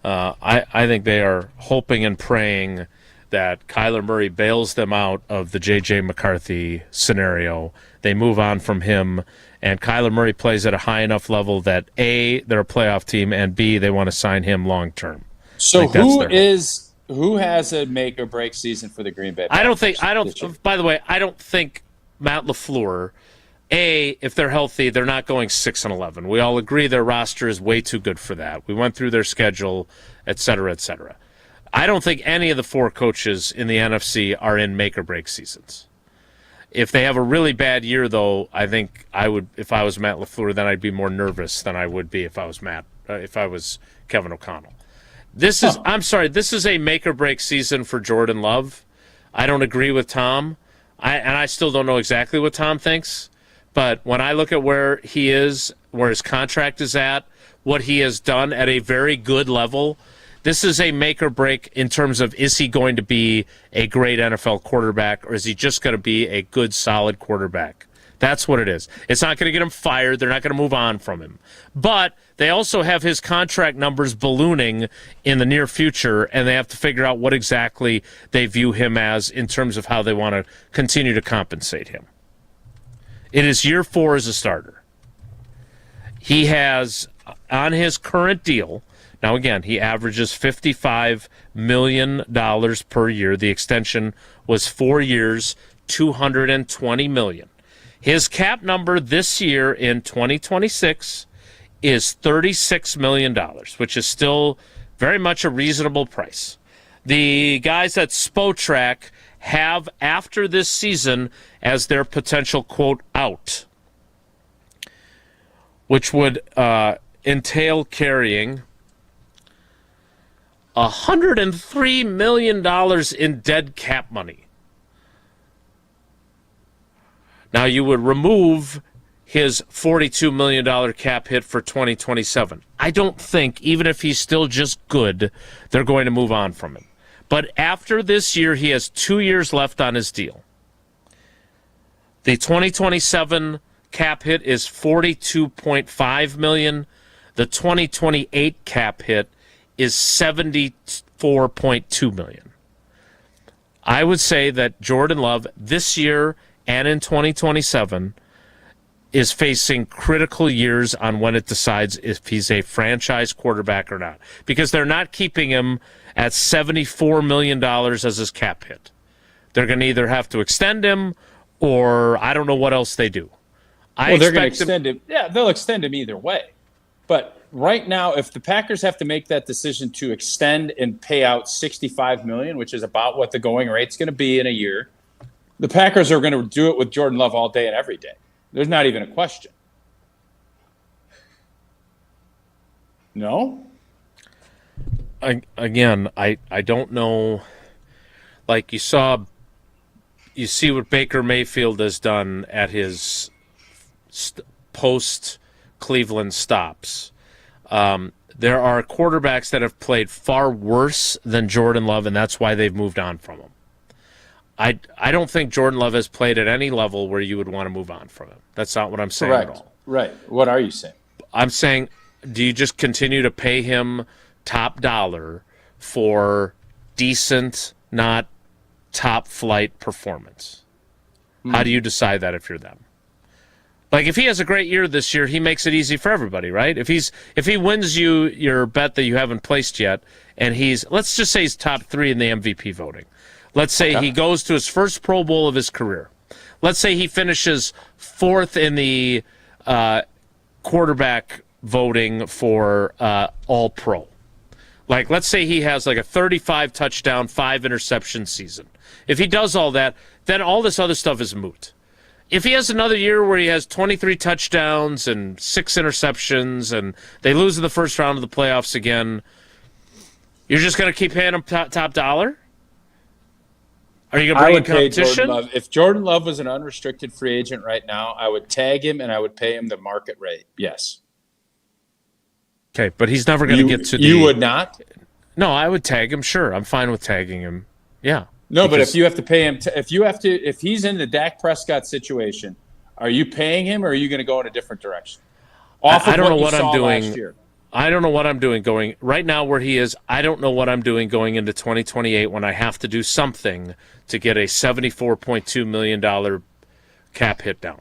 I think they are hoping and praying that Kyler Murray bails them out of the J.J. McCarthy scenario. They move on from him, and Kyler Murray plays at a high enough level that A, they're a playoff team, and B, they want to sign him long term. So who has a make or break season for the Green Bay Packers? By the way, I don't think Matt LaFleur, A, if they're healthy, they're not going 6-11. We all agree their roster is way too good for that. We went through their schedule, et cetera, et cetera. I don't think any of the four coaches in the NFC are in make-or-break seasons. If they have a really bad year, though, I think I would, if I was Matt LaFleur, then I'd be more nervous than I would be if I was Kevin O'Connell. This is a make-or-break season for Jordan Love. I don't agree with Tom. I still don't know exactly what Tom thinks, but when I look at where he is, where his contract is at, what he has done at a very good level, this is a make or break in terms of, is he going to be a great NFL quarterback, or is he just going to be a good, solid quarterback? That's what it is. It's not going to get him fired. They're not going to move on from him. But they also have his contract numbers ballooning in the near future, and they have to figure out what exactly they view him as in terms of how they want to continue to compensate him. It is year 4 as a starter. He has, on his current deal, now again, he averages $55 million per year. The extension was 4 years, $220 million. His cap number this year in 2026 is $36 million, which is still very much a reasonable price. The guys at Spotrac have, after this season, as their potential, quote, out, which would entail carrying $103 million in dead cap money. Now, you would remove his $42 million cap hit for 2027. I don't think, even if he's still just good, they're going to move on from him. But after this year, he has 2 years left on his deal. The 2027 cap hit is $42.5 million. The 2028 cap hit is $74.2 million. I would say that Jordan Love this year and in 2027 is facing critical years on when it decides if he's a franchise quarterback or not. Because they're not keeping him at $74 million as his cap hit. They're going to either have to extend him or I don't know what else they do. They're going to extend him. Yeah, they'll extend him either way. But right now, if the Packers have to make that decision to extend and pay out $65 million, which is about what the going rate's going to be in a year, the Packers are going to do it with Jordan Love all day and every day. There's not even a question. No? Again, I don't know. Like you see what Baker Mayfield has done at his post-Cleveland stops. There are quarterbacks that have played far worse than Jordan Love, and that's why they've moved on from him. I don't think Jordan Love has played at any level where you would want to move on from him. That's not what I'm saying at all. Right. What are you saying? I'm saying, do you just continue to pay him top dollar for decent, not top-flight performance? How do you decide that if you're them? Like, if he has a great year this year, he makes it easy for everybody, right? If he wins you your bet that you haven't placed yet, and let's just say he's top 3 in the MVP voting. Let's say he goes to his first Pro Bowl of his career. Let's say he finishes 4th in the quarterback voting for All-Pro. Like, let's say he has like a 35 touchdown, 5 interception season. If he does all that, then all this other stuff is moot. If he has another year where he has 23 touchdowns and 6 interceptions and they lose in the first round of the playoffs again, you're just going to keep paying him top dollar? Are you going to bring in competition? Jordan Love. If Jordan Love was an unrestricted free agent right now, I would tag him and I would pay him the market rate. Yes. Okay, but he's never going to get to the... You would not? No, I would tag him, sure. I'm fine with tagging him. Yeah. No, but if you have to pay him, if he's in the Dak Prescott situation, are you paying him or are you going to go in a different direction? I don't know what I'm doing. I don't know what I'm doing going right now where he is. I don't know what I'm doing going into 2028 when I have to do something to get a $74.2 million cap hit down.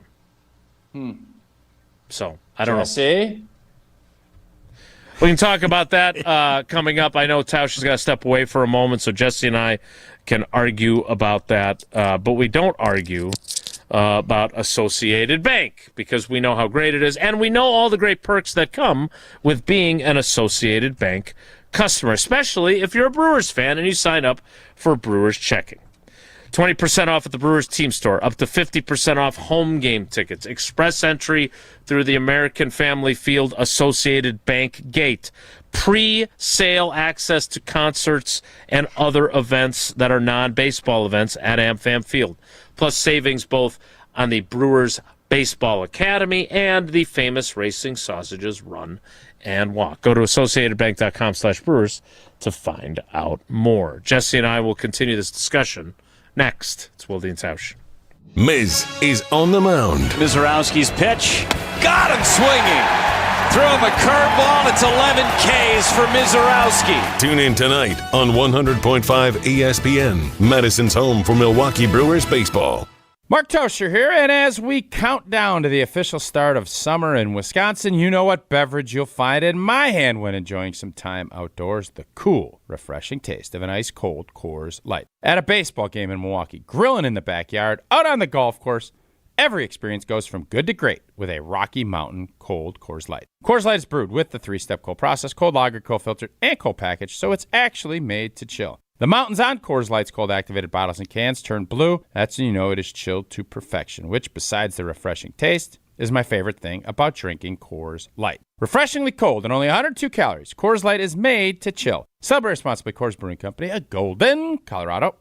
So I don't know. We can talk about that coming up. I know Tausch has got to step away for a moment, so Jesse and I can argue about that. But we don't argue about Associated Bank because we know how great it is, and we know all the great perks that come with being an Associated Bank customer, especially if you're a Brewers fan and you sign up for Brewers checking. 20% off at the Brewers team store, up to 50% off home game tickets, express entry through the American Family Field Associated Bank gate, pre-sale access to concerts and other events that are non-baseball events at AmFam Field, plus savings both on the Brewers Baseball Academy and the famous Racing Sausages Run and Walk. Go to AssociatedBank.com/Brewers to find out more. Jesse and I will continue this discussion next. It's Wilde and Tausch. Miz is on the mound. Mizorowski's pitch. Got him swinging. Threw him a curveball. It's 11 Ks for Mizorowski. Tune in tonight on 100.5 ESPN, Madison's home for Milwaukee Brewers baseball. Mark Tauscher here, and as we count down to the official start of summer in Wisconsin, you know what beverage you'll find in my hand when enjoying some time outdoors: the cool, refreshing taste of an ice-cold Coors Light. At a baseball game in Milwaukee, grilling in the backyard, out on the golf course, every experience goes from good to great with a Rocky Mountain cold Coors Light. Coors Light is brewed with the 3-step cold process, cold lagered, cold filtered, and cold packaged, so it's actually made to chill. The mountains on Coors Light's cold-activated bottles and cans turn blue. That's when you know it is chilled to perfection, which, besides the refreshing taste, is my favorite thing about drinking Coors Light. Refreshingly cold and only 102 calories, Coors Light is made to chill. Celebrate responsibly. Coors Brewing Company, a Golden, Colorado.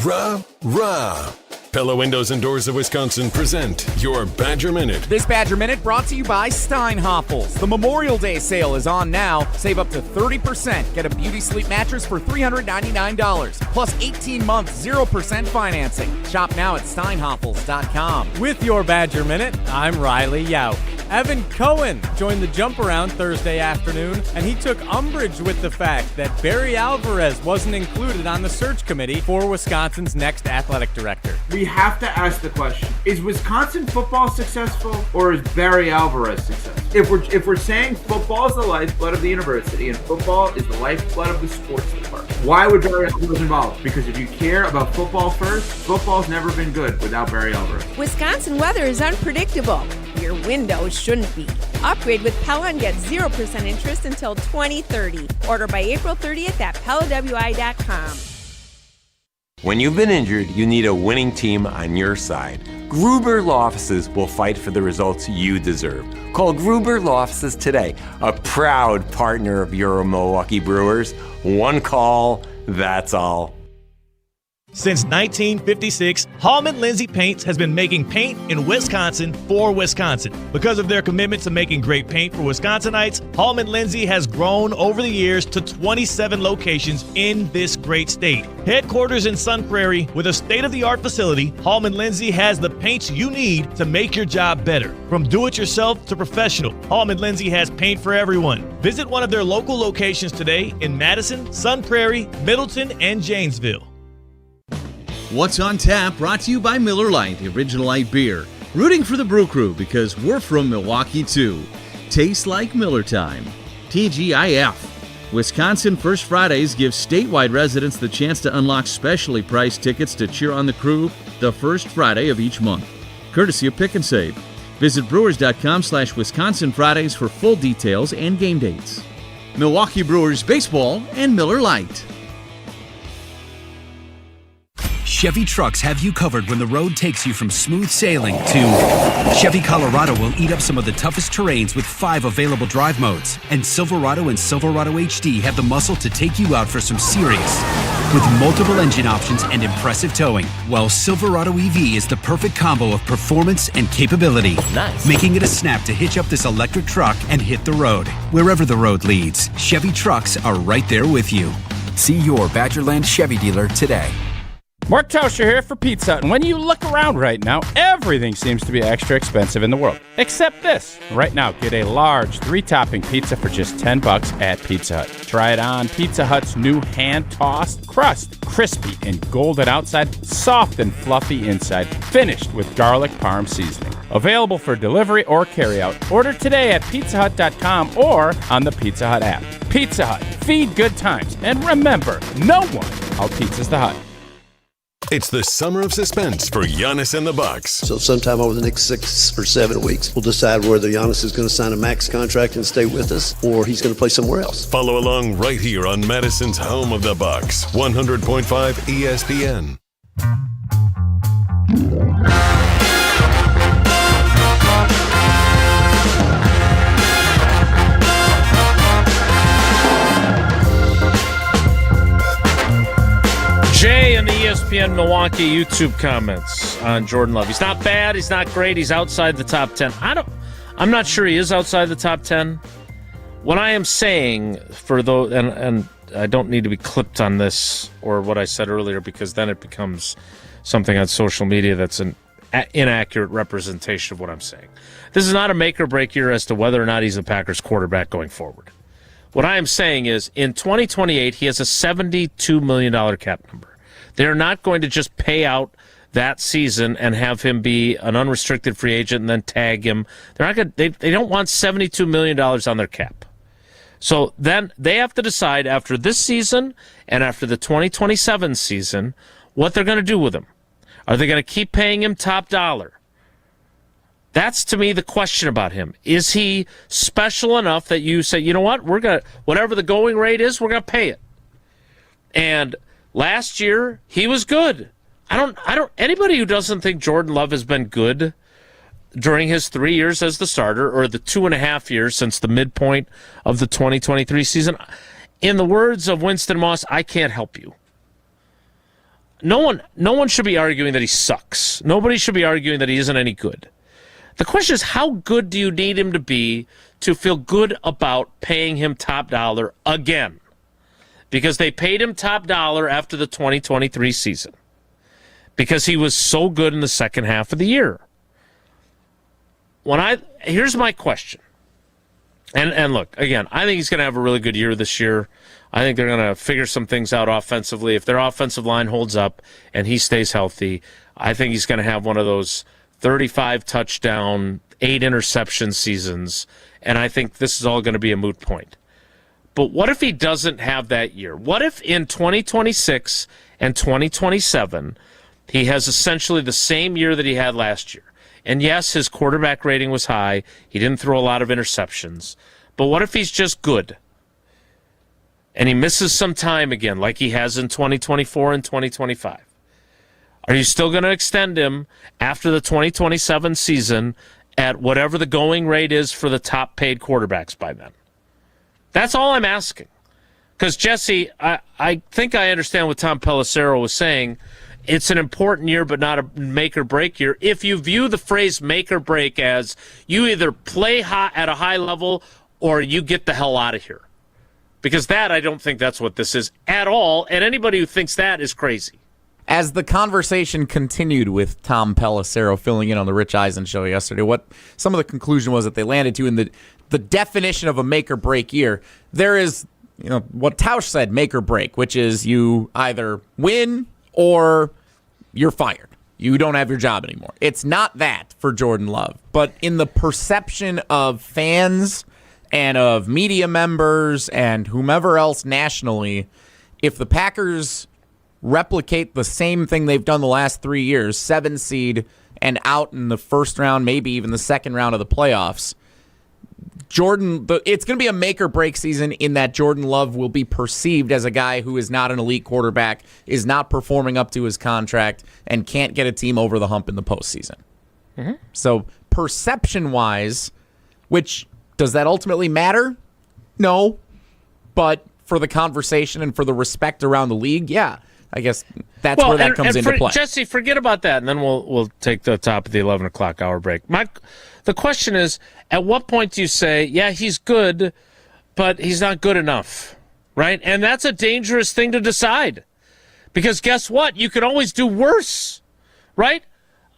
Rah. Pella Windows and Doors of Wisconsin present your Badger Minute. This Badger Minute brought to you by Steinhoffels. The Memorial Day sale is on now. Save up to 30%. Get a Beauty Sleep mattress for $399. Plus 18 months, 0% financing. Shop now at steinhoffels.com. With your Badger Minute, I'm Riley Youp. Evan Cohen joined the jump around Thursday afternoon, and he took umbrage with the fact that Barry Alvarez wasn't included on the search committee for Wisconsin's next athletic director. We have to ask the question, is Wisconsin football successful or is Barry Alvarez successful? If we're saying football is the lifeblood of the university and football is the lifeblood of the sports department, why would Barry Alvarez involved? Because if you care about football first, football's never been good without Barry Alvarez. Wisconsin weather is unpredictable. Your window shouldn't be. Upgrade with Pella and get 0% interest until 2030. Order by April 30th at PellaWI.com. When you've been injured, you need a winning team on your side. Gruber Law Offices will fight for the results you deserve. Call Gruber Law Offices today, a proud partner of your Milwaukee Brewers. One call, that's all. Since 1956, Hallman Lindsay Paints has been making paint in Wisconsin for Wisconsin. Because of their commitment to making great paint for Wisconsinites, Hallman Lindsay has grown over the years to 27 locations in this great state. Headquarters in Sun Prairie with a state-of-the-art facility, Hallman Lindsay has the paints you need to make your job better. From do-it-yourself to professional, Hallman Lindsay has paint for everyone. Visit one of their local locations today in Madison, Sun Prairie, Middleton, and Janesville. What's on Tap brought to you by Miller Lite, the original light beer. Rooting for the Brew Crew because we're from Milwaukee too. Tastes like Miller time. TGIF. Wisconsin First Fridays gives statewide residents the chance to unlock specially priced tickets to cheer on the crew the first Friday of each month. Courtesy of Pick and Save. Visit brewers.com/Wisconsin Fridays for full details and game dates. Milwaukee Brewers Baseball and Miller Lite. Chevy trucks have you covered when the road takes you from smooth sailing to Chevy Colorado will eat up some of the toughest terrains with 5 available drive modes. And Silverado and Silverado HD have the muscle to take you out for some serious. With multiple engine options and impressive towing, while Silverado EV is the perfect combo of performance and capability. Nice. Making it a snap to hitch up this electric truck and hit the road. Wherever the road leads, Chevy trucks are right there with you. See your Badgerland Chevy dealer today. Mark Tauscher here for Pizza Hut. And when you look around right now, everything seems to be extra expensive in the world. Except this. Right now, get a large 3-topping pizza for just $10 at Pizza Hut. Try it on Pizza Hut's new hand-tossed crust. Crispy and golden outside, soft and fluffy inside, finished with garlic parm seasoning. Available for delivery or carryout. Order today at pizzahut.com or on the Pizza Hut app. Pizza Hut. Feed good times. And remember, no one out-pizzas the Hut. It's the summer of suspense for Giannis and the Bucks. So sometime over the next 6 or 7 weeks, we'll decide whether Giannis is going to sign a max contract and stay with us, or he's going to play somewhere else. Follow along right here on Madison's home of the Bucks, 100.5 ESPN. Jay in the ESPN Milwaukee YouTube comments on Jordan Love. He's not bad. He's not great. He's outside the top 10. I'm not sure he is outside the top 10. What I am saying for those, and I don't need to be clipped on this or what I said earlier because then it becomes something on social media that's an inaccurate representation of what I'm saying. This is not a make or break year as to whether or not he's the Packers quarterback going forward. What I am saying is, in 2028, he has a $72 million cap number. They're not going to just pay out that season and have him be an unrestricted free agent and then tag him. They're not going. They don't want $72 million on their cap. So then they have to decide after this season and after the 2027 season what they're going to do with him. Are they going to keep paying him top dollar? That's, to me, the question about him. Is he special enough that you say, you know what, we're going to, whatever the going rate is, we're going to pay it. And last year, he was good. Anybody who doesn't think Jordan Love has been good during his 3 years as the starter, or the 2.5 years since the midpoint of the 2023 season, in the words of Winston Moss, I can't help you. No one should be arguing that he sucks. Nobody should be arguing that he isn't any good. The question is, how good do you need him to be to feel good about paying him top dollar again? Because they paid him top dollar after the 2023 season. Because he was so good in the second half of the year. here's my question. And look, again, I think he's going to have a really good year this year. I think they're going to figure some things out offensively. If their offensive line holds up and he stays healthy, I think he's going to have one of those 35 touchdown, 8 interception seasons, and I think this is all going to be a moot point. But what if he doesn't have that year? What if in 2026 and 2027 he has essentially the same year that he had last year? And yes, his quarterback rating was high. He didn't throw a lot of interceptions. But what if he's just good? And he misses some time again, like he has in 2024 and 2025. Are you still going to extend him after the 2027 season at whatever the going rate is for the top paid quarterbacks by then? That's all I'm asking. Because, Jesse, I think I understand what Tom Pelissero was saying. It's an important year, but not a make-or-break year. If you view the phrase make-or-break as you either play hot at a high level or you get the hell out of here. Because I don't think that's what this is at all, and anybody who thinks that is crazy. As the conversation continued with Tom Pelissero filling in on the Rich Eisen show yesterday, what some of the conclusion was that they landed to in the definition of a make-or-break year, there is, what Tausch said, make or break, which is you either win or you're fired. You don't have your job anymore. It's not that for Jordan Love. But in the perception of fans and of media members and whomever else nationally, if the Packers replicate the same thing they've done the last 3 years, 7 seed and out in the first round, maybe even the second round of the playoffs, it's going to be a make or break season in that Jordan Love will be perceived as a guy who is not an elite quarterback, is not performing up to his contract, and can't get a team over the hump in the postseason. Mm-hmm. So perception-wise, which does that ultimately matter? No. But for the conversation and for the respect around the league, yeah. I guess that's where that comes into play. Jesse, forget about that, and then we'll take the top of the 11 o'clock hour break. The question is, at what point do you say, yeah, he's good, but he's not good enough, right? And that's a dangerous thing to decide. Because guess what? You can always do worse, right?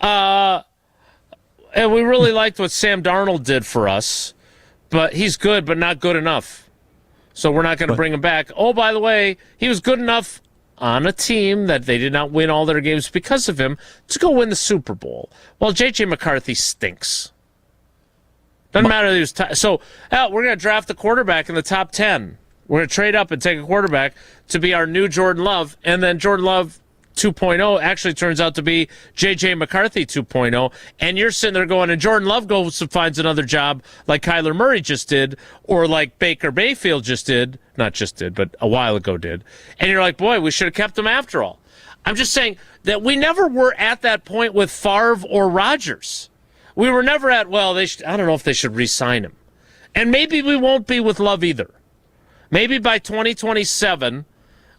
And we really liked what Sam Darnold did for us, but he's good, but not good enough. So we're not going to bring him back. Oh, by the way, he was good enough on a team that they did not win all their games because of him to go win the Super Bowl. Well, J.J. McCarthy stinks. Doesn't matter. We're going to draft the quarterback in the top 10. We're going to trade up and take a quarterback to be our new Jordan Love, and then Jordan Love 2.0 actually turns out to be J.J. McCarthy 2.0, and you're sitting there going, and Jordan Love goes and finds another job like Kyler Murray just did, or like Baker Mayfield just did, not just did, but a while ago did, and you're like, boy, we should have kept him after all. I'm just saying that we never were at that point with Favre or Rodgers. We were never at, I don't know if they should re-sign him. And maybe we won't be with Love either. Maybe by 2027,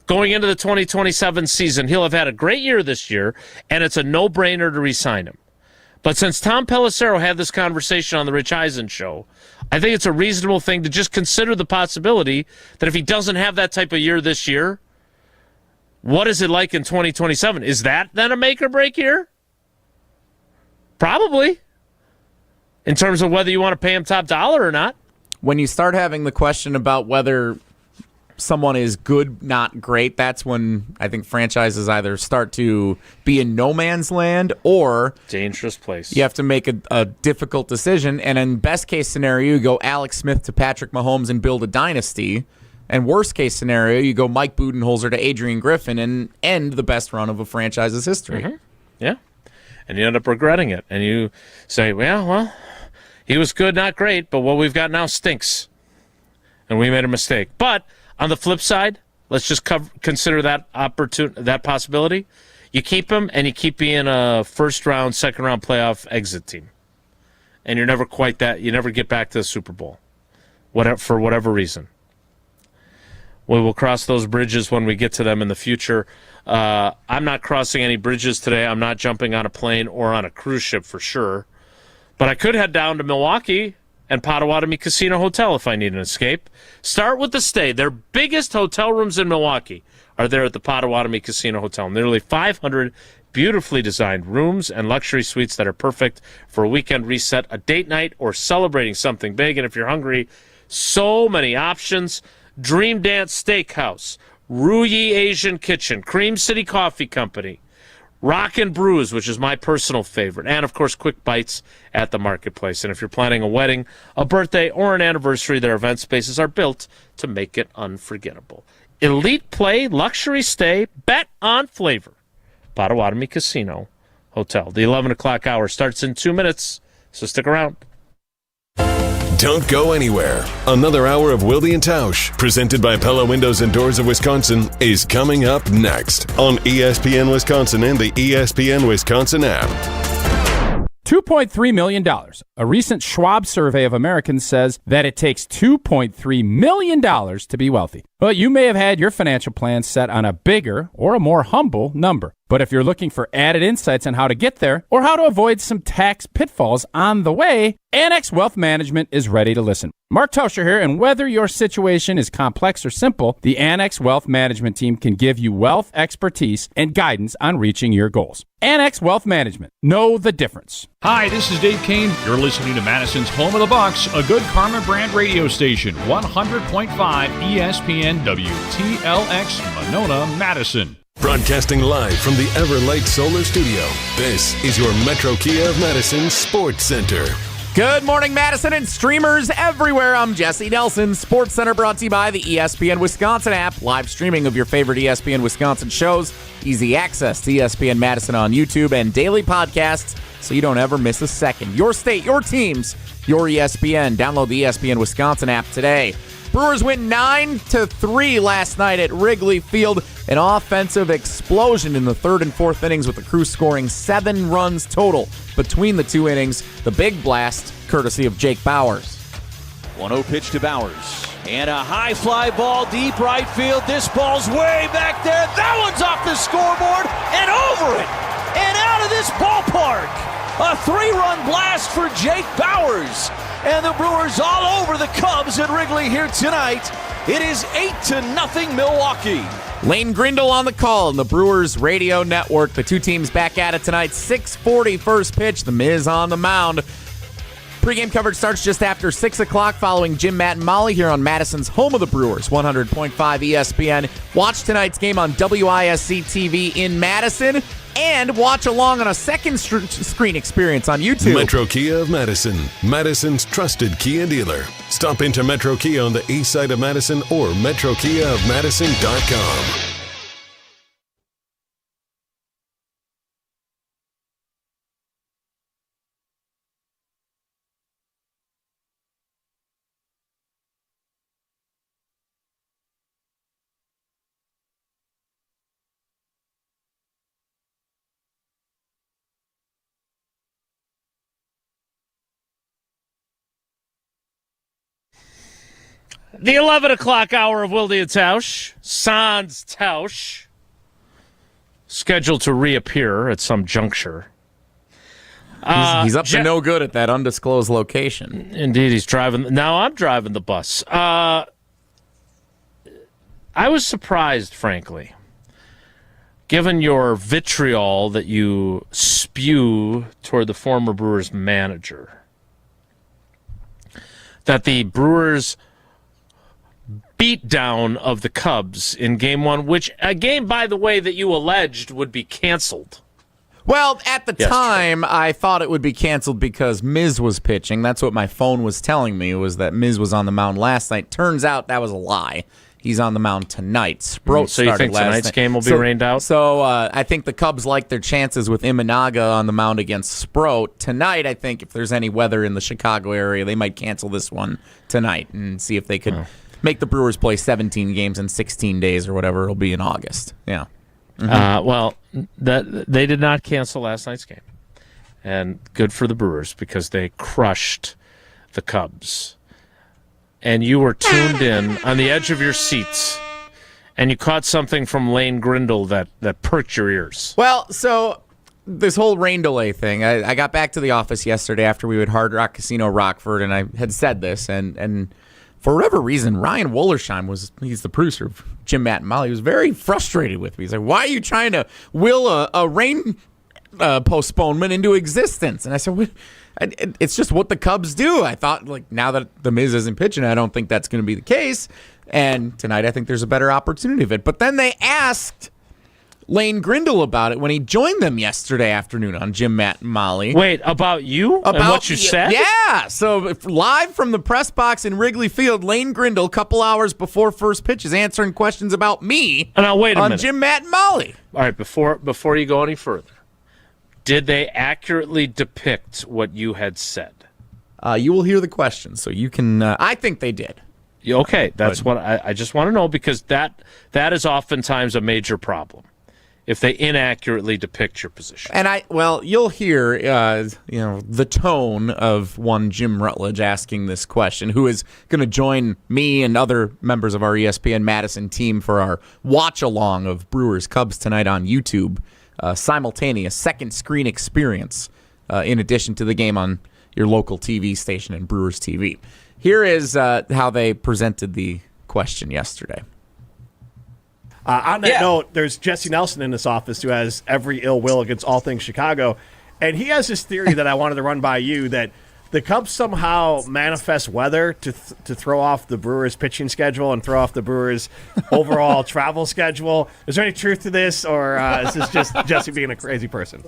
going into the 2027 season, he'll have had a great year this year, and it's a no-brainer to re-sign him. But since Tom Pelissero had this conversation on the Rich Eisen show, I think it's a reasonable thing to just consider the possibility that if he doesn't have that type of year this year, what is it like in 2027? Is that then a make-or-break year? Probably. In terms of whether you want to pay him top dollar or not. When you start having the question about whether someone is good, not great, that's when I think franchises either start to be in no man's land or dangerous place. You have to make a difficult decision. And in best case scenario, you go Alex Smith to Patrick Mahomes and build a dynasty. And worst case scenario, you go Mike Budenholzer to Adrian Griffin and end the best run of a franchise's history. Mm-hmm. Yeah. And you end up regretting it. And you say, well, he was good, not great, but what we've got now stinks. And we made a mistake. But on the flip side, let's just consider that possibility. You keep him, and you keep being a first-round, second-round playoff exit team. And you're never quite that. You never get back to the Super Bowl, for whatever reason. We will cross those bridges when we get to them in the future. I'm not crossing any bridges today. I'm not jumping on a plane or on a cruise ship for sure. But I could head down to Milwaukee and Potawatomi Casino Hotel if I need an escape. Start with the stay. Their biggest hotel rooms in Milwaukee are there at the Potawatomi Casino Hotel. Nearly 500 beautifully designed rooms and luxury suites that are perfect for a weekend reset, a date night, or celebrating something big. And if you're hungry, so many options. Dream Dance Steakhouse, Ruyi Asian Kitchen, Cream City Coffee Company, Rock and Brews, which is my personal favorite, and, of course, Quick Bites at the Marketplace. And if you're planning a wedding, a birthday, or an anniversary, their event spaces are built to make it unforgettable. Elite play, luxury stay, bet on flavor. Potawatomi Casino Hotel. The 11 o'clock hour starts in 2 minutes, so stick around. Don't go anywhere. Another hour of Wilde and Tausch, presented by Pella Windows and Doors of Wisconsin, is coming up next on ESPN Wisconsin and the ESPN Wisconsin app. $2.3 million. A recent Schwab survey of Americans says that it takes $2.3 million to be wealthy. Well, you may have had your financial plan set on a bigger or a more humble number. But if you're looking for added insights on how to get there or how to avoid some tax pitfalls on the way, Annex Wealth Management is ready to listen. Mark Tauscher here, and whether your situation is complex or simple, the Annex Wealth Management team can give you wealth expertise and guidance on reaching your goals. Annex Wealth Management. Know the difference. Hi, this is Dave Kane. You're listening to Madison's Home of the Bucks, a good Karma brand radio station, 100.5 ESPN WTLX, Monona, Madison. Broadcasting live from the Everlight Solar Studio, this is your Metro Kia of Madison Sports Center. Good morning, Madison and streamers everywhere. I'm Jesse Nelson. Sports Center brought to you by the ESPN Wisconsin app. Live streaming of your favorite ESPN Wisconsin shows. Easy access to ESPN Madison on YouTube and daily podcasts so you don't ever miss a second. Your state, your teams, your ESPN. Download the ESPN Wisconsin app today. Brewers win 9-3 last night at Wrigley Field. An offensive explosion in the third and fourth innings with the crew scoring 7 runs total between the 2 innings. The big blast, courtesy of Jake Bowers. 1-0 pitch to Bowers. And a high fly ball deep right field. This ball's way back there. That one's off the scoreboard and over it and out of this ballpark. A 3-run blast for Jake Bowers. And the Brewers all over the Cubs at Wrigley here tonight. It is 8-0 Milwaukee. Lane Grindle on the call in the Brewers radio network. The two teams back at it tonight. 6:40 first pitch. The Miz on the mound. Pre-game coverage starts just after 6 o'clock following Jim, Matt, and Molly here on Madison's home of the Brewers, 100.5 ESPN. Watch tonight's game on WISC TV in Madison and watch along on a second screen experience on YouTube. Metro Kia of Madison, Madison's trusted Kia dealer. Stop into Metro Kia on the east side of Madison or metrokiaofmadison.com. The 11 o'clock hour of Wilde and Tausch, Sans Tausch, scheduled to reappear at some juncture. He's up to no good at that undisclosed location. Indeed, he's driving. Now I'm driving the bus. I was surprised, frankly, given your vitriol that you spew toward the former Brewers manager, that the Brewers beatdown of the Cubs in Game 1, which a game, by the way, that you alleged would be canceled. Well, at the time, I thought it would be canceled because Miz was pitching. That's what my phone was telling me, was that Miz was on the mound last night. Turns out that was a lie. He's on the mound tonight. Sproat so you think tonight's game will be rained out? So I think the Cubs like their chances with Imanaga on the mound against Sproat. Tonight, I think if there's any weather in the Chicago area, they might cancel this one tonight and see if they could make the Brewers play 17 games in 16 days or whatever it'll be in August. Yeah. Mm-hmm. Well, they did not cancel last night's game. And good for the Brewers because they crushed the Cubs. And you were tuned in on the edge of your seats, and you caught something from Lane Grindle that perked your ears. Well, so this whole rain delay thing, I got back to the office yesterday after we had Hard Rock Casino Rockford, and I had said this, and for whatever reason, Ryan Wollersheim he's the producer of Jim Matt and Molly was very frustrated with me. He's like, why are you trying to will a rain postponement into existence? And I said, it's just what the Cubs do. I thought, like, now that the Miz isn't pitching, I don't think that's going to be the case. And tonight I think there's a better opportunity of it. But then they asked Lane Grindle about it when he joined them yesterday afternoon on Jim, Matt, and Molly. Wait, about you? About and what you said? Yeah. So live from the press box in Wrigley Field, Lane Grindle, a couple hours before first pitch, is answering questions about me now, wait a on minute. Jim, Matt, and Molly. All right, before you go any further, did they accurately depict what you had said? You will hear the questions, so you can. I think they did. Okay, that's what I just want to know, because that is oftentimes a major problem if they inaccurately depict your position. And you'll hear the tone of one Jim Rutledge asking this question, who is going to join me and other members of our ESPN Madison team for our watch along of Brewers Cubs tonight on YouTube. Simultaneous second screen experience in addition to the game on your local TV station and Brewers TV. Here is how they presented the question yesterday. On that note, there's Jesse Nelson in this office who has every ill will against all things Chicago, and he has this theory that I wanted to run by you, that the Cubs somehow manifest weather to throw off the Brewers' pitching schedule and throw off the Brewers' overall travel schedule. Is there any truth to this, or is this just Jesse being a crazy person?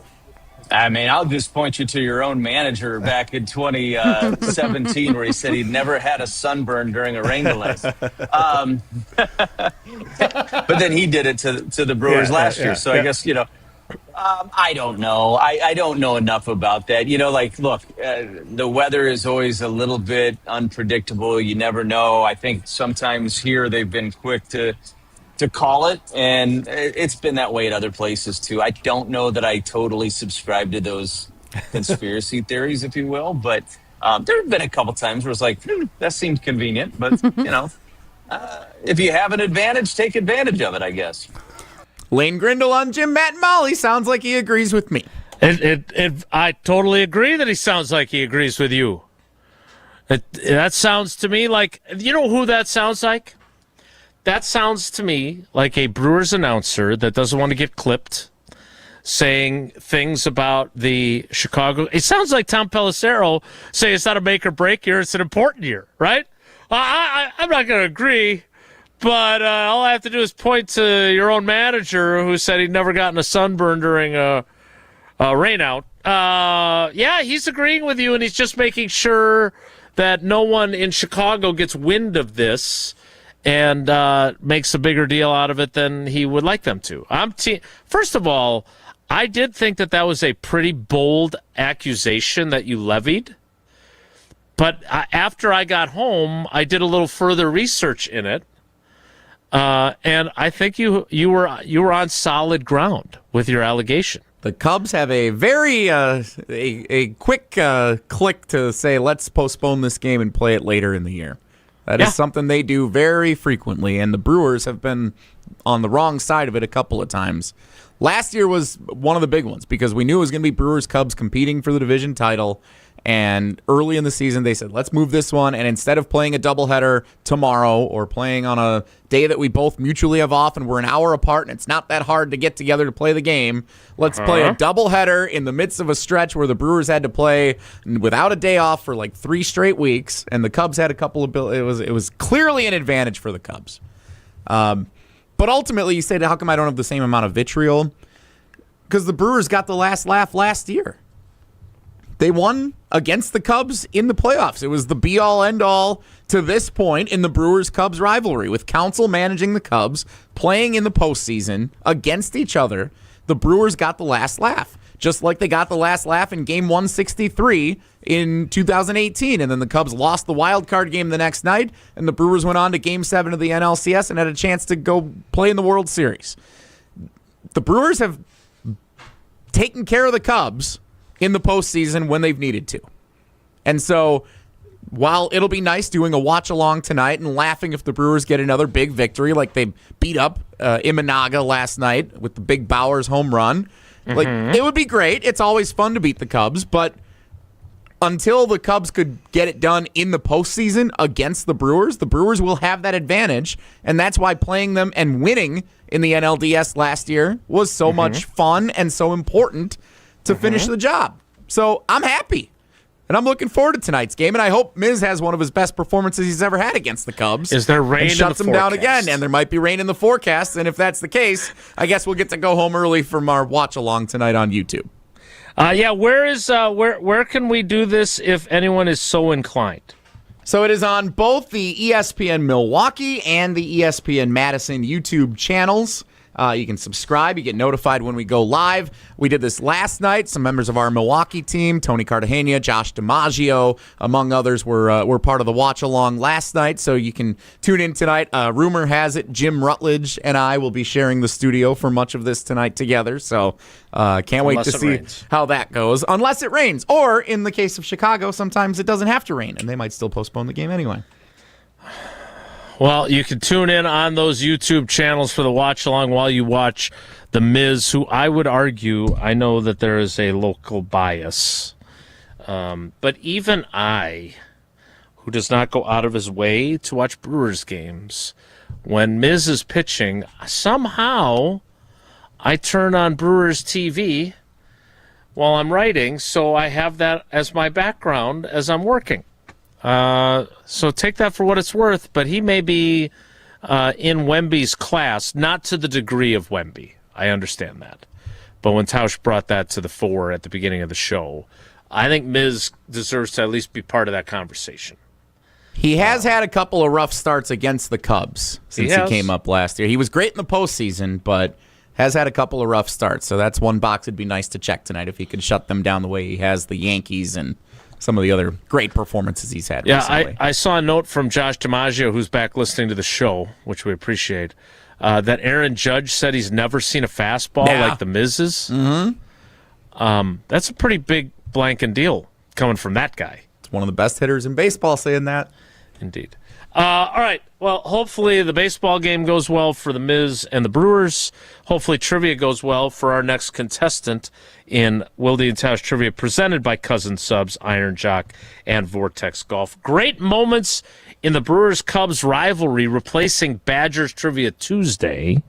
I mean, I'll just point you to your own manager back in 2017 where he said he'd never had a sunburn during a rain delay. But then he did it to the Brewers last year. So I guess, I don't know. I don't know enough about that. Look, the weather is always a little bit unpredictable. You never know. I think sometimes here they've been quick to call it, and it's been that way at other places too. I don't know that I totally subscribe to those conspiracy theories, if you will, but there have been a couple times where it's like, that seemed convenient, but if you have an advantage, take advantage of it, I guess. Lane Grindle on Jim, Matt, and Molly sounds like he agrees with me. I totally agree that he sounds like he agrees with you. That sounds to me like, you know who that sounds like? That sounds to me like a Brewers announcer that doesn't want to get clipped, saying things about the Chicago. It sounds like Tom Pelissero saying it's not a make or break year, it's an important year, right? I'm not going to agree, but all I have to do is point to your own manager who said he'd never gotten a sunburn during a rainout. Yeah, he's agreeing with you, and he's just making sure that no one in Chicago gets wind of this and makes a bigger deal out of it than he would like them to. First of all, I did think that was a pretty bold accusation that you levied. But after I got home, I did a little further research in it, and I think you were on solid ground with your allegation. The Cubs have a very a quick click to say, let's postpone this game and play it later in the year. That is something they do very frequently, and the Brewers have been on the wrong side of it a couple of times. Last year was one of the big ones because we knew it was going to be Brewers-Cubs competing for the division title, and early in the season they said, let's move this one, and instead of playing a doubleheader tomorrow or playing on a day that we both mutually have off and we're an hour apart and it's not that hard to get together to play the game, let's play a doubleheader in the midst of a stretch where the Brewers had to play without a day off for like 3 straight weeks, and the Cubs had a couple of it was clearly an advantage for the Cubs. But ultimately, you say, how come I don't have the same amount of vitriol? Because the Brewers got the last laugh last year. They won against the Cubs in the playoffs. It was the be-all, end-all to this point in the Brewers-Cubs rivalry, with Counsell managing the Cubs, playing in the postseason against each other. The Brewers got the last laugh, just like they got the last laugh in Game 163 in 2018. And then the Cubs lost the wild card game the next night, and the Brewers went on to Game 7 of the NLCS and had a chance to go play in the World Series. The Brewers have taken care of the Cubs in the postseason when they've needed to. And so while it'll be nice doing a watch-along tonight and laughing if the Brewers get another big victory like they beat up Imanaga last night with the big Bowers home run, like it would be great. It's always fun to beat the Cubs, but until the Cubs could get it done in the postseason against the Brewers will have that advantage, and that's why playing them and winning in the NLDS last year was so much fun and so important to finish the job. So I'm happy, and I'm looking forward to tonight's game, and I hope Miz has one of his best performances he's ever had against the Cubs. Is there rain and shuts in them the down forecast? again, and there might be rain in the forecast, and if that's the case, I guess we'll get to go home early from our watch-along tonight on YouTube. Where can we do this if anyone is so inclined? So it is on both the ESPN Milwaukee and the ESPN Madison YouTube channels. You can subscribe. You get notified when we go live. We did this last night. Some members of our Milwaukee team, Tony Cartagena, Josh DiMaggio, among others, were part of the watch-along last night, so you can tune in tonight. Rumor has it Jim Rutledge and I will be sharing the studio for much of this tonight together, so can't wait to see how that goes. Unless it rains. Or, in the case of Chicago, sometimes it doesn't have to rain, and they might still postpone the game anyway. Well, you can tune in on those YouTube channels for the watch-along while you watch The Miz, who I would argue, I know that there is a local bias. But even I, who does not go out of his way to watch Brewers games, when Miz is pitching, somehow I turn on Brewers TV while I'm writing, so I have that as my background as I'm working. So take that for what it's worth, but he may be in Wemby's class, not to the degree of Wemby. I understand that. But when Tausch brought that to the fore at the beginning of the show, I think Miz deserves to at least be part of that conversation. He has had a couple of rough starts against the Cubs since he came up last year. He was great in the postseason, but has had a couple of rough starts. So that's one box it'd be nice to check tonight if he could shut them down the way he has the Yankees and some of the other great performances he's had recently. I saw a note from Josh DiMaggio, who's back listening to the show, which we appreciate, that Aaron Judge said he's never seen a fastball like the Miz's. That's a pretty big blanking deal coming from that guy. It's one of the best hitters in baseball saying that. Indeed. All right. Well, hopefully the baseball game goes well for the Miz and the Brewers. Hopefully trivia goes well for our next contestant in Wilde and Tausch Trivia, presented by Cousin Subs, Iron Jock, and Vortex Golf. Great moments in the Brewers-Cubs rivalry, replacing Badgers Trivia Tuesday.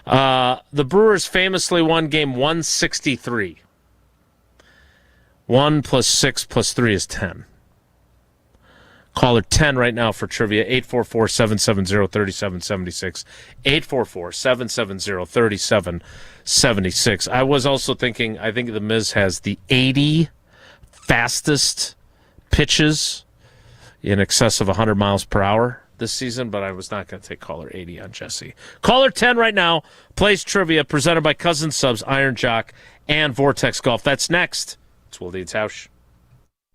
The Brewers famously won game 163. 1 + 6 + 3 is 10. Caller 10 right now for trivia, 844-770-3776, 844-770-3776. I was also thinking, I think the Miz has the 80 fastest pitches in excess of 100 miles per hour this season, but I was not going to take caller 80 on Jesse. Caller 10 right now plays trivia, presented by Cousin Subs, Iron Jock, and Vortex Golf. That's next. It's Wilde and Tausch.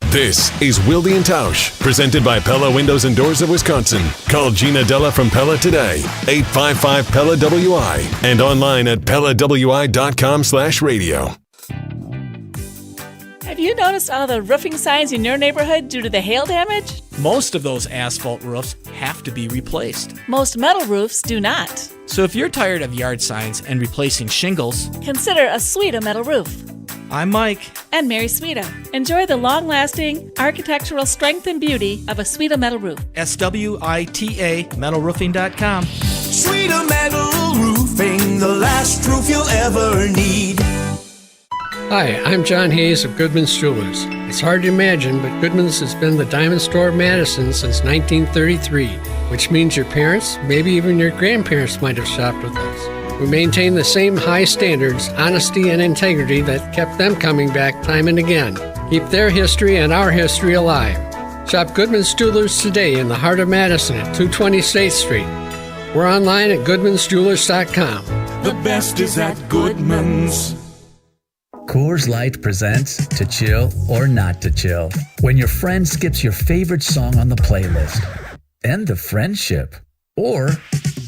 This is Wilde and Tausch, presented by Pella Windows and Doors of Wisconsin. Call Gina Della from Pella today, 855-PELLA-WI, and online at PellaWI.com/radio. Have you noticed all the roofing signs in your neighborhood due to the hail damage? Most of those asphalt roofs have to be replaced. Most metal roofs do not. So if you're tired of yard signs and replacing shingles, consider a Sweda metal roof. I'm Mike. And Mary Sweda. Enjoy the long-lasting architectural strength and beauty of a Sweda metal roof. SWITA metalroofing.com. Sweda Metal Roofing, the last roof you'll ever need. Hi, I'm John Hayes of Goodman's Jewelers. It's hard to imagine, but Goodman's has been the diamond store of Madison since 1933, which means your parents, maybe even your grandparents might have shopped with us. We maintain the same high standards, honesty, and integrity that kept them coming back time and again. Keep their history and our history alive. Shop Goodman's Jewelers today in the heart of Madison at 220 State Street. We're online at goodmansjewelers.com. The best is at Goodman's. Coors Light presents To Chill or Not to Chill. When your friend skips your favorite song on the playlist. End the friendship. Or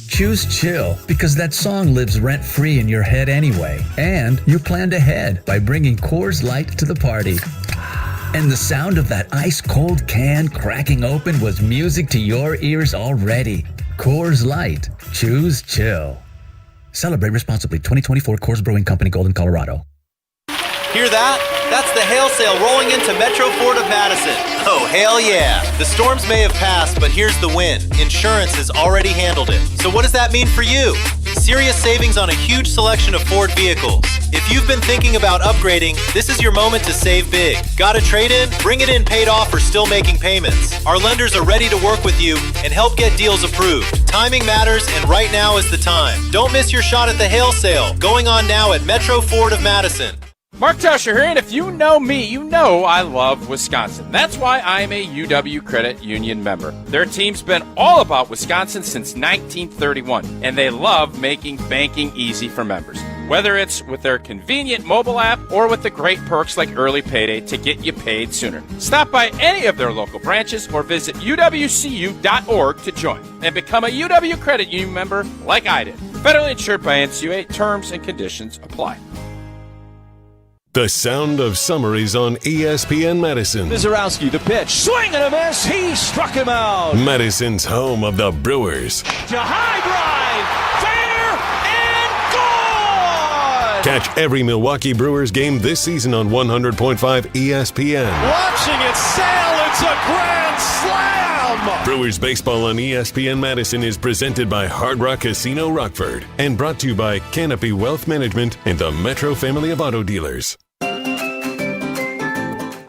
choose chill because that song lives rent-free in your head anyway. And you planned ahead by bringing Coors Light to the party. And the sound of that ice-cold can cracking open was music to your ears already. Coors Light. Choose chill. Celebrate responsibly. 2024 Coors Brewing Company, Golden, Colorado. Hear that? That's the hail sale rolling into Metro Ford of Madison. Oh, hell yeah. The storms may have passed, but here's the win. Insurance has already handled it. So what does that mean for you? Serious savings on a huge selection of Ford vehicles. If you've been thinking about upgrading, this is your moment to save big. Got a trade-in? Bring it in paid off or still making payments. Our lenders are ready to work with you and help get deals approved. Timing matters, and right now is the time. Don't miss your shot at the hail sale, going on now at Metro Ford of Madison. Mark Tauscher here, and if you know me, you know I love Wisconsin. That's why I'm a UW Credit Union member. Their team's been all about Wisconsin since 1931, and they love making banking easy for members. Whether it's with their convenient mobile app or with the great perks like early payday to get you paid sooner. Stop by any of their local branches or visit uwcu.org to join and become a UW Credit Union member like I did. Federally insured by NCUA. Terms and conditions apply. The sound of summaries on ESPN Madison. Mizorowski, the pitch. Swing and a miss. He struck him out. Madison's home of the Brewers. To high drive. Fair and gone. Catch every Milwaukee Brewers game this season on 100.5 ESPN. Watching it sail. It's a grand slam. Brewers baseball on ESPN Madison is presented by Hard Rock Casino Rockford and brought to you by Canopy Wealth Management and the Metro family of auto dealers.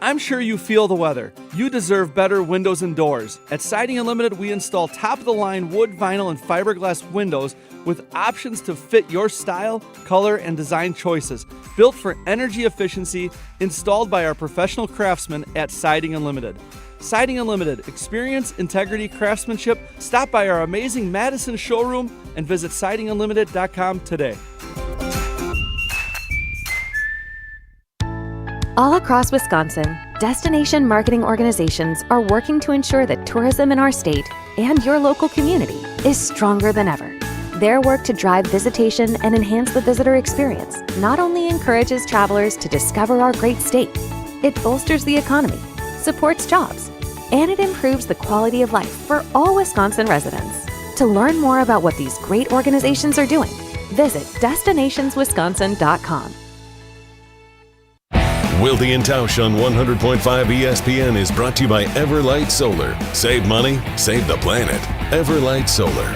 I'm sure you feel the weather. You deserve better windows and doors. At Siding Unlimited, we install top-of-the-line wood, vinyl, and fiberglass windows with options to fit your style, color, and design choices. Built for energy efficiency, installed by our professional craftsmen at Siding Unlimited. Siding Unlimited. Experience, integrity, craftsmanship. Stop by our amazing Madison showroom and visit sidingunlimited.com today. All across Wisconsin, destination marketing organizations are working to ensure that tourism in our state and your local community is stronger than ever. Their work to drive visitation and enhance the visitor experience not only encourages travelers to discover our great state, it bolsters the economy, supports jobs, and it improves the quality of life for all Wisconsin residents. To learn more about what these great organizations are doing, visit destinationswisconsin.com. Wilde and Tausch on 100.5 ESPN is brought to you by Everlight Solar. Save money, save the planet. Everlight Solar.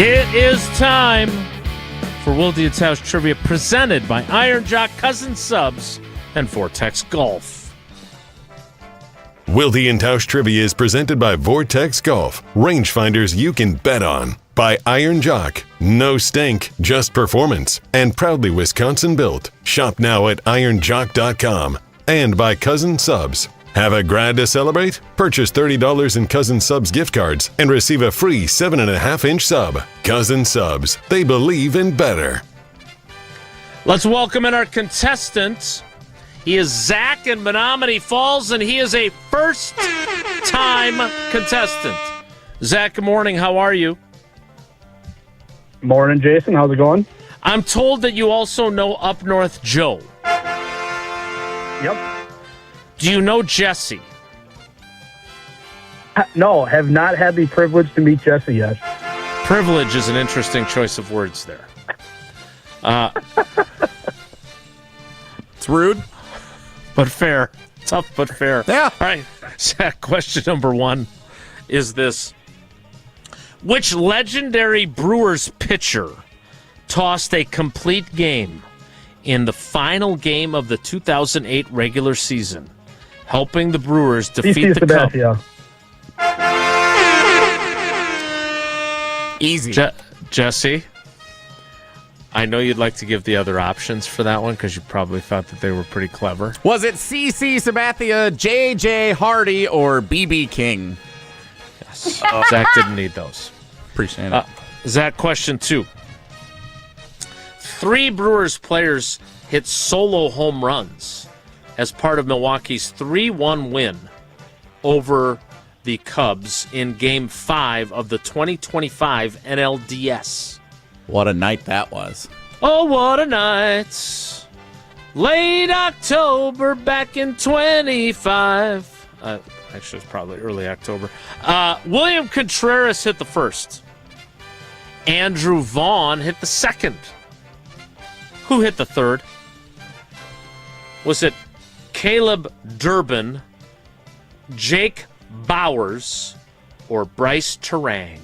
It is time for Wilde and Tausch Trivia presented by Iron Jock Cousin Subs and Vortex Golf. Wilde and Tausch Trivia is presented by Vortex Golf, rangefinders you can bet on. By Iron Jock, no stink, just performance, and proudly Wisconsin built. Shop now at ironjock.com. And by Cousin Subs. Have a grad to celebrate? Purchase $30 in Cousin Subs gift cards and receive a free 7.5-inch sub. Cousin Subs, they believe in better. Let's welcome in our contestant. He is Zach in Menominee Falls, and he is a first-time contestant. Zach, good morning. How are you? Morning, Jason. How's it going? I'm told that you also know Up North Joe. Yep. Do you know Jesse? No, have not had the privilege to meet Jesse yet. Privilege is an interesting choice of words there. It's rude, but fair. Tough, but fair. Yeah. All right, Zach, question number one is this. Which legendary Brewers pitcher tossed a complete game in the final game of the 2008 regular season, helping the Brewers defeat the Cubs? Easy. Jesse, I know you'd like to give the other options for that one because you probably thought that they were pretty clever. Was it C.C. Sabathia, J.J. Hardy, or B.B. King? Yes. Zach didn't need those. Appreciate it. Zach, question two. 3 Brewers players hit solo home runs as part of Milwaukee's 3-1 win over the Cubs in Game 5 of the 2025 NLDS. What a night that was. Oh, what a night. Late October back in 25. Actually, it's probably early October. William Contreras hit the first. Andrew Vaughn hit the second. Who hit the third? Was it Caleb Durbin, Jake Bowers, or Bryce Terang?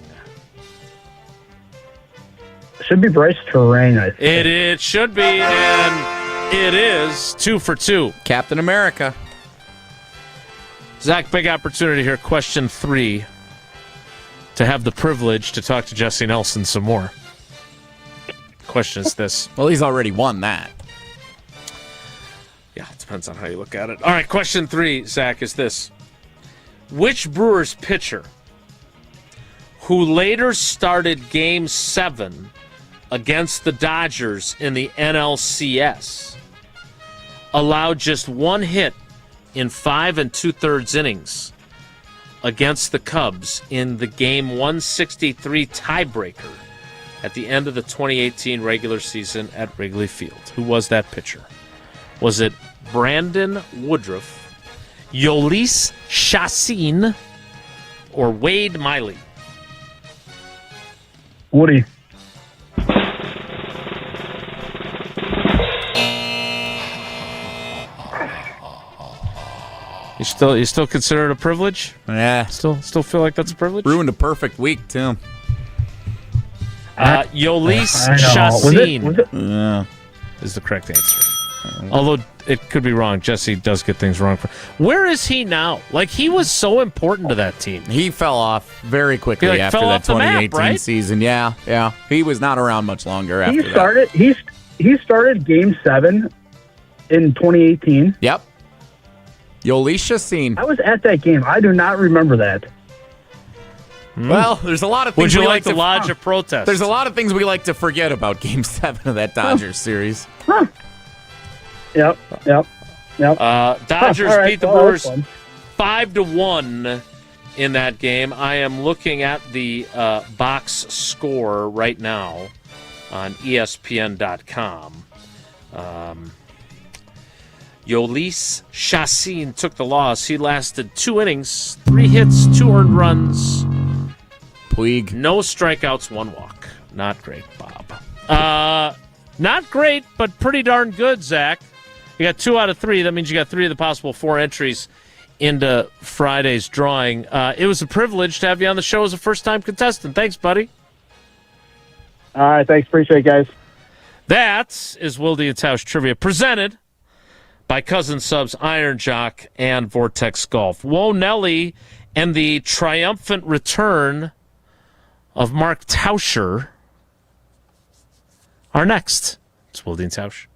Should be Bryce Terang, I think. It should be, and it is 2 for 2. Captain America. Zach, big opportunity here. Question 3. To have the privilege to talk to Jesse Nelson some more. Question is this. Well, he's already won that. Yeah, it depends on how you look at it. All right, question 3, Zach, is this. Which Brewers pitcher who later started Game 7 against the Dodgers in the NLCS allowed just 1 hit in 5 2/3 innings against the Cubs in the Game 163 tiebreaker at the end of the 2018 regular season at Wrigley Field? Who was that pitcher? Was it Brandon Woodruff, Yolis Chassin, or Wade Miley? Woody. You still consider it a privilege? Yeah. Still feel like that's a privilege? Ruined a perfect week, too. Yolis Chassin Yeah. is the correct answer. Although it could be wrong. Jesse does get things wrong. Where is he now? Like, he was so important to that team. He fell off very quickly after that 2018 season. Yeah. He was not around much longer after that. He started Game 7 in 2018. Yep. Yolis Chassin. I was at that game. I do not remember that. Well, there's a lot of things. Would you we like to lodge a protest? There's a lot of things we like to forget about Game 7 of that Dodgers series. Huh. Yep. Dodgers Right, beat the Brewers 5-1 in that game. I am looking at the box score right now on ESPN.com. Yolis Chassin took the loss. He lasted 2 innings, 3 hits, 2 earned runs. Puig. No strikeouts, 1 walk. Not great, Bob. Not great, but pretty darn good, Zach. You got 2 out of 3. That means you got 3 of the possible 4 entries into Friday's drawing. It was a privilege to have you on the show as a first-time contestant. Thanks, buddy. All right, thanks. Appreciate it, guys. That is Wilde and Tausch Trivia, presented by Cousin Subs, Iron Jock, and Vortex Golf. Whoa, Nelly, and the triumphant return of Mark Tauscher are next. It's Wilde and Tausch.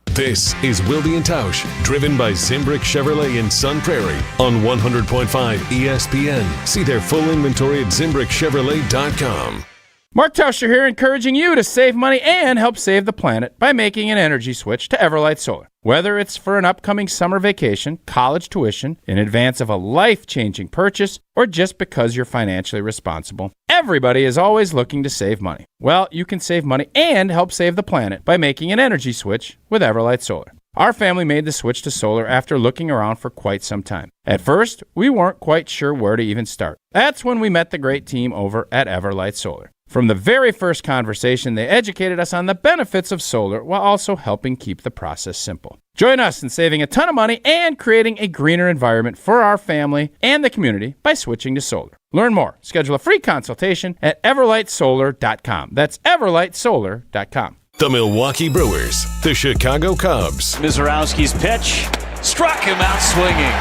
This is Wilde and Tausch, driven by Zimbrick Chevrolet in Sun Prairie on 100.5 ESPN. See their full inventory at ZimbrickChevrolet.com. Mark Tauscher here, encouraging you to save money and help save the planet by making an energy switch to Everlight Solar. Whether it's for an upcoming summer vacation, college tuition, in advance of a life-changing purchase, or just because you're financially responsible, everybody is always looking to save money. Well, you can save money and help save the planet by making an energy switch with Everlight Solar. Our family made the switch to solar after looking around for quite some time. At first, we weren't quite sure where to even start. That's when we met the great team over at Everlight Solar. From the very first conversation, they educated us on the benefits of solar while also helping keep the process simple. Join us in saving a ton of money and creating a greener environment for our family and the community by switching to solar. Learn more. Schedule a free consultation at everlightsolar.com. That's everlightsolar.com. The Milwaukee Brewers, the Chicago Cubs. Mizorowski's pitch struck him out swinging.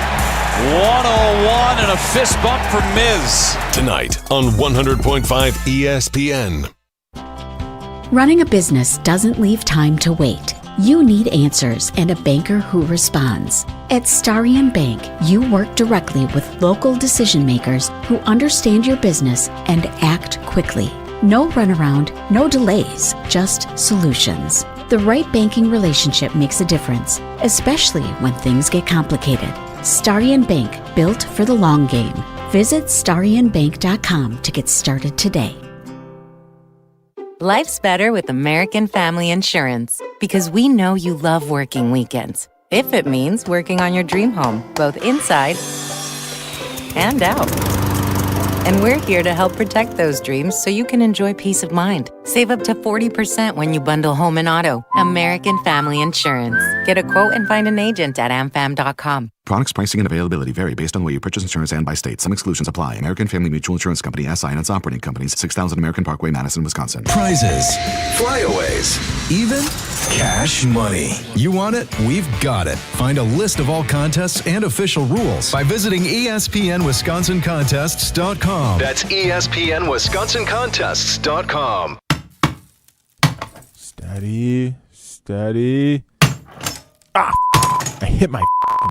101 and a fist bump for Miz. Tonight on 100.5 ESPN. Running a business doesn't leave time to wait. You need answers and a banker who responds. At Starion Bank, you work directly with local decision makers who understand your business and act quickly. No runaround, no delays, just solutions. The right banking relationship makes a difference, especially when things get complicated. Starion Bank, built for the long game. Visit StarionBank.com to get started today. Life's better with American Family Insurance because we know you love working weekends. If it means working on your dream home, both inside and out. And we're here to help protect those dreams so you can enjoy peace of mind. Save up to 40% when you bundle home and auto. American Family Insurance. Get a quote and find an agent at amfam.com. Products, pricing, and availability vary based on where you purchase insurance and by state. Some exclusions apply. American Family Mutual Insurance Company, SI, and its operating companies, 6000 American Parkway, Madison, Wisconsin. Prizes, flyaways, even cash money. You want it? We've got it. Find a list of all contests and official rules by visiting ESPNWisconsinContests.com. That's ESPNWisconsinContests.com. Steady. Ah, I hit my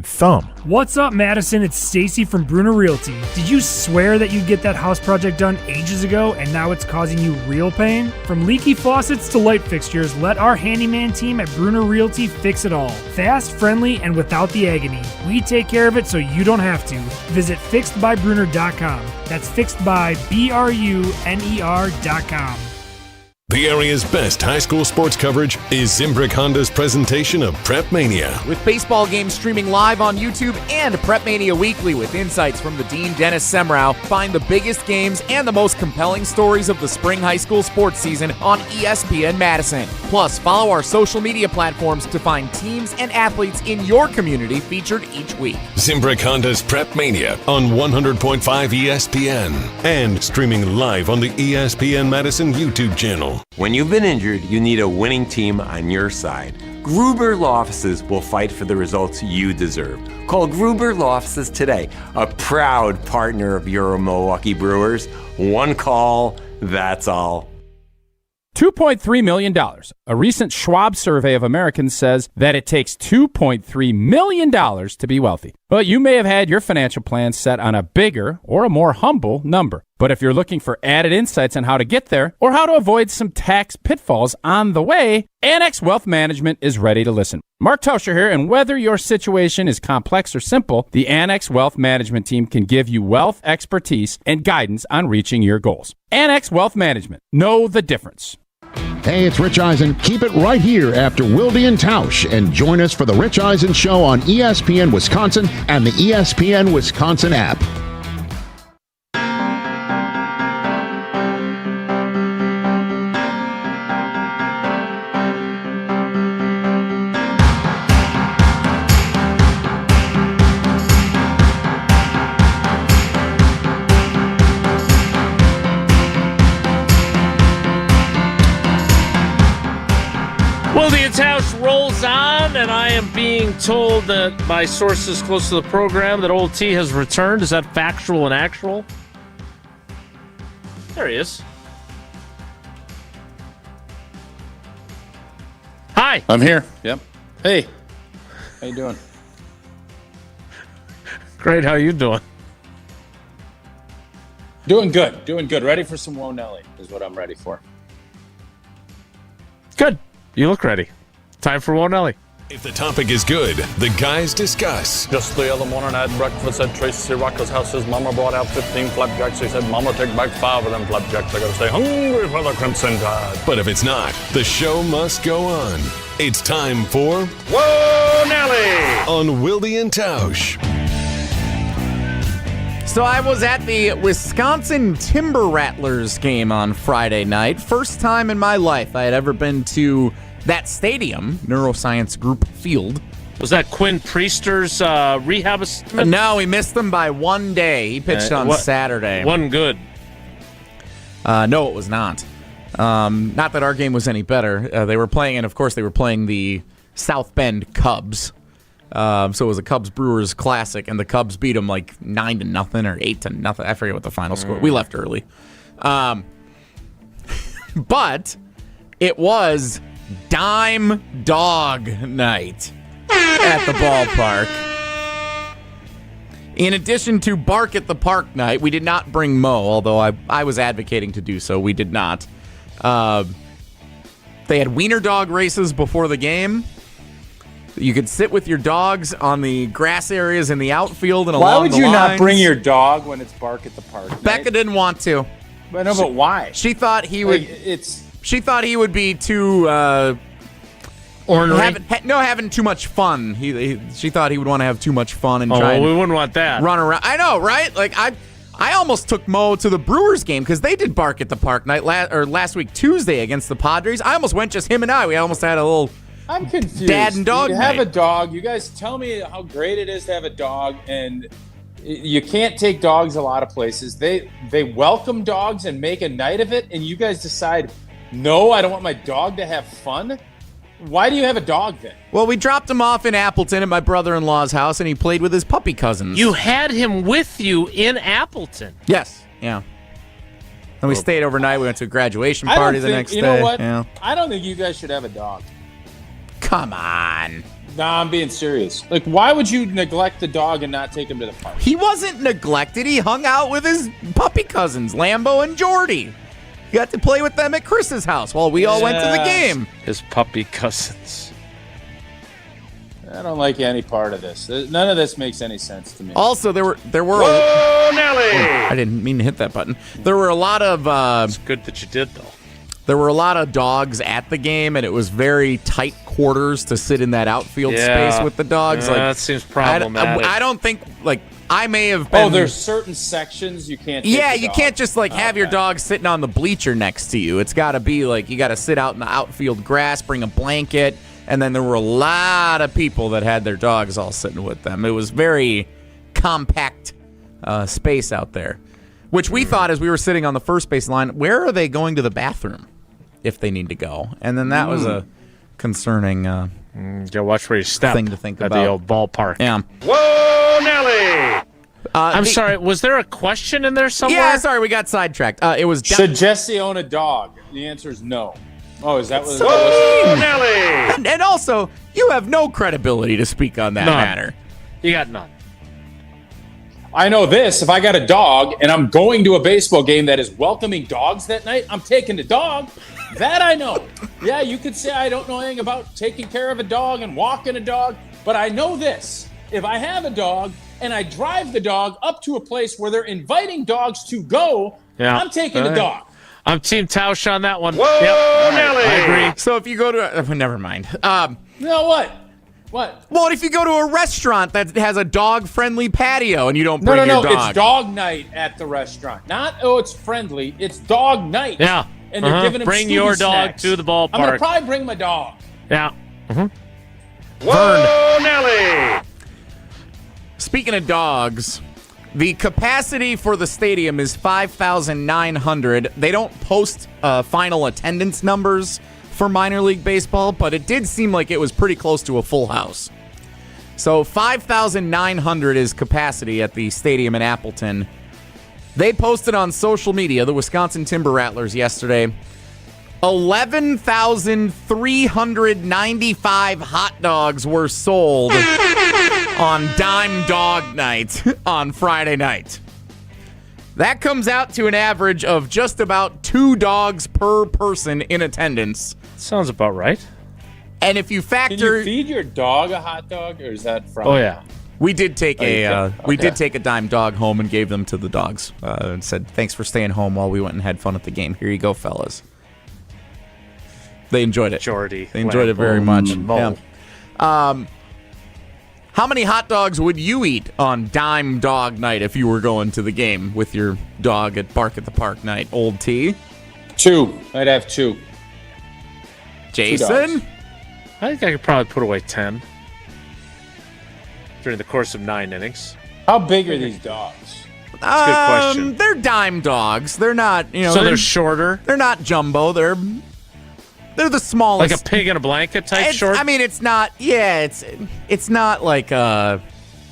thumb. What's up, Madison? It's Stacy from Bruner Realty. Did you swear that you'd get that house project done ages ago and now it's causing you real pain? From leaky faucets to light fixtures, let our handyman team at Bruner Realty fix it all. Fast, friendly, and without the agony. We take care of it so you don't have to. Visit fixedbybruner.com. That's fixedbybruner.com. The area's best high school sports coverage is Zimbrick Honda's presentation of Prep Mania. With baseball games streaming live on YouTube and Prep Mania Weekly with insights from the Dean Dennis Semrau, find the biggest games and the most compelling stories of the spring high school sports season on ESPN Madison. Plus, follow our social media platforms to find teams and athletes in your community featured each week. Zimbrick Honda's Prep Mania on 100.5 ESPN and streaming live on the ESPN Madison YouTube channel. When you've been injured, you need a winning team on your side. Gruber Law Offices will fight for the results you deserve. Call Gruber Law Offices today, a proud partner of your Milwaukee Brewers. One call, that's all. $2.3 million. A recent Schwab survey of Americans says that it takes $2.3 million to be wealthy. Well, you may have had your financial plan set on a bigger or a more humble number. But if you're looking for added insights on how to get there or how to avoid some tax pitfalls on the way, Annex Wealth Management is ready to listen. Mark Tauscher here, and whether your situation is complex or simple, the Annex Wealth Management team can give you wealth expertise and guidance on reaching your goals. Annex Wealth Management. Know the difference. Hey, it's Rich Eisen. Keep it right here after Wilde and Tausch and join us for the Rich Eisen Show on ESPN Wisconsin and the ESPN Wisconsin app. Wilde and Tausch rolls on, and I am being told that by sources close to the program that Old T has returned. Is that factual and actual? There he is. Hi. I'm here. Yep. Hey. How you doing? Great. How you doing? Doing good. Ready for some Wonelli is what I'm ready for. Good. You look ready. Time for Wonelli. If the topic is good, the guys discuss. Just the other morning I had breakfast at Tracy Rocker's house. His mama brought out 15 flapjacks. He said, Mama, take back 5 of them flapjacks. I gotta stay hungry for the Crimson Tide. But if it's not, the show must go on. It's time for Wonelli on Wilde and Tausch. So I was at the Wisconsin Timber Rattlers game on Friday night. First time in my life I had ever been to that stadium, Neuroscience Group Field. Was that Quinn Priester's rehab? No, he missed them by one day. He pitched on Saturday. Wasn't good. No, it was not. Not that our game was any better. They were playing, and of course they were playing the South Bend Cubs. So it was a Cubs-Brewers classic, and the Cubs beat them like 9-0 or 8-0. I forget what the final score. We left early. But it was dime dog night at the ballpark. In addition to Bark at the Park night, we did not bring Mo, although I was advocating to do so. We did not. They had wiener dog races before the game. You could sit with your dogs on the grass areas in the outfield and along the lines. Why would you not bring your dog when it's Bark at the Park night? Becca didn't want to. But no, but why? She thought he would. It's. She thought he would be too. Having too much fun. She thought he would want to have too much fun and try. Oh, we wouldn't want that. Run around. I know, right? Like I almost took Mo to the Brewers game because they did Bark at the Park night last week Tuesday against the Padres. I almost went just him and I. We almost had a little. I'm confused. Dad and dog. You have night. a dog. You guys tell me how great it is to have a dog, and you can't take dogs a lot of places. They welcome dogs and make a night of it, and you guys decide, no, I don't want my dog to have fun. Why do you have a dog then? Well, we dropped him off in Appleton at my brother-in-law's house, and he played with his puppy cousins. You had him with you in Appleton. Yes. Yeah. And we stayed overnight. We went to a graduation party the next day. You know what? Yeah. I don't think you guys should have a dog. Come on. Nah, I'm being serious. Like, why would you neglect the dog and not take him to the park? He wasn't neglected. He hung out with his puppy cousins, Lambo and Jordy. He got to play with them at Chris's house while we all went to the game. His puppy cousins. I don't like any part of this. None of this makes any sense to me. Also, there were. Whoa, Nelly! I didn't mean to hit that button. There were a lot of. It's good that you did, though. There were a lot of dogs at the game, and it was very tight quarters to sit in that outfield space with the dogs. That seems problematic. I don't think, I may have been... Oh, there's certain sections you can't take Yeah, the you dog. can't just, have your dog sitting on the bleacher next to you. It's got to be, you got to sit out in the outfield grass, bring a blanket, and then there were a lot of people that had their dogs all sitting with them. It was very compact space out there, which we thought as we were sitting on the first base line, where are they going to the bathroom if they need to go? And then that was a concerning watch where you step thing to think at about. the old ballpark. Yeah. Whoa, Nelly! I'm sorry, was there a question in there somewhere? Yeah, sorry, we got sidetracked. It was Should Jesse own a dog? The answer is no. Oh, is that what? Whoa, Nelly! And also, you have no credibility to speak on that matter. You got none. I know this. If I got a dog and I'm going to a baseball game that is welcoming dogs that night, I'm taking the dog. That I know. Yeah, you could say I don't know anything about taking care of a dog and walking a dog, but I know this. If I have a dog and I drive the dog up to a place where they're inviting dogs to go, I'm taking the dog. I'm Team Tausch on that one. Whoa, Nelly! I agree. So if you go to... never mind. No, what? What? Well, if you go to a restaurant that has a dog-friendly patio and you don't bring your dog. It's dog night at the restaurant. Not, it's friendly. It's dog night. Yeah. And they're giving him bring your dog snacks. to the ballpark. I'm going to probably bring my dog. Yeah. Whoa, Nelly! Speaking of dogs, the capacity for the stadium is 5,900. They don't post final attendance numbers for minor league baseball, but it did seem like it was pretty close to a full house. So 5,900 is capacity at the stadium in Appleton. They posted on social media, the Wisconsin Timber Rattlers, yesterday, 11,395 hot dogs were sold on Dime Dog Night on Friday night. That comes out to an average of just about 2 dogs per person in attendance. Sounds about right. And if you factor... Can you feed your dog a hot dog, or is that from... Oh, yeah. We did take we did take a Dime dog home and gave them to the dogs and said, thanks for staying home while we went and had fun at the game. Here you go, fellas. They enjoyed it. Jordy. They enjoyed it very much. Yeah. How many hot dogs would you eat on Dime Dog Night if you were going to the game with your dog at Bark at the Park night? Old T? 2. I'd have 2. Jason? I think I could probably put away 10 during the course of 9 innings. How big are these dogs? That's a good question. They're dime dogs. They're not, So they're shorter? They're not jumbo. They're the smallest. Like a pig in a blanket type short? I mean, it's not. Yeah, it's not like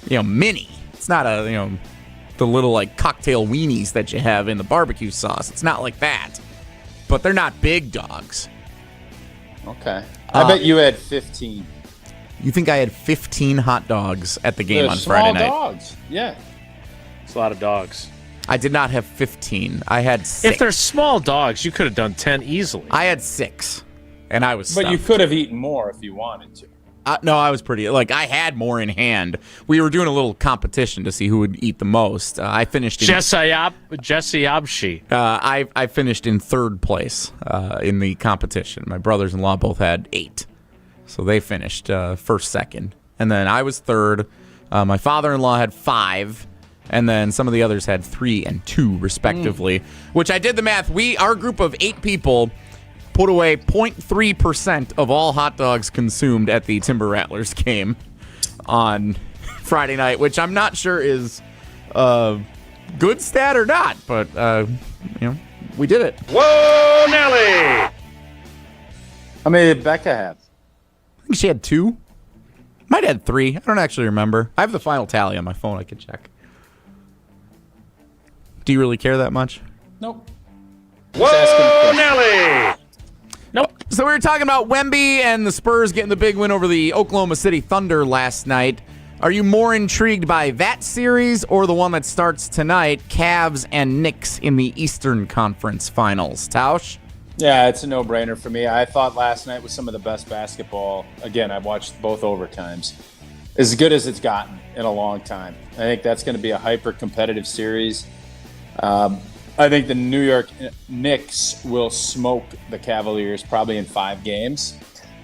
mini. It's not the little cocktail weenies that you have in the barbecue sauce. It's not like that. But they're not big dogs. Okay. I bet you had 15. You think I had 15 hot dogs at the game They're on Friday night? Small dogs. Yeah. It's a lot of dogs. I did not have 15. I had 6. If they're small dogs, you could have done 10 easily. I had 6, and I was But stuffed. you could have eaten more if you wanted to. No, I was pretty, I had more in hand. We were doing a little competition to see who would eat the most. I finished in... Jesse Abshi. I finished in 3rd place in the competition. My brothers-in-law both had 8. So they finished first, second. And then I was 3rd. My father-in-law had 5. And then some of the others had 3 and 2, respectively. Which I did the math. Our group of 8 people put away 0.3% of all hot dogs consumed at the Timber Rattlers game on Friday night, which I'm not sure is a good stat or not, but we did it. Whoa, Nelly! How many did Becca have? I think she had 2. Might have had 3. I don't actually remember. I have the final tally on my phone. I could check. Do you really care that much? Nope. Whoa, Nelly! Nope. So we were talking about Wemby and the Spurs getting the big win over the Oklahoma City Thunder last night. Are you more intrigued by that series or the one that starts tonight, Cavs and Knicks in the Eastern Conference Finals? Tausch? Yeah, it's a no-brainer for me. I thought last night was some of the best basketball. Again, I watched both overtimes. As good as it's gotten in a long time. I think that's going to be a hyper-competitive series. I think the New York Knicks will smoke the Cavaliers probably in 5 games.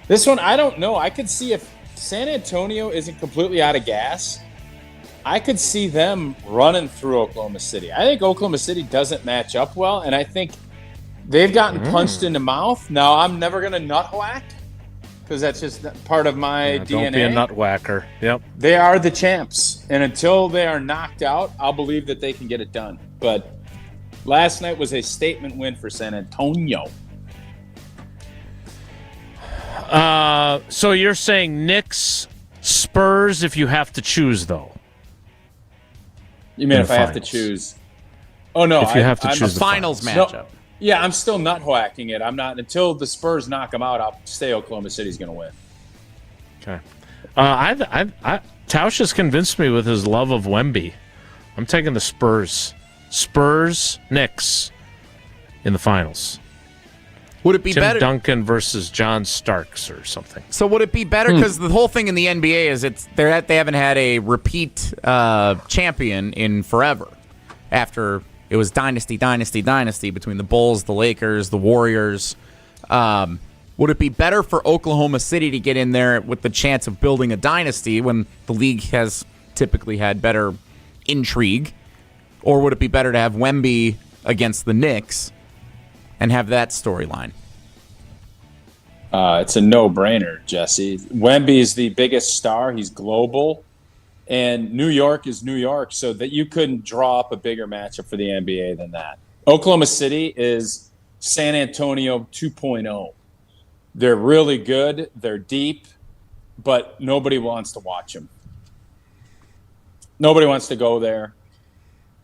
This one, I don't know. I could see if San Antonio isn't completely out of gas, I could see them running through Oklahoma City. I think Oklahoma City doesn't match up well, and I think they've gotten punched in the mouth. Now, I'm never going to nut whack because that's just part of my DNA. Don't be a nut whacker. Yep. They are the champs, and until they are knocked out, I'll believe that they can get it done. But last night was a statement win for San Antonio. So you're saying Knicks, Spurs if you have to choose, though? You mean if I have to choose? Oh, no. If you have to choose the finals matchup. No, yeah, I'm still nut whacking it. I'm not until the Spurs knock them out. I'll say Oklahoma City's going to win. Okay. Tausch has convinced me with his love of Wemby. I'm taking the Spurs. Spurs, Knicks in the finals. Would it be Tim better? Duncan versus John Starks or something. So would it be better? Because the whole thing in the NBA is they haven't had a repeat champion in forever. After it was dynasty between the Bulls, the Lakers, the Warriors. Would it be better for Oklahoma City to get in there with the chance of building a dynasty when the league has typically had better intrigue? Or would it be better to have Wemby against the Knicks and have that storyline? It's a no-brainer, Jesse. Wemby is the biggest star. He's global. And New York is New York, so that you couldn't draw up a bigger matchup for the NBA than that. Oklahoma City is San Antonio 2.0. They're really good. They're deep, but nobody wants to watch them. Nobody wants to go there.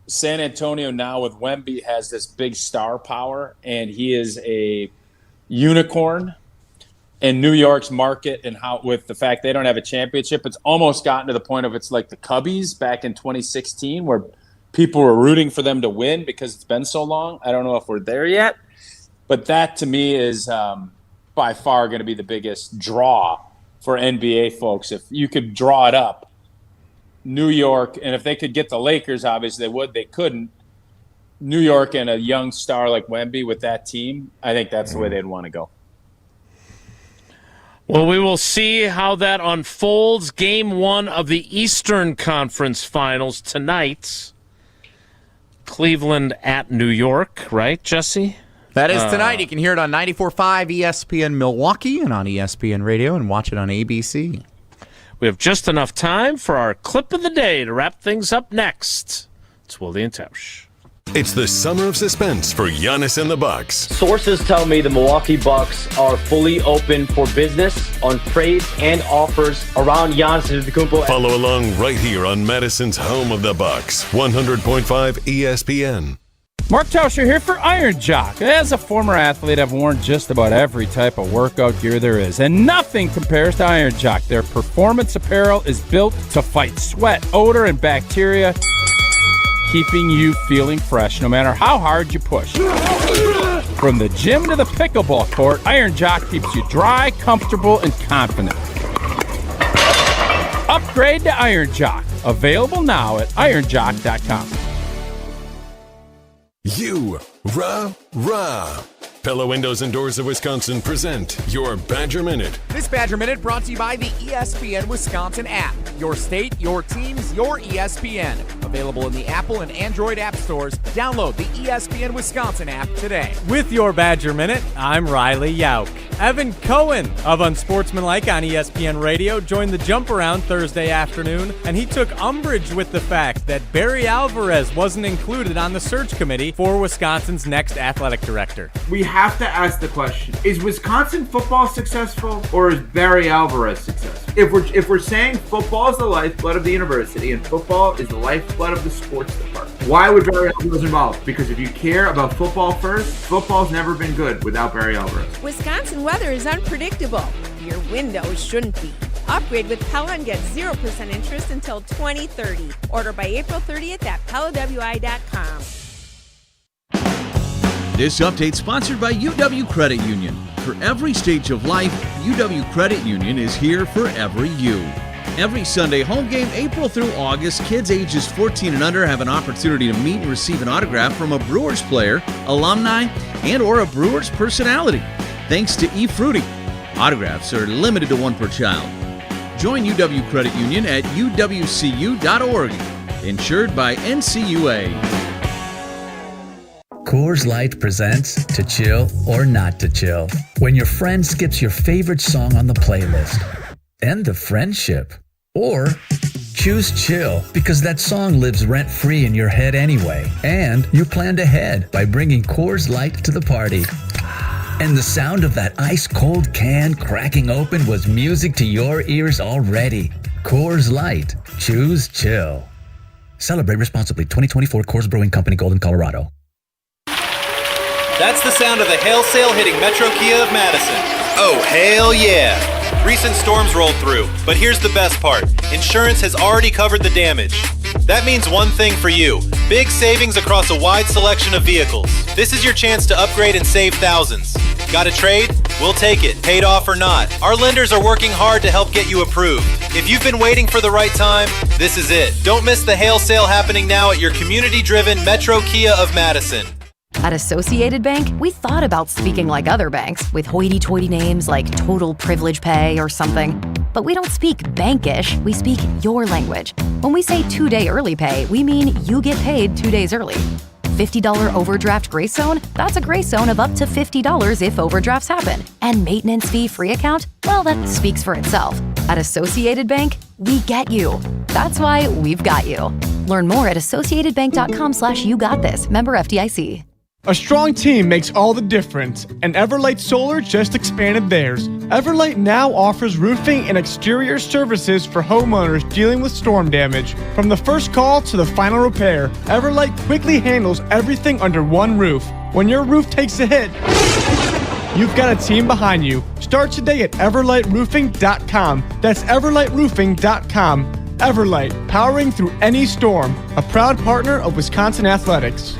San Antonio now with Wemby has this big star power, and he is a unicorn. And New York's market and how with the fact they don't have a championship, it's almost gotten to the point of it's like the Cubbies back in 2016 where people were rooting for them to win because it's been so long. I don't know if we're there yet, but that to me is by far going to be the biggest draw for NBA folks. If you could draw it up, New York, and if they could get the Lakers, obviously they would. They couldn't. New York and a young star like Wemby with that team, I think that's the way they'd want to go. Well, we will see how that unfolds. Game 1 of the Eastern Conference Finals tonight. Cleveland at New York, right, Jesse? That is tonight. You can hear it on 94.5 ESPN Milwaukee and on ESPN Radio and watch it on ABC. We have just enough time for our clip of the day to wrap things up next. It's Wilde and Tausch. It's the summer of suspense for Giannis and the Bucks. Sources tell me the Milwaukee Bucks are fully open for business on trades and offers around Giannis Antetokounmpo. Follow along right here on Madison's home of the Bucks, 100.5 ESPN. Mark Tauscher here for Iron Jock. As a former athlete, I've worn just about every type of workout gear there is, and nothing compares to Iron Jock. Their performance apparel is built to fight sweat, odor, and bacteria. keeping you feeling fresh no matter how hard you push. From the gym to the pickleball court, Iron Jock keeps you dry, comfortable, and confident. Upgrade to Iron Jock. Available now at ironjock.com. Rah. Pella Windows and Doors of Wisconsin present your Badger Minute. This Badger Minute brought to you by the ESPN Wisconsin app. Your state, your teams, your ESPN. Available in the Apple and Android app stores. Download the ESPN Wisconsin app today. With your Badger Minute, I'm Riley Yauk. Evan Cohen of Unsportsmanlike on ESPN Radio joined the jump around Thursday afternoon, and he took umbrage with the fact that Barry Alvarez wasn't included on the search committee for Wisconsin's next athletic director. We have to ask the question, is Wisconsin football successful or is Barry Alvarez successful? If we're saying football is the lifeblood of the university and football is the lifeblood of the sports department, why would Barry Alvarez involved? Because if you care about football first, football's never been good without Barry Alvarez. Wisconsin weather is unpredictable. Your windows shouldn't be. Upgrade with Pella and get 0% interest until 2030. Order by April 30th at PellaWI.com. This update sponsored by UW Credit Union. For every stage of life, UW Credit Union is here for every you. Every Sunday home game, April through August, kids ages 14 and under have an opportunity to meet and receive an autograph from a Brewers player, alumni, and or a Brewers personality. Thanks to eFruity. Autographs are limited to one per child. Join UW Credit Union at uwcu.org. Insured by NCUA. Coors Light presents To Chill or Not to Chill. When your friend skips your favorite song on the playlist. End the friendship. Or choose chill because that song lives rent-free in your head anyway. And you planned ahead by bringing Coors Light to the party. And the sound of that ice-cold can cracking open was music to your ears already. Coors Light. Choose chill. Celebrate responsibly. 2024 Coors Brewing Company, Golden, Colorado. That's the sound of the hail sale hitting Metro Kia of Madison. Oh, hail yeah! Recent storms rolled through, but here's the best part. Insurance has already covered the damage. That means one thing for you. Big savings across a wide selection of vehicles. This is your chance to upgrade and save thousands. Got a trade? We'll take it, paid off or not. Our lenders are working hard to help get you approved. If you've been waiting for the right time, this is it. Don't miss the hail sale happening now at your community-driven Metro Kia of Madison. At Associated Bank, we thought about speaking like other banks with hoity-toity names like Total Privilege Pay or something. But we don't speak bankish, we speak your language. When we say 2-day early pay, we mean you get paid 2 days early. $50 overdraft grace zone? That's a grace zone of up to $50 if overdrafts happen. And maintenance fee free account? Well, that speaks for itself. At Associated Bank, we get you. That's why we've got you. Learn more at associatedbank.com/YouGotThis. Member FDIC. A strong team makes all the difference, and Everlight Solar just expanded theirs. Everlight now offers roofing and exterior services for homeowners dealing with storm damage. From the first call to the final repair, Everlight quickly handles everything under one roof. When your roof takes a hit, you've got a team behind you. Start today at everlightroofing.com. That's everlightroofing.com. Everlight, powering through any storm. A proud partner of Wisconsin Athletics.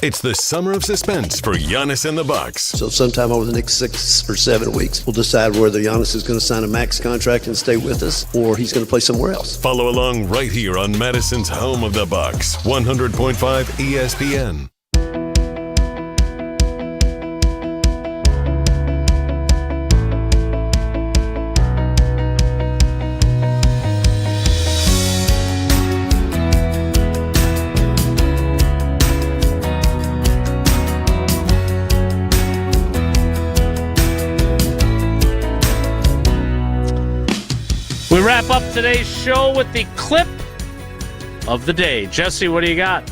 It's the summer of suspense for Giannis and the Bucks. So sometime over the next 6 or 7 weeks, we'll decide whether Giannis is going to sign a max contract and stay with us, or he's going to play somewhere else. Follow along right here on Madison's home of the Bucks, 100.5 ESPN. We wrap up today's show with the clip of the day. Jesse, what do you got?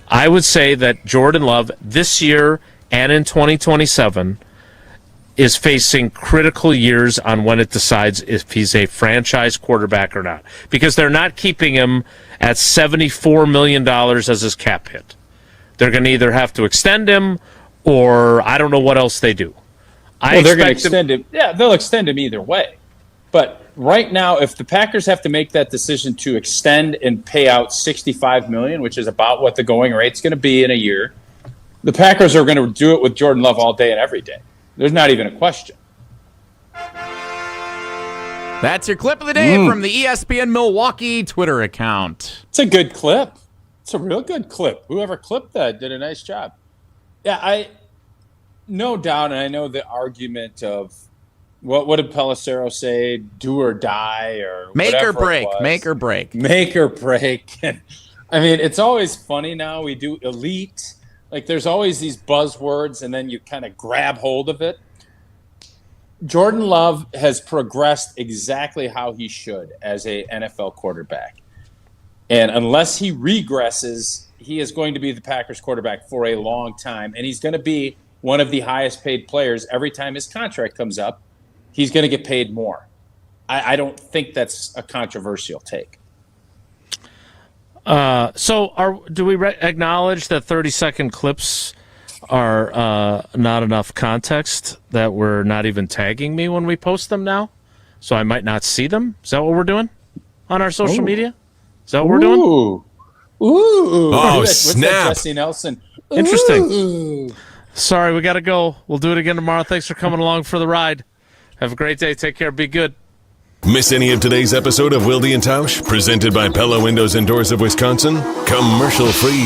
I would say that Jordan Love this year and in 2027 is facing critical years on when it decides if he's a franchise quarterback or not, because they're not keeping him at $74 million as his cap hit. They're going to either have to extend him or I don't know what else they do. They're going to extend him. Yeah, they'll extend him either way. But right now, if the Packers have to make that decision to extend and pay out $65 million, which is about what the going rate's going to be in a year, the Packers are going to do it with Jordan Love all day and every day. There's not even a question. That's your clip of the day from the ESPN Milwaukee Twitter account. It's a good clip. It's a real good clip. Whoever clipped that did a nice job. Yeah, no doubt, and I know the argument of what did Pelissero say? Do or die, or make or whatever break. it was. Make or break. Make or break. I mean, it's always funny now. We do elite. Like, there's always these buzzwords, and then you kind of grab hold of it. Jordan Love has progressed exactly how he should as a NFL quarterback. And unless he regresses, he is going to be the Packers quarterback for a long time. And he's going to be one of the highest paid players every time his contract comes up. He's going to get paid more. I don't think that's a controversial take. Do we acknowledge that 30-second clips are not enough context, that we're not even tagging me when we post them now? So I might not see them? Is that what we're doing on our social media? Is that what we're doing? Ooh. Oh, What's snap. that, Jesse Nelson? Interesting. Ooh. Sorry, we got to go. We'll do it again tomorrow. Thanks for coming along for the ride. Have a great day. Take care. Be good. Miss any of today's episode of Wilde and Tausch, presented by Pella Windows and Doors of Wisconsin? Commercial free.